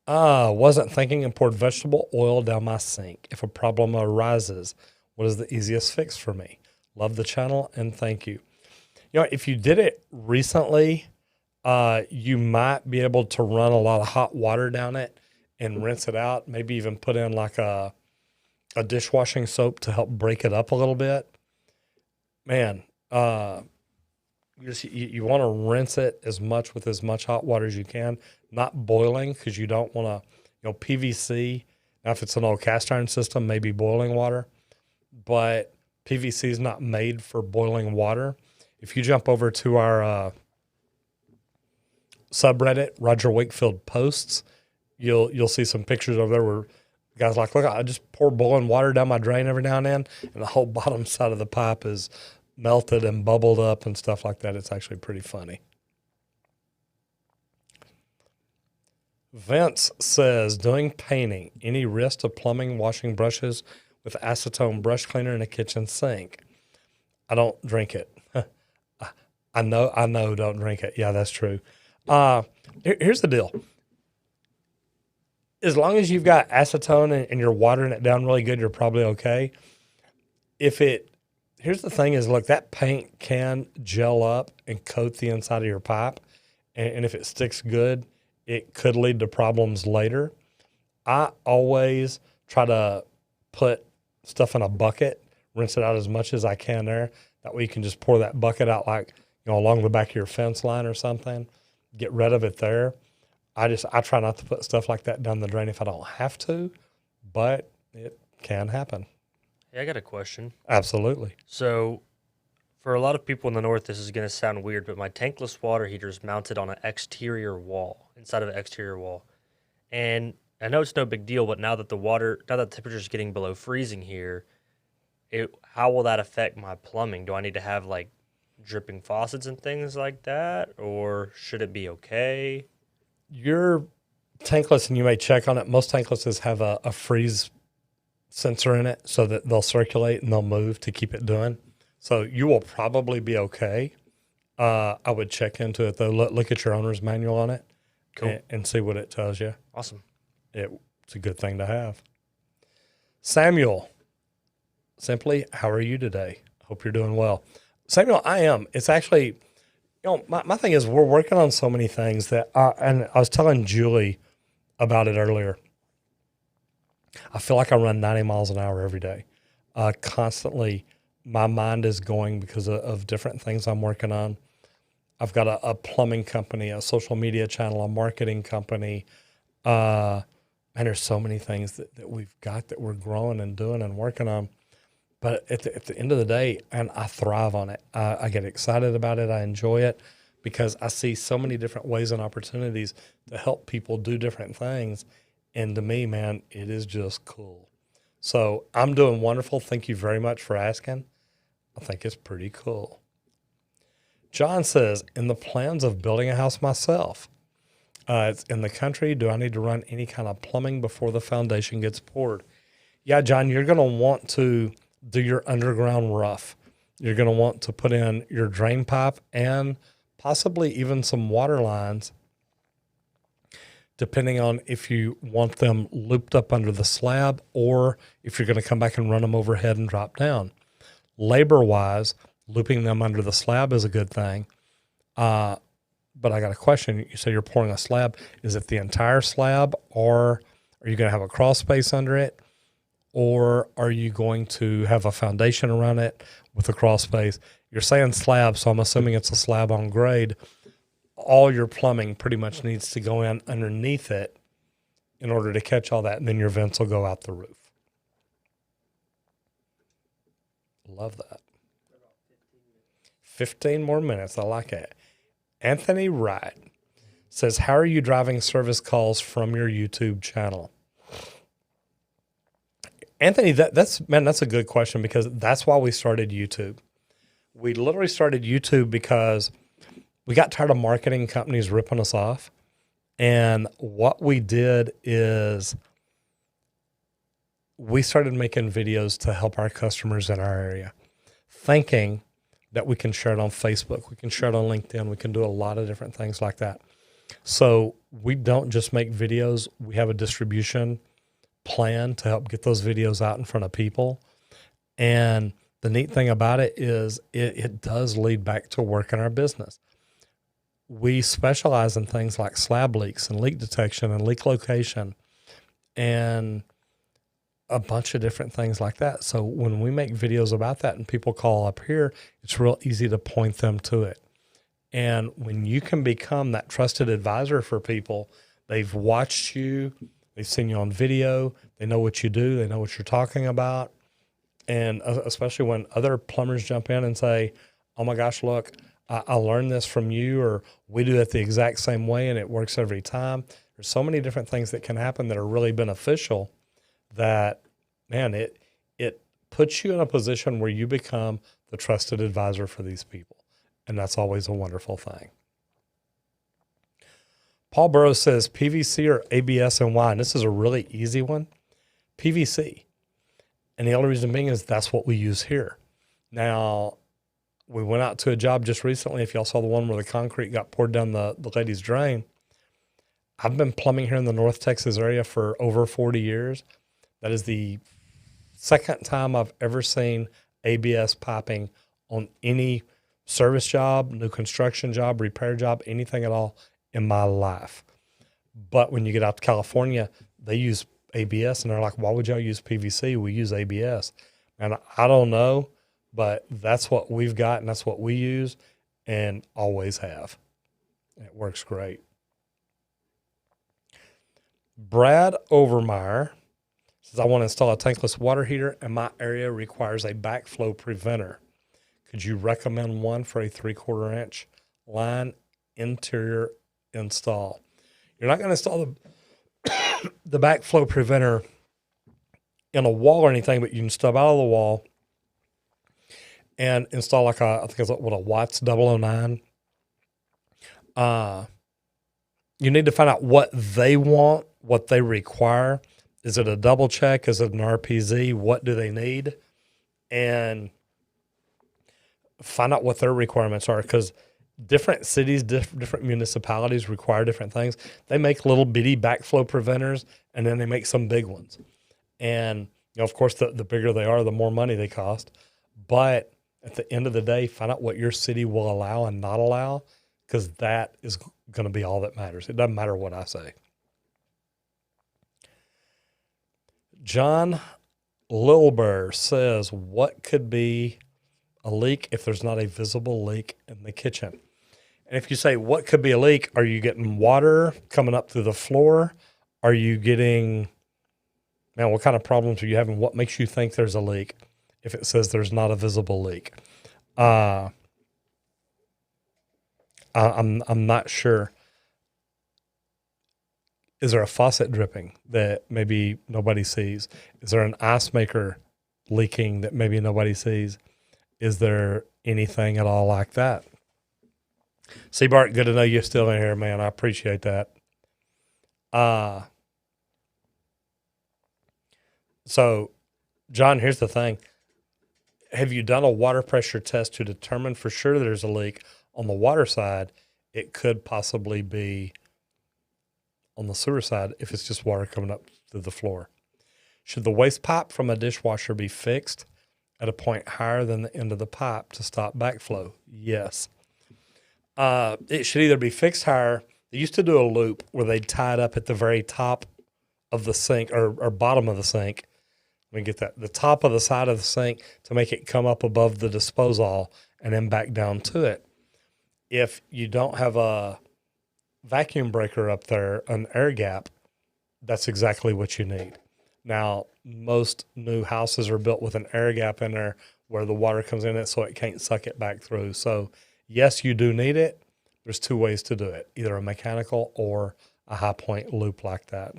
Wasn't thinking and poured vegetable oil down my sink. If a problem arises, what is the easiest fix for me? Love the channel and thank you. If you did it recently, you might be able to run a lot of hot water down it and rinse it out. Maybe even put in like a dishwashing soap to help break it up a little bit. Man, you want to rinse it with as much hot water as you can, not boiling, because you don't want to, PVC. Now, if it's an old cast iron system, maybe boiling water, but PVC is not made for boiling water. If you jump over to our subreddit, Roger Wakefield Posts, you'll see some pictures over there where the guy's like, look, I just pour boiling water down my drain every now and then, and the whole bottom side of the pipe is melted and bubbled up and stuff like that. It's actually pretty funny. Vince says, doing painting, any risk to plumbing, washing brushes with acetone brush cleaner in a kitchen sink? I don't drink it. I know, don't drink it. Yeah, that's true. Here's the deal. As long as you've got acetone and you're watering it down really good, you're probably okay. Here's the thing is, look, that paint can gel up and coat the inside of your pipe. And if it sticks good, it could lead to problems later. I always try to put stuff in a bucket, rinse it out as much as I can there. That way you can just pour that bucket out along the back of your fence line or something. Get rid of it there. I try not to put stuff like that down the drain if I don't have to, but it can happen. Hey, I got a question. Absolutely. So for a lot of people in the north, this is going to sound weird, but my tankless water heater is mounted on an exterior wall, inside of an exterior wall. And I know it's no big deal, but now that the temperature is getting below freezing here, how will that affect my plumbing? Do I need to have dripping faucets and things like that, or should it be okay? Your tankless, and you may check on it, most tanklesses have a freeze sensor in it so that they'll circulate and they'll move to keep it doing. So you will probably be okay. I would check into it, though. Look at your owner's manual on it. Cool. And see what it tells you. Awesome. It's a good thing to have. Samuel, simply, how are you today? Hope you're doing well. Samuel, I am. It's actually, my thing is we're working on so many things that, and I was telling Julie about it earlier. I feel like I run 90 miles an hour every day. Constantly, my mind is going because of different things I'm working on. I've got a plumbing company, a social media channel, a marketing company. And there's so many things that we've got that we're growing and doing and working on. But at the end of the day, and I thrive on it. I get excited about it. I enjoy it because I see so many different ways and opportunities to help people do different things. And to me, man, it is just cool. So I'm doing wonderful. Thank you very much for asking. I think it's pretty cool. John says, in the plans of building a house myself, it's in the country, do I need to run any kind of plumbing before the foundation gets poured? Yeah, John, you're going to want to do your underground rough. You're going to want to put in your drain pipe and possibly even some water lines, depending on if you want them looped up under the slab or if you're going to come back and run them overhead and drop down. Labor-wise, looping them under the slab is a good thing. But I got a question. You say you're pouring a slab. Is it the entire slab, or are you going to have a crawl space under it? Or are you going to have a foundation around it with a crawl space? You're saying slab, so I'm assuming it's a slab on grade. All your plumbing pretty much needs to go in underneath it in order to catch all that, and then your vents will go out the roof. Love that. 15 more minutes. I like it. Anthony Wright says, how are you driving service calls from your YouTube channel? Anthony, that's a good question, because that's why we started YouTube. We literally started YouTube because we got tired of marketing companies ripping us off. And what we did is we started making videos to help our customers in our area, thinking that we can share it on Facebook, we can share it on LinkedIn, we can do a lot of different things like that. So we don't just make videos, we have a distribution plan to help get those videos out in front of people. And the neat thing about it is it does lead back to work in our business. We specialize in things like slab leaks and leak detection and leak location and a bunch of different things like that. So when we make videos about that and people call up here, it's real easy to point them to it. And when you can become that trusted advisor for people, they've watched you, they've seen you on video, they know what you do, they know what you're talking about. And especially when other plumbers jump in and say, oh my gosh, look, I learned this from you, or we do it the exact same way and it works every time. There's so many different things that can happen that are really beneficial that, man, it puts you in a position where you become the trusted advisor for these people. And that's always a wonderful thing. Paul Burrows says, PVC or ABS and why? And this is a really easy one. PVC. And the only reason being is that's what we use here. Now, we went out to a job just recently. If y'all saw the one where the concrete got poured down the lady's drain, I've been plumbing here in the North Texas area for over 40 years. That is the second time I've ever seen ABS piping on any service job, new construction job, repair job, anything at all in my life. But when you get out to California, they use ABS, and they're like, why would y'all use PVC? We use ABS. And I don't know, but that's what we've got, and that's what we use and always have. It works great. Brad Overmeyer says, I want to install a tankless water heater, and my area requires a backflow preventer. Could you recommend one for a 3/4 inch line interior install? You're not going to install the backflow preventer in a wall or anything, but you can stub out of the wall and install like I think it's what, a Watts 009. You need to find out what they want, what they require. Is it a double check? Is it an RPZ? What do they need? And find out what their requirements are, because different cities, different municipalities require different things. They make little bitty backflow preventers, and then they make some big ones. And, you know, of course, the bigger they are, the more money they cost. But at the end of the day, find out what your city will allow and not allow, because that is going to be all that matters. It doesn't matter what I say. John Lilber says, what could be a leak if there's not a visible leak in the kitchen? And if you say, what could be a leak? Are you getting water coming up through the floor? Are you getting, man, what kind of problems are you having? What makes you think there's a leak if it says there's not a visible leak? I'm not sure. Is there a faucet dripping that maybe nobody sees? Is there an ice maker leaking that maybe nobody sees? Is there anything at all like that? See, Bart, good to know you're still in here, man. I appreciate that. So, John, here's the thing. Have you done a water pressure test to determine for sure there's a leak? On the water side, it could possibly be on the sewer side if it's just water coming up through the floor. Should the waste pipe from a dishwasher be fixed at a point higher than the end of the pipe to stop backflow? Yes. It should either be fixed higher. They used to do a loop where they'd tie it up at the very top of the sink or bottom of the sink. Let me get that. The top of the side of the sink to make it come up above the disposal and then back down to it. If you don't have a vacuum breaker up there, an air gap, that's exactly what you need. Now, most new houses are built with an air gap in there where the water comes in it so it can't suck it back through. So, yes, you do need it. There's two ways to do it, either a mechanical or a high point loop like that.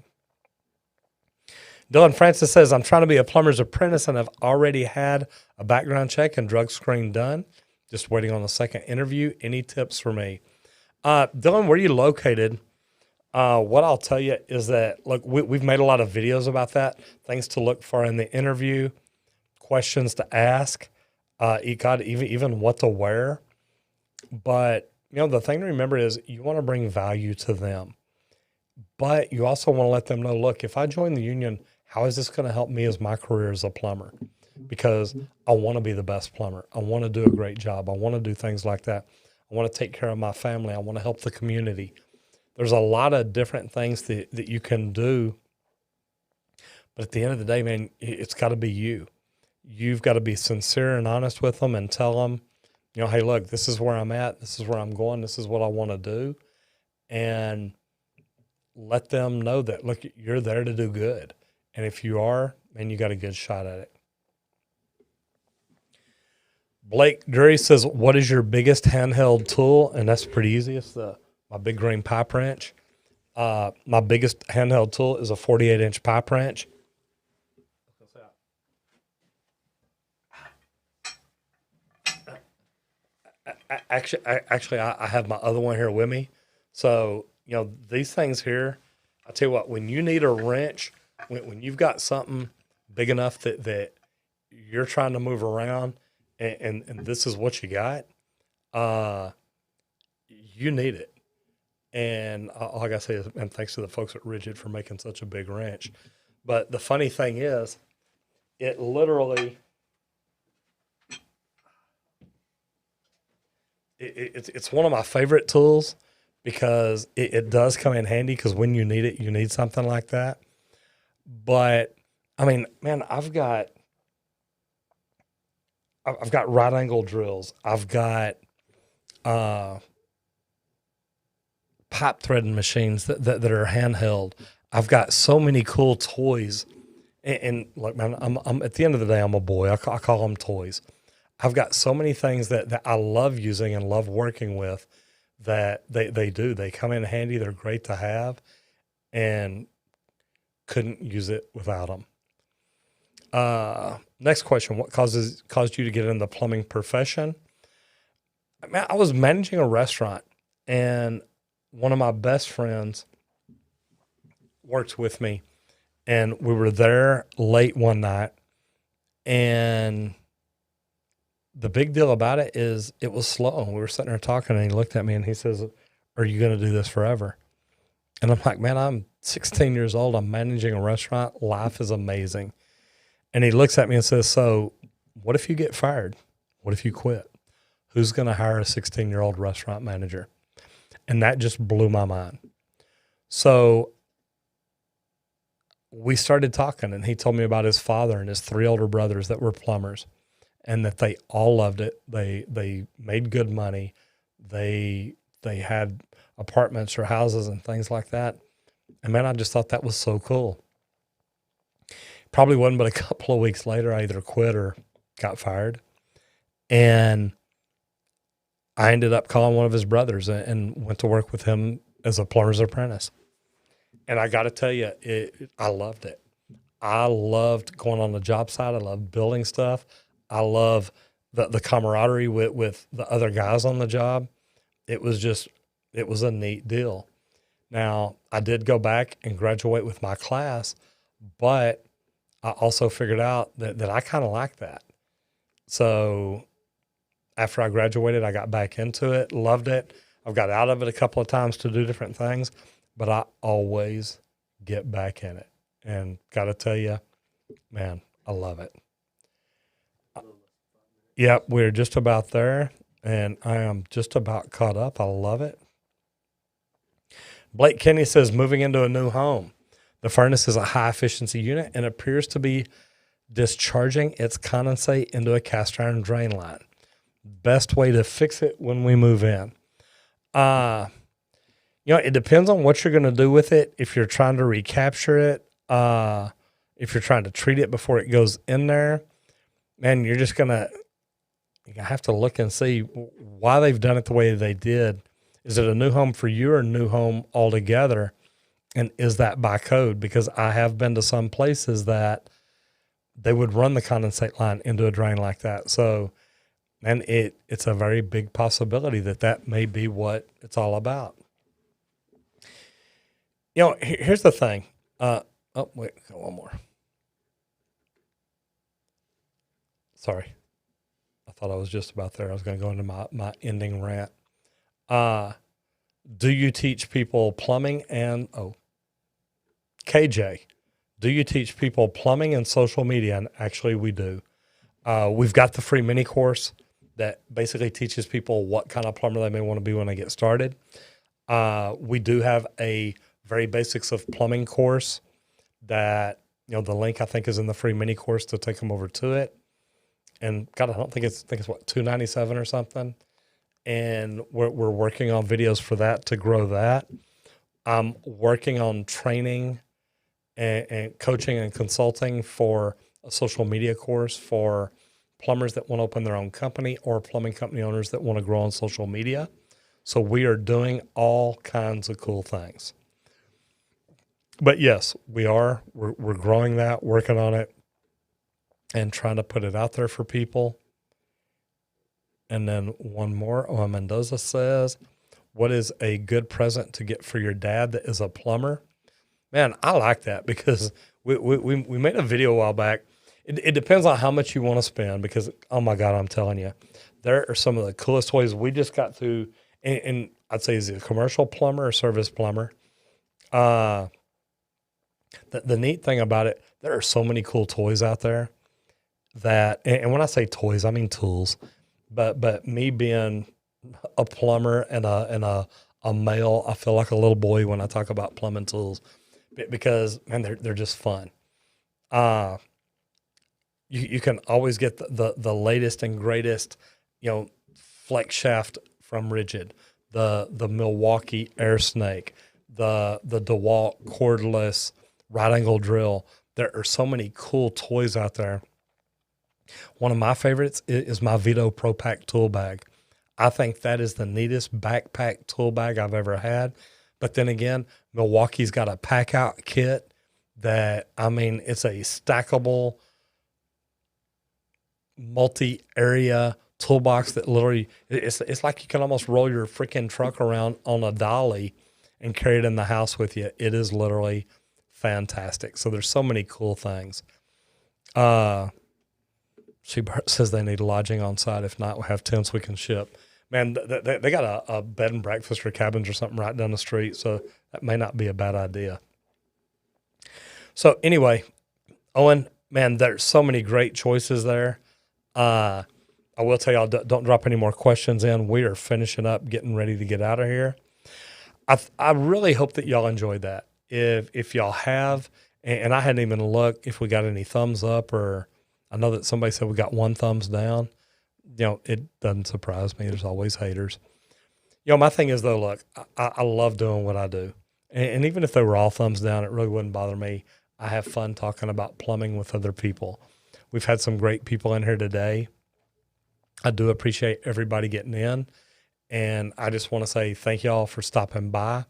Dylan Francis says, I'm trying to be a plumber's apprentice and I've already had a background check and drug screen done. Just waiting on the second interview. Any tips for me? Dylan, where are you located? What I'll tell you is that, look, we've made a lot of videos about that, things to look for in the interview, questions to ask, even what to wear. But, the thing to remember is you want to bring value to them. But you also want to let them know, look, if I join the union, how is this going to help me as my career as a plumber? Because I want to be the best plumber. I want to do a great job. I want to do things like that. I want to take care of my family. I want to help the community. There's a lot of different things that you can do. But at the end of the day, man, it's got to be you. You've got to be sincere and honest with them and tell them, hey, look, this is where I'm at. This is where I'm going. This is what I want to do. And let them know that, look, you're there to do good. And if you are, man, you got a good shot at it. Blake Drury says, what is your biggest handheld tool? And that's pretty easy. It's my big green pipe wrench. My biggest handheld tool is a 48-inch pipe wrench. Actually, I have my other one here with me. So, these things here, I tell you what, when you need a wrench, when you've got something big enough that you're trying to move around and this is what you got, you need it. And all I got to say is, and thanks to the folks at Rigid for making such a big wrench. But the funny thing is, it literally, it's one of my favorite tools because it does come in handy because when you need it, you need something like that. But, I mean, man, I've got right angle drills. I've got pipe threading machines that are handheld. I've got so many cool toys. And look, man, I'm at the end of the day, I'm a boy. I call them toys. I've got so many things that I love using and love working with that they do. They come in handy. They're great to have and couldn't use it without them. Next question. What caused you to get in the plumbing profession? I was managing a restaurant and one of my best friends worked with me and we were there late one night and the big deal about it is it was slow. We were sitting there talking and he looked at me and he says, are you going to do this forever? And I'm like, man, I'm 16 years old. I'm managing a restaurant. Life is amazing. And he looks at me and says, so what if you get fired? What if you quit? Who's going to hire a 16-year-old restaurant manager? And that just blew my mind. So we started talking and he told me about his father and his 3 older brothers that were plumbers and that they all loved it. They made good money. They had apartments or houses and things like that. And man, I just thought that was so cool. Probably wasn't but a couple of weeks later, I either quit or got fired. And I ended up calling one of his brothers and went to work with him as a plumber's apprentice. And I got to tell you, I loved it. I loved going on the job site. I loved building stuff. I love the camaraderie with the other guys on the job. It was a neat deal. Now, I did go back and graduate with my class, but I also figured out that I kind of like that. So after I graduated, I got back into it, loved it. I've got out of it a couple of times to do different things, but I always get back in it. And got to tell you, man, I love it. Yep, we're just about there, and I am just about caught up. I love it. Blake Kenny says, moving into a new home. The furnace is a high-efficiency unit and appears to be discharging its condensate into a cast iron drain line. Best way to fix it when we move in. It depends on what you're going to do with it. If you're trying to recapture it, if you're trying to treat it before it goes in there, man, you're have to look and see why they've done it the way they did. Is it a new home for you or a new home altogether? And is that by code? Because I have been to some places that they would run the condensate line into a drain like that. So, and it's a very big possibility that may be what it's all about. Here's the thing. Wait, got one more. Sorry. I thought I was just about there. I was going to go into my ending rant. Do you teach people plumbing and, KJ, do you teach people plumbing and social media? And actually we do. We've got the free mini course that basically teaches people what kind of plumber they may want to be when they get started. We do have a very basics of plumbing course that, the link I think is in the free mini course to take them over to it. And God, I think it's what, $297 or something. And we're working on videos for that to grow that. I'm working on training and coaching and consulting for a social media course for plumbers that want to open their own company or plumbing company owners that want to grow on social media. So we are doing all kinds of cool things. But yes, we're growing that, working on it, and trying to put it out there for people. And then one more. Mendoza says, what is a good present to get for your dad that is a plumber? Man, I like that because we made a video a while back. It depends on how much you want to spend because, oh my God, I'm telling you, there are some of the coolest toys we just got through. And I'd say, is it a commercial plumber or service plumber? The neat thing about it, there are so many cool toys out there that, and when I say toys, I mean tools. But me being a plumber and a male, I feel like a little boy when I talk about plumbing tools because, man, they're just fun. You can always get the latest and greatest, flex shaft from Rigid, the Milwaukee Air Snake, the DeWalt cordless right angle drill. There are so many cool toys out there. One of my favorites is my Vito Pro Pack tool bag. I think that is the neatest backpack tool bag I've ever had. But then again, Milwaukee's got a pack out kit that, it's a stackable multi-area toolbox that literally, it's like you can almost roll your freaking truck around on a dolly and carry it in the house with you. It is literally fantastic. So there's so many cool things. She says they need lodging on site. If not, we'll have tents we can ship. Man, they got a bed and breakfast or cabins or something right down the street, so that may not be a bad idea. So anyway, Owen, man, there's so many great choices there. I will tell y'all, don't drop any more questions in. We are finishing up, getting ready to get out of here. I really hope that y'all enjoyed that. If y'all have, and I hadn't even looked if we got any thumbs up or I know that somebody said we got one thumbs down. It doesn't surprise me. There's always haters. My thing is though, look, I love doing what I do. And even if they were all thumbs down, it really wouldn't bother me. I have fun talking about plumbing with other people. We've had some great people in here today. I do appreciate everybody getting in. And I just want to say thank y'all for stopping by.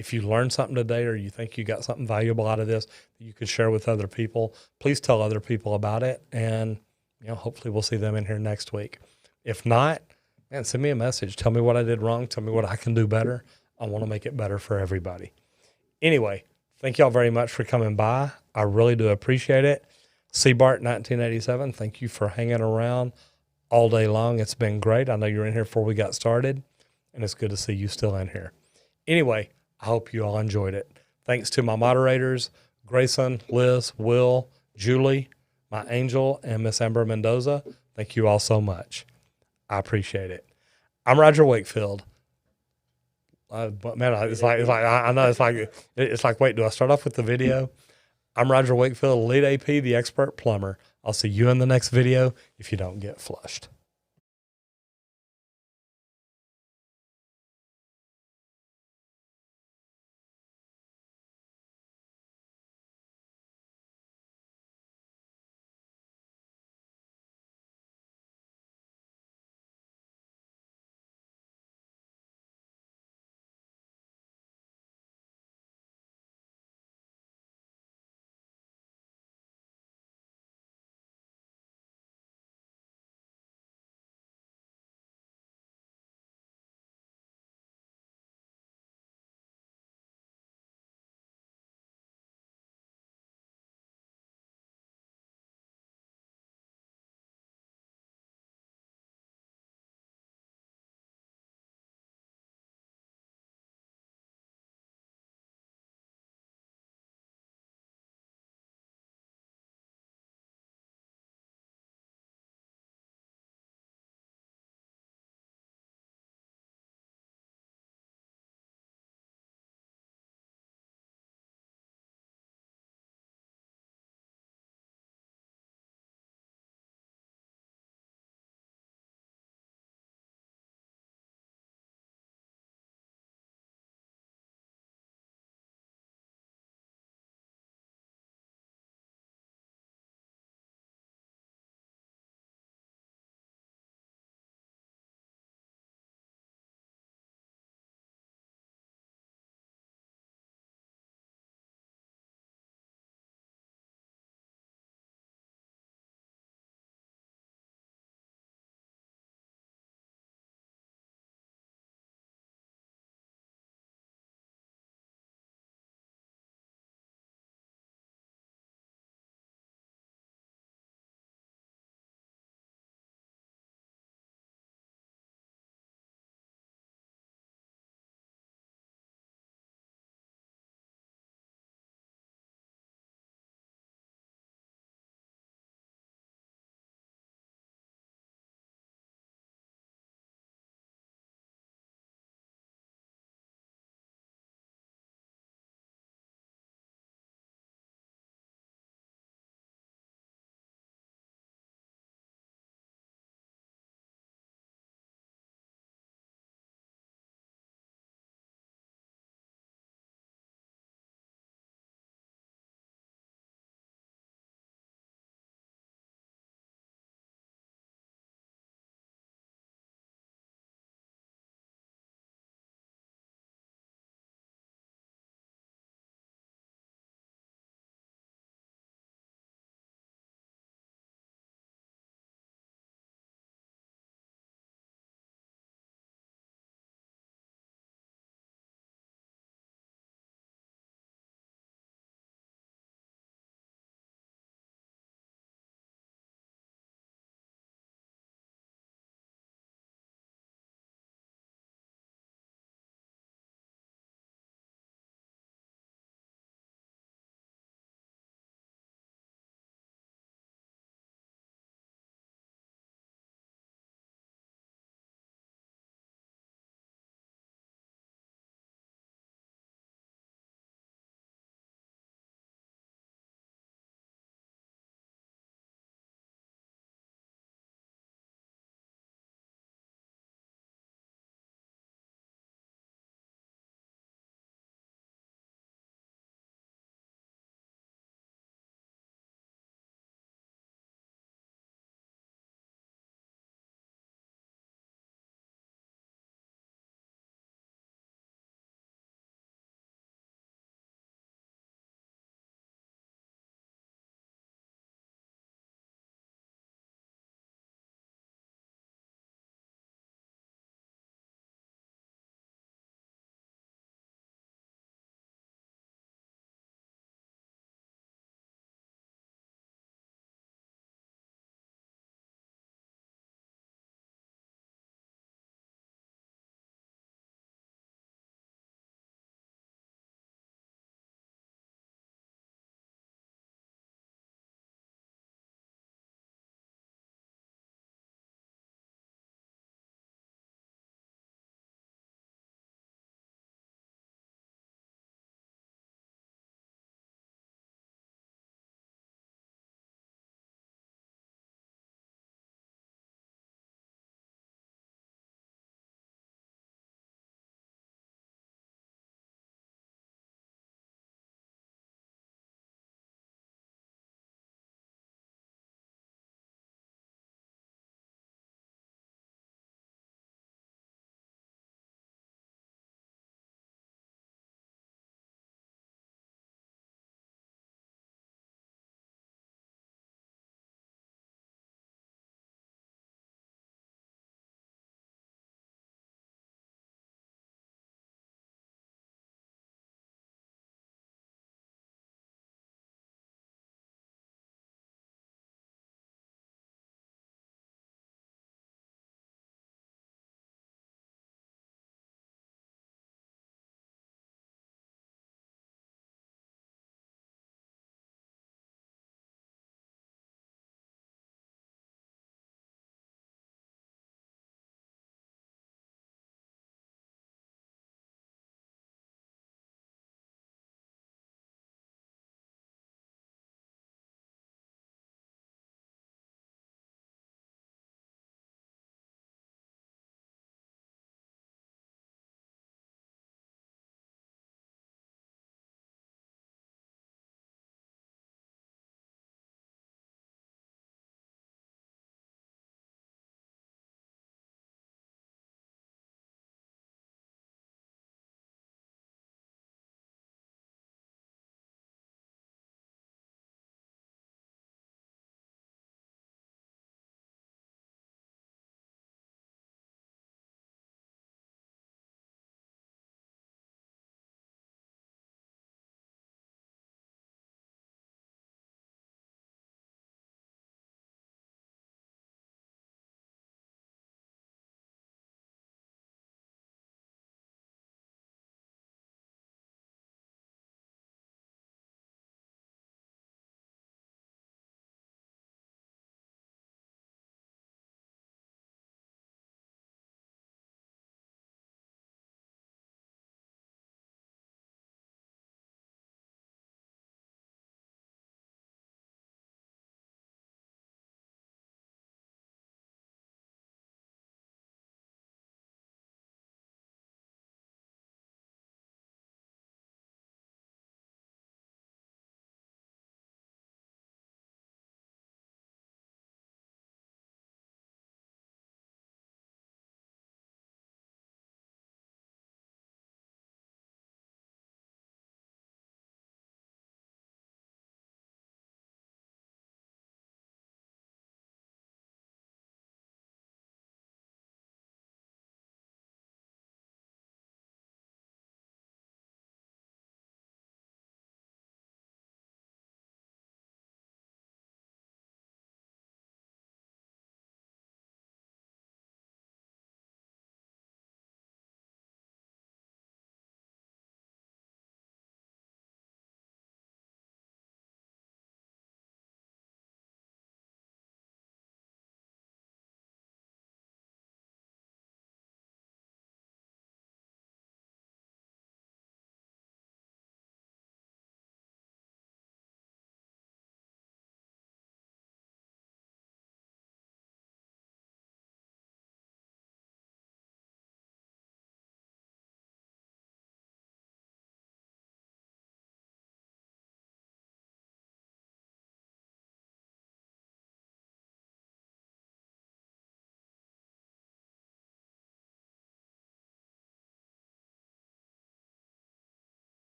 If you learned something today or you think you got something valuable out of this that you could share with other people, please tell other people about it. And, hopefully we'll see them in here next week. If not, man, send me a message. Tell me what I did wrong. Tell me what I can do better. I want to make it better for everybody. Anyway, thank y'all very much for coming by. I really do appreciate it. Seabart 1987, thank you for hanging around all day long. It's been great. I know you were in here before we got started, and it's good to see you still in here. Anyway, I hope you all enjoyed it. Thanks to my moderators, Grayson, Liz, Will, Julie, my angel, and Miss Amber Mendoza. Thank you all so much. I appreciate it. I'm Roger Wakefield. But man, I know it's like, wait, do I start off with the video? I'm Roger Wakefield, lead AP, the expert plumber. I'll see you in the next video if you don't get flushed.